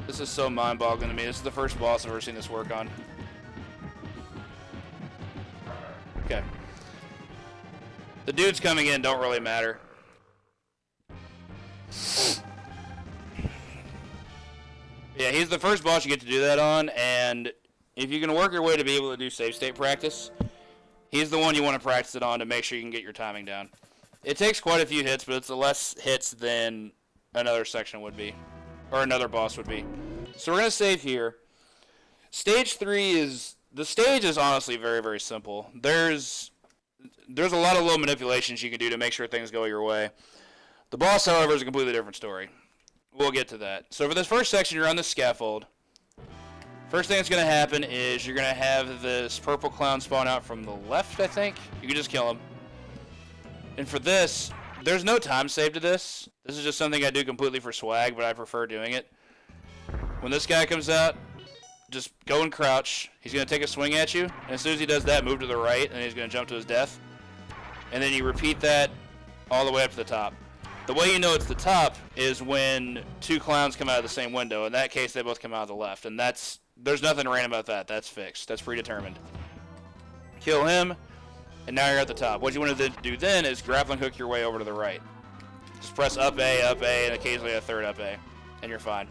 This is so mind-boggling to me. This is the first boss I've ever seen this work on. Okay. The dudes coming in don't really matter. Yeah, he's the first boss you get to do that on, and if you can work your way to be able to do save state practice, he's the one you want to practice it on to make sure you can get your timing down. It takes quite a few hits, but it's less hits than another section would be, or another boss would be. So we're going to save here. Stage 3 is, the stage is honestly very, very simple. There's a lot of little manipulations you can do to make sure things go your way. The boss, however, is a completely different story. We'll get to that. So for this first section, you're on the scaffold. First thing that's going to happen is you're going to have this purple clown spawn out from the left, I think. You can just kill him. And for this, there's no time save to this. This is just something I do completely for swag, but I prefer doing it. When this guy comes out, just go and crouch. He's going to take a swing at you. And as soon as he does that, move to the right, and he's going to jump to his death. And then you repeat that all the way up to the top. The way you know it's the top is when 2 clowns come out of the same window. In that case, they both come out of the left. And there's nothing random about that. That's fixed. That's predetermined. Kill him, and now you're at the top. What you want to do then is grappling hook your way over to the right. Just press up A, and occasionally a third up A, and you're fine.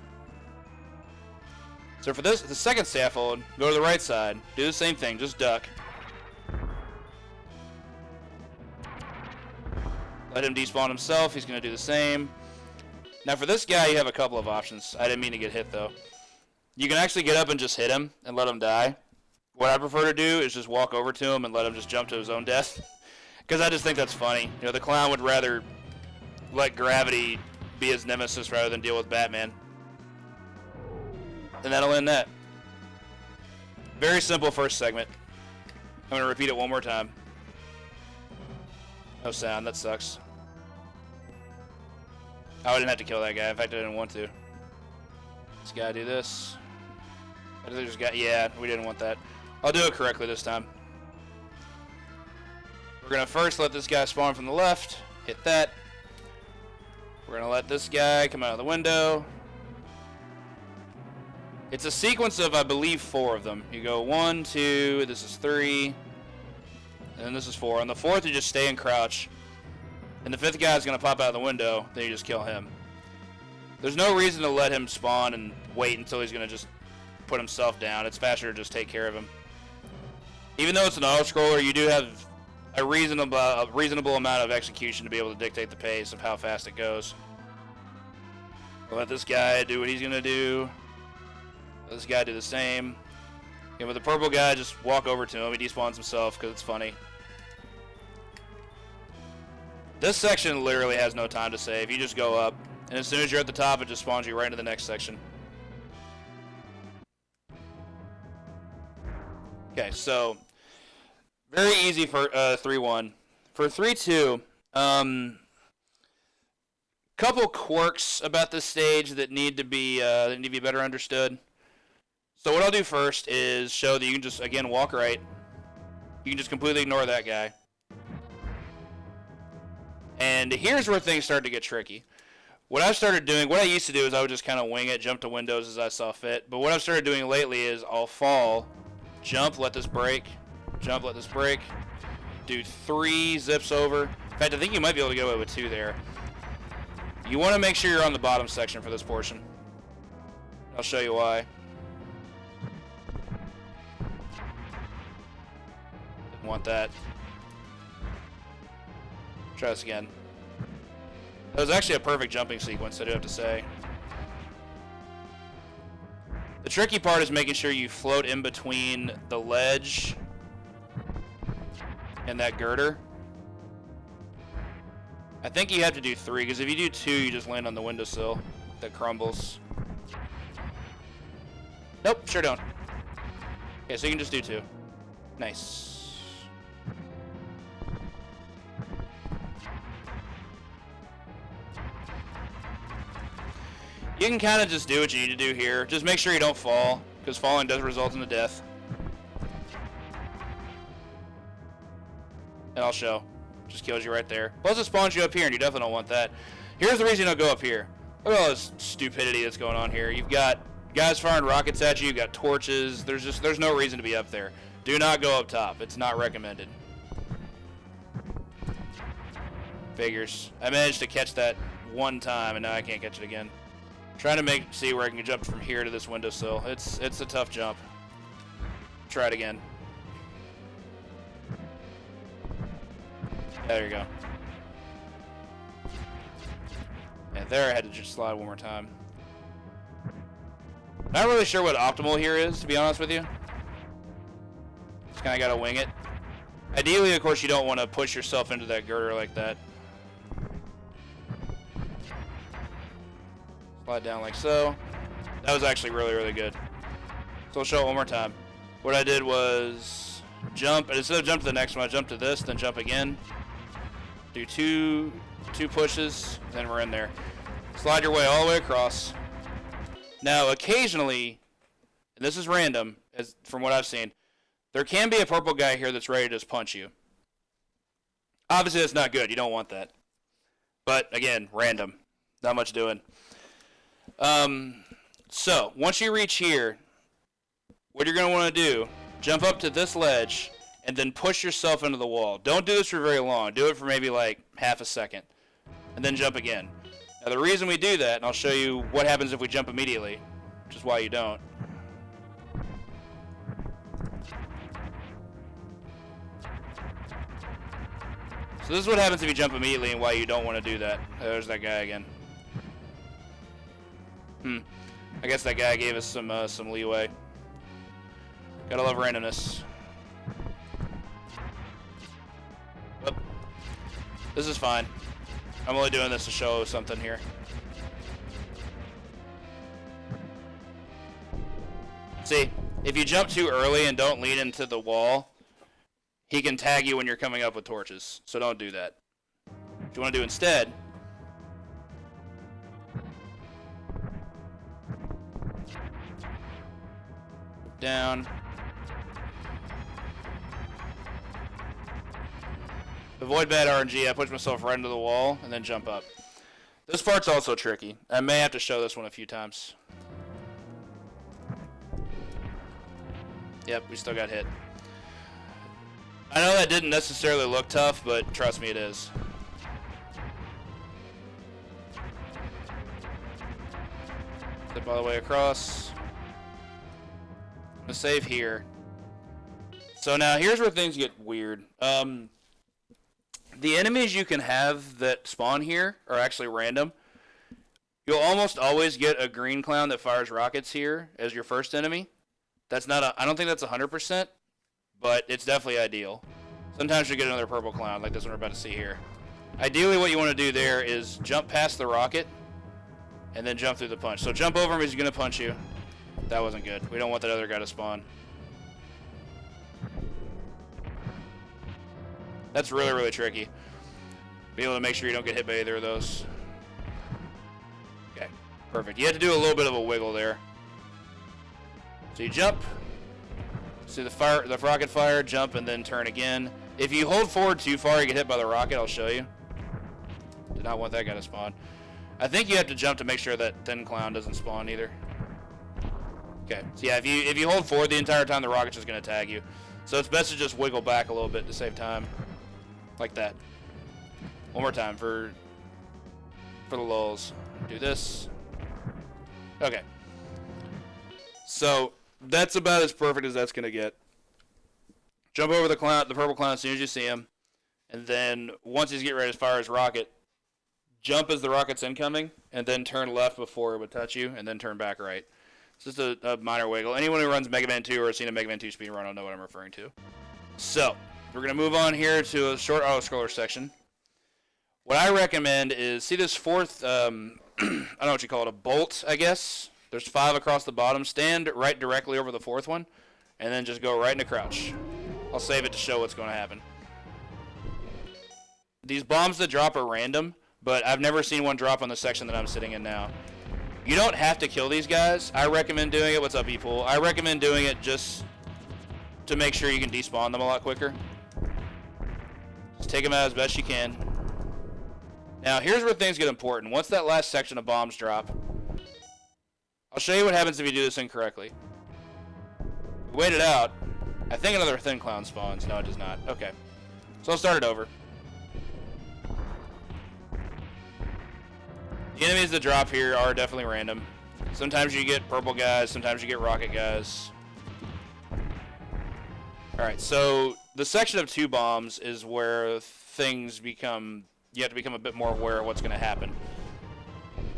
So for the second scaffold, go to the right side. Do the same thing. Just duck. Let him despawn himself. He's going to do the same. Now for this guy, you have a couple of options. I didn't mean to get hit, though. You can actually get up and just hit him and let him die. What I prefer to do is just walk over to him and let him just jump to his own death. Because I just think that's funny. You know, the clown would rather let gravity be his nemesis rather than deal with Batman. And that'll end that. Very simple first segment. I'm going to repeat it one more time. No sound, that sucks. Oh, I didn't have to kill that guy. In fact, I didn't want to. This guy do this. I just got, yeah, we didn't want that. I'll do it correctly this time. We're going to first let this guy spawn from the left. Hit that. We're going to let this guy come out of the window. It's a sequence of, I believe, 4 of them. You go 1, 2, this is 3, and then this is 4. On the 4th, you just stay and crouch. And the 5th guy is going to pop out of the window, then you just kill him. There's no reason to let him spawn and wait until he's going to just put himself down. It's faster to just take care of him. Even though it's an auto-scroller, you do have a reasonable amount of execution to be able to dictate the pace of how fast it goes. We'll let this guy do what he's going to do. Let this guy do the same. And with the purple guy, just walk over to him. He despawns himself because it's funny. This section literally has no time to save. You just go up, and as soon as you're at the top, it just spawns you right into the next section. Okay, so very easy for 3-1. For 3-2, couple quirks about this stage that need to be better understood. So what I'll do first is show that you can just, again, walk right. You can just completely ignore that guy. And here's where things start to get tricky. What I used to do is I would just kind of wing it, jump to windows as I saw fit. But what I've started doing lately is I'll fall, jump, let this break, jump, let this break, do 3 zips over. In fact, I think you might be able to get away with 2 there. You want to make sure you're on the bottom section for this portion. I'll show you why. Didn't want that. Try this again. That was actually a perfect jumping sequence, I do have to say. The tricky part is making sure you float in between the ledge and that girder. I think you have to do 3, because if you do 2, you just land on the windowsill that crumbles. Nope, sure don't. Okay, so you can just do 2. Nice. You can kind of just do what you need to do here. Just make sure you don't fall, because falling does result in a death. And I'll show. Just kills you right there. Plus it spawns you up here, and you definitely don't want that. Here's the reason you don't go up here. Look at all this stupidity that's going on here. You've got guys firing rockets at you. You've got torches. There's no reason to be up there. Do not go up top. It's not recommended. Figures. I managed to catch that one time, and now I can't catch it again. Trying to see where I can jump from here to this windowsill. It's a tough jump. Try it again. There you go. Yeah, there I had to just slide one more time. Not really sure what optimal here is, to be honest with you. Just kind of got to wing it. Ideally, of course, you don't want to push yourself into that girder like that. Slide down like so. That was actually really, really good. So I'll show it one more time. What I did was jump, and instead of jump to the next one, I jumped to this, then jump again. Do two pushes, then we're in there. Slide your way all the way across. Now, occasionally, and this is random, as from what I've seen, there can be a purple guy here that's ready to just punch you. Obviously, that's not good. You don't want that. But, again, random. Not much doing. So, once you reach here, what you're going to want to do, jump up to this ledge, and then push yourself into the wall. Don't do this for very long. Do it for maybe like half a second, and then jump again. Now, the reason we do that, and I'll show you what happens if we jump immediately, which is why you don't. So this is what happens if you jump immediately and why you don't want to do that. There's that guy again. I guess that guy gave us some leeway. Gotta love randomness. Oh, this is fine. I'm only doing this to show something here. See, if you jump too early and don't lean into the wall, he can tag you when you're coming up with torches. So don't do that. What you want to do instead, down. avoid bad RNG, I push myself right into the wall and then jump up. This part's also tricky. I may have to show this one a few times. Yep, we still got hit. I know that didn't necessarily look tough, but trust me, it is. Zip all the way across. I'm gonna save here. So now here's where things get weird. The enemies you can have that spawn here are actually random. You'll almost always get a green clown that fires rockets here as your first enemy. That's not I don't think that's 100%, but it's definitely ideal. Sometimes you get another purple clown like this one we're about to see here. Ideally what you want to do there is jump past the rocket and then jump through the punch. So jump over him, he's going to punch you. That wasn't good. We don't want that other guy to spawn. That's really, really tricky. Be able to make sure you don't get hit by either of those. Okay, perfect. You have to do a little bit of a wiggle there. So you jump, see the rocket fire, jump, and then turn again. If you hold forward too far, you get hit by the rocket. I'll show you. Did not want that guy to spawn. I think you have to jump to make sure that thin clown doesn't spawn either. Okay, so yeah, if you hold forward the entire time, the rocket's just going to tag you. So it's best to just wiggle back a little bit to save time. Like that. One more time for the lulz. Do this. Okay. So that's about as perfect as that's gonna get. Jump over the purple clown as soon as you see him, and then once he's getting ready to fire his rocket, jump as the rocket's incoming, and then turn left before it would touch you, and then turn back right. It's just a minor wiggle. Anyone who runs Mega Man 2 or has seen a Mega Man 2 speedrun will know what I'm referring to. So we're gonna move on here to a short auto-scroller section. What I recommend is, see this fourth, I don't know what you call it, a bolt, I guess? There's 5 across the bottom. Stand right directly over the 4th one, and then just go right into crouch. I'll save it to show what's going to happen. These bombs that drop are random, but I've never seen one drop on the section that I'm sitting in now. You don't have to kill these guys. I recommend doing it. What's up, E-Pool? I recommend doing it just to make sure you can despawn them a lot quicker. Just take them out as best you can. Now, here's where things get important. Once that last section of bombs drop, I'll show you what happens if you do this incorrectly. Wait it out. I think another thin clown spawns. No, it does not. Okay. So I'll start it over. The enemies that drop here are definitely random. Sometimes you get purple guys, sometimes you get rocket guys. Alright, so the section of 2 bombs is where things become... You have to become a bit more aware of what's going to happen.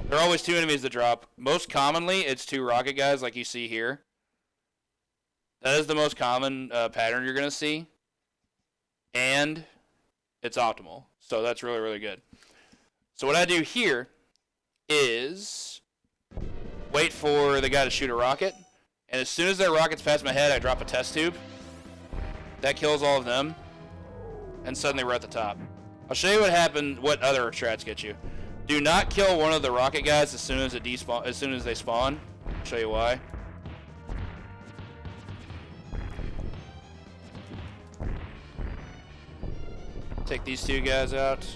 There are always 2 enemies that drop. Most commonly, it's 2 rocket guys like you see here. That is the most common pattern you're going to see. And it's optimal. So that's really, really good. So what I do here is wait for the guy to shoot a rocket. And as soon as that rocket's past my head, I drop a test tube. That kills all of them. And suddenly we're at the top. I'll show you what happened, what other strats get you. Do not kill one of the rocket guys as soon as they spawn. I'll show you why. Take these 2 guys out.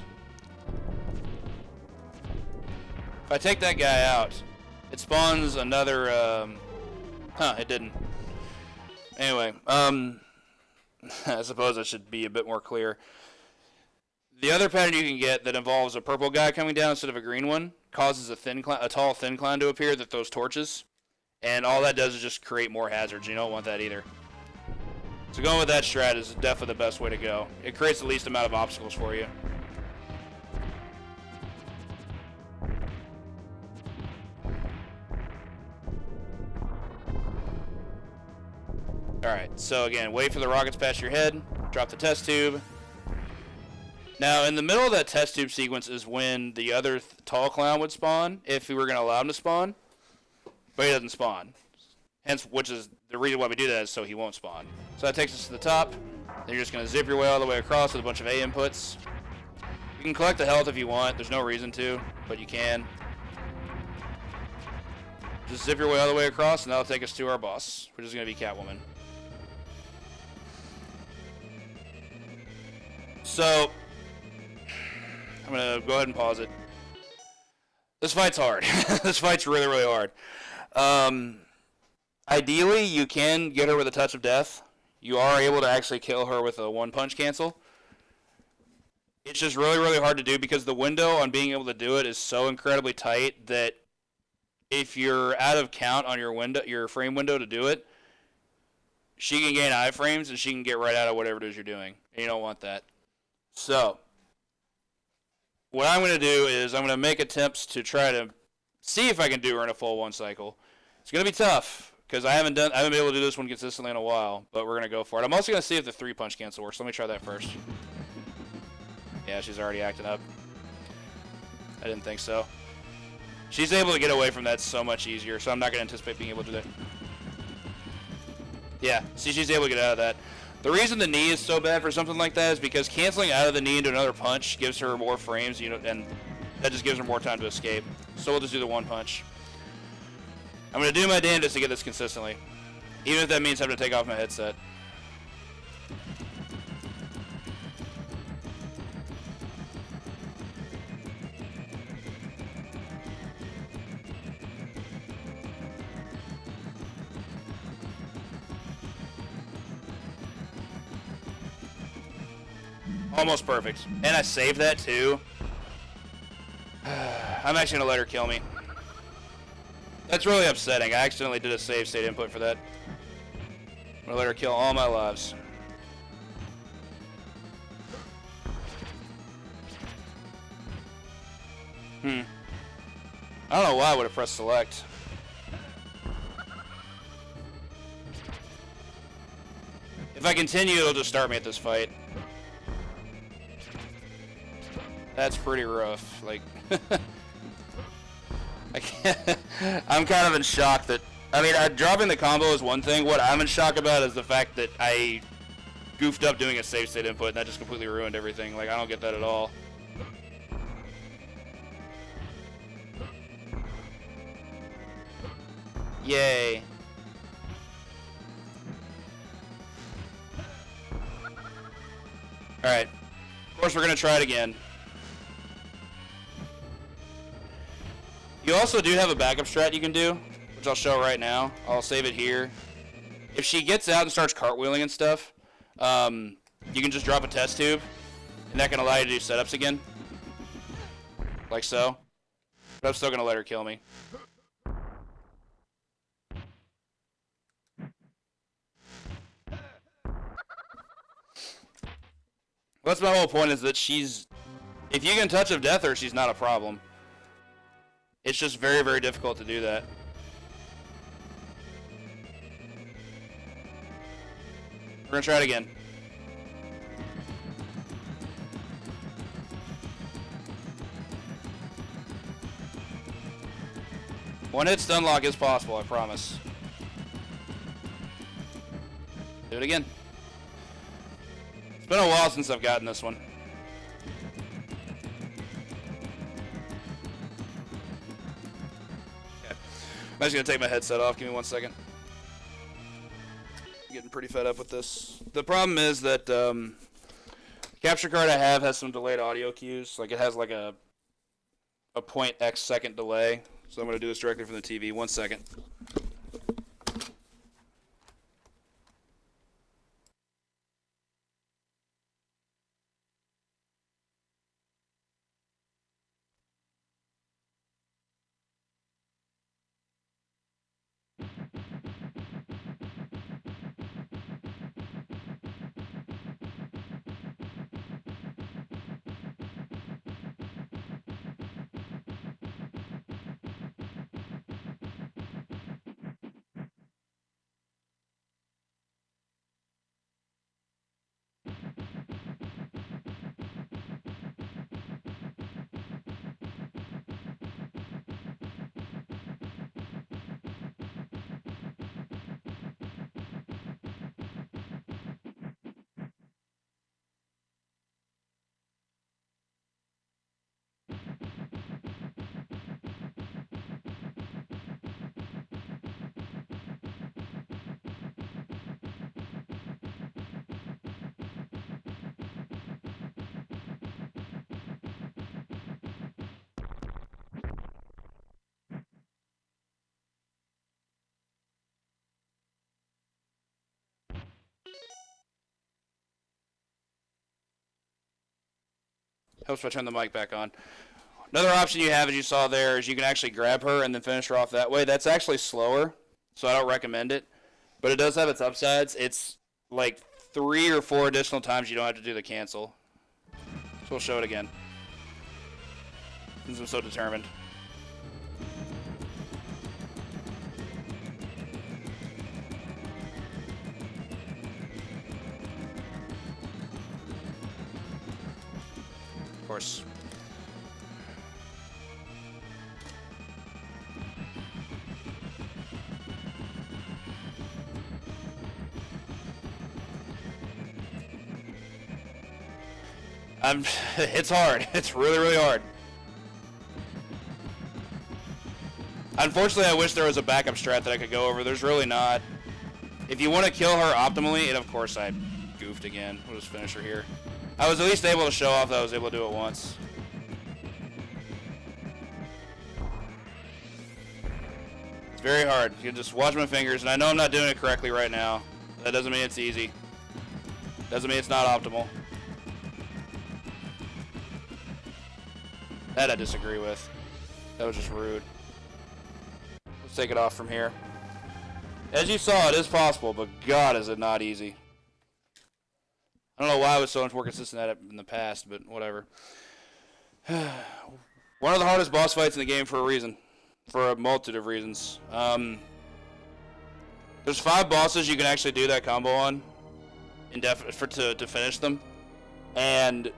If I take that guy out, it spawns another, it didn't. Anyway, I suppose I should be a bit more clear. The other pattern you can get that involves a purple guy coming down instead of a green one causes a tall thin clown to appear that throws torches, and all that does is just create more hazards. You don't want that either. So going with that strat is definitely the best way to go. It creates the least amount of obstacles for you. Alright, so again, wait for the rockets past your head, drop the test tube. Now, in the middle of that test tube sequence is when the other tall clown would spawn, if we were going to allow him to spawn, but he doesn't spawn. Hence, which is the reason why we do that is so he won't spawn. So that takes us to the top. Then you're just going to zip your way all the way across with a bunch of A inputs. You can collect the health if you want. There's no reason to, but you can. Just zip your way all the way across, and that'll take us to our boss, which is going to be Catwoman. So, I'm gonna go ahead and pause it. This fight's hard. This fight's really, really hard. Ideally, you can get her with a touch of death. You are able to actually kill her with a one-punch cancel. It's just really, really hard to do because the window on being able to do it is so incredibly tight that if you're out of count on your frame window to do it, she can gain iframes and she can get right out of whatever it is you're doing. And you don't want that. So, what I'm going to do is I'm going to make attempts to try to see if I can do her in a full one cycle. It's going to be tough because I haven't been able to do this one consistently in a while, but we're going to go for it. I'm also going to see if the 3-punch cancel works. Let me try that first. Yeah, she's already acting up. I didn't think so. She's able to get away from that so much easier, so I'm not going to anticipate being able to do that. Yeah, see, she's able to get out of that. The reason the knee is so bad for something like that is because canceling out of the knee into another punch gives her more frames, and that just gives her more time to escape. So we'll just do the one punch. I'm going to do my damnedest to get this consistently, even if that means having to take off my headset. Almost perfect. And I saved that too. I'm actually going to let her kill me. That's really upsetting. I accidentally did a save state input for that. I'm going to let her kill all my lives. I don't know why I would have pressed select. If I continue, it'll just start me at this fight. That's pretty rough. Like, I'm kind of in shock that, dropping the combo is one thing. What I'm in shock about is the fact that I goofed up doing a save state input and that just completely ruined everything. Like, I don't get that at all. Yay. Alright. Of course, we're going to try it again. You also do have a backup strat you can do, which I'll show right now. I'll save it here. If she gets out and starts cartwheeling and stuff, you can just drop a test tube, and that can allow you to do setups again. Like so. But I'm still going to let her kill me. Well, that's my whole point, is that if you can touch of death her, she's not a problem. It's just very, very difficult to do that. We're gonna try it again. One hit stun lock is possible, I promise. Do it again. It's been a while since I've gotten this one. I'm just going to take my headset off. Give me 1 second. I'm getting pretty fed up with this. The problem is that the capture card I have has some delayed audio cues. Like, it has like a 0.x second delay. So I'm going to do this directly from the TV. 1 second. Helps if I turn the mic back on. Another option you have, as you saw there, is you can actually grab her and then finish her off that way. That's actually slower, so I don't recommend it. But it does have its upsides. It's like 3 or 4 additional times you don't have to do the cancel. So we'll show it again, since I'm so determined. Of course. It's hard. It's really, really hard. Unfortunately, I wish there was a backup strat that I could go over. There's really not. If you want to kill her optimally, and of course I goofed again. We'll just finish her here. I was at least able to show off that I was able to do it once. It's very hard. You can just watch my fingers, and I know I'm not doing it correctly right now. That doesn't mean it's easy. Doesn't mean it's not optimal. That I disagree with. That was just rude. Let's take it off from here. As you saw, it is possible, but God, is it not easy. I don't know why I was so much more consistent at it in the past, but whatever. One of the hardest boss fights in the game for a reason. For a multitude of reasons. There's 5 bosses you can actually do that combo on to finish them. And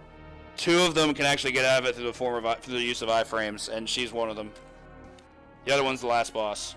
2 of them can actually get out of it through the use of iframes, and she's one of them. The other one's the last boss.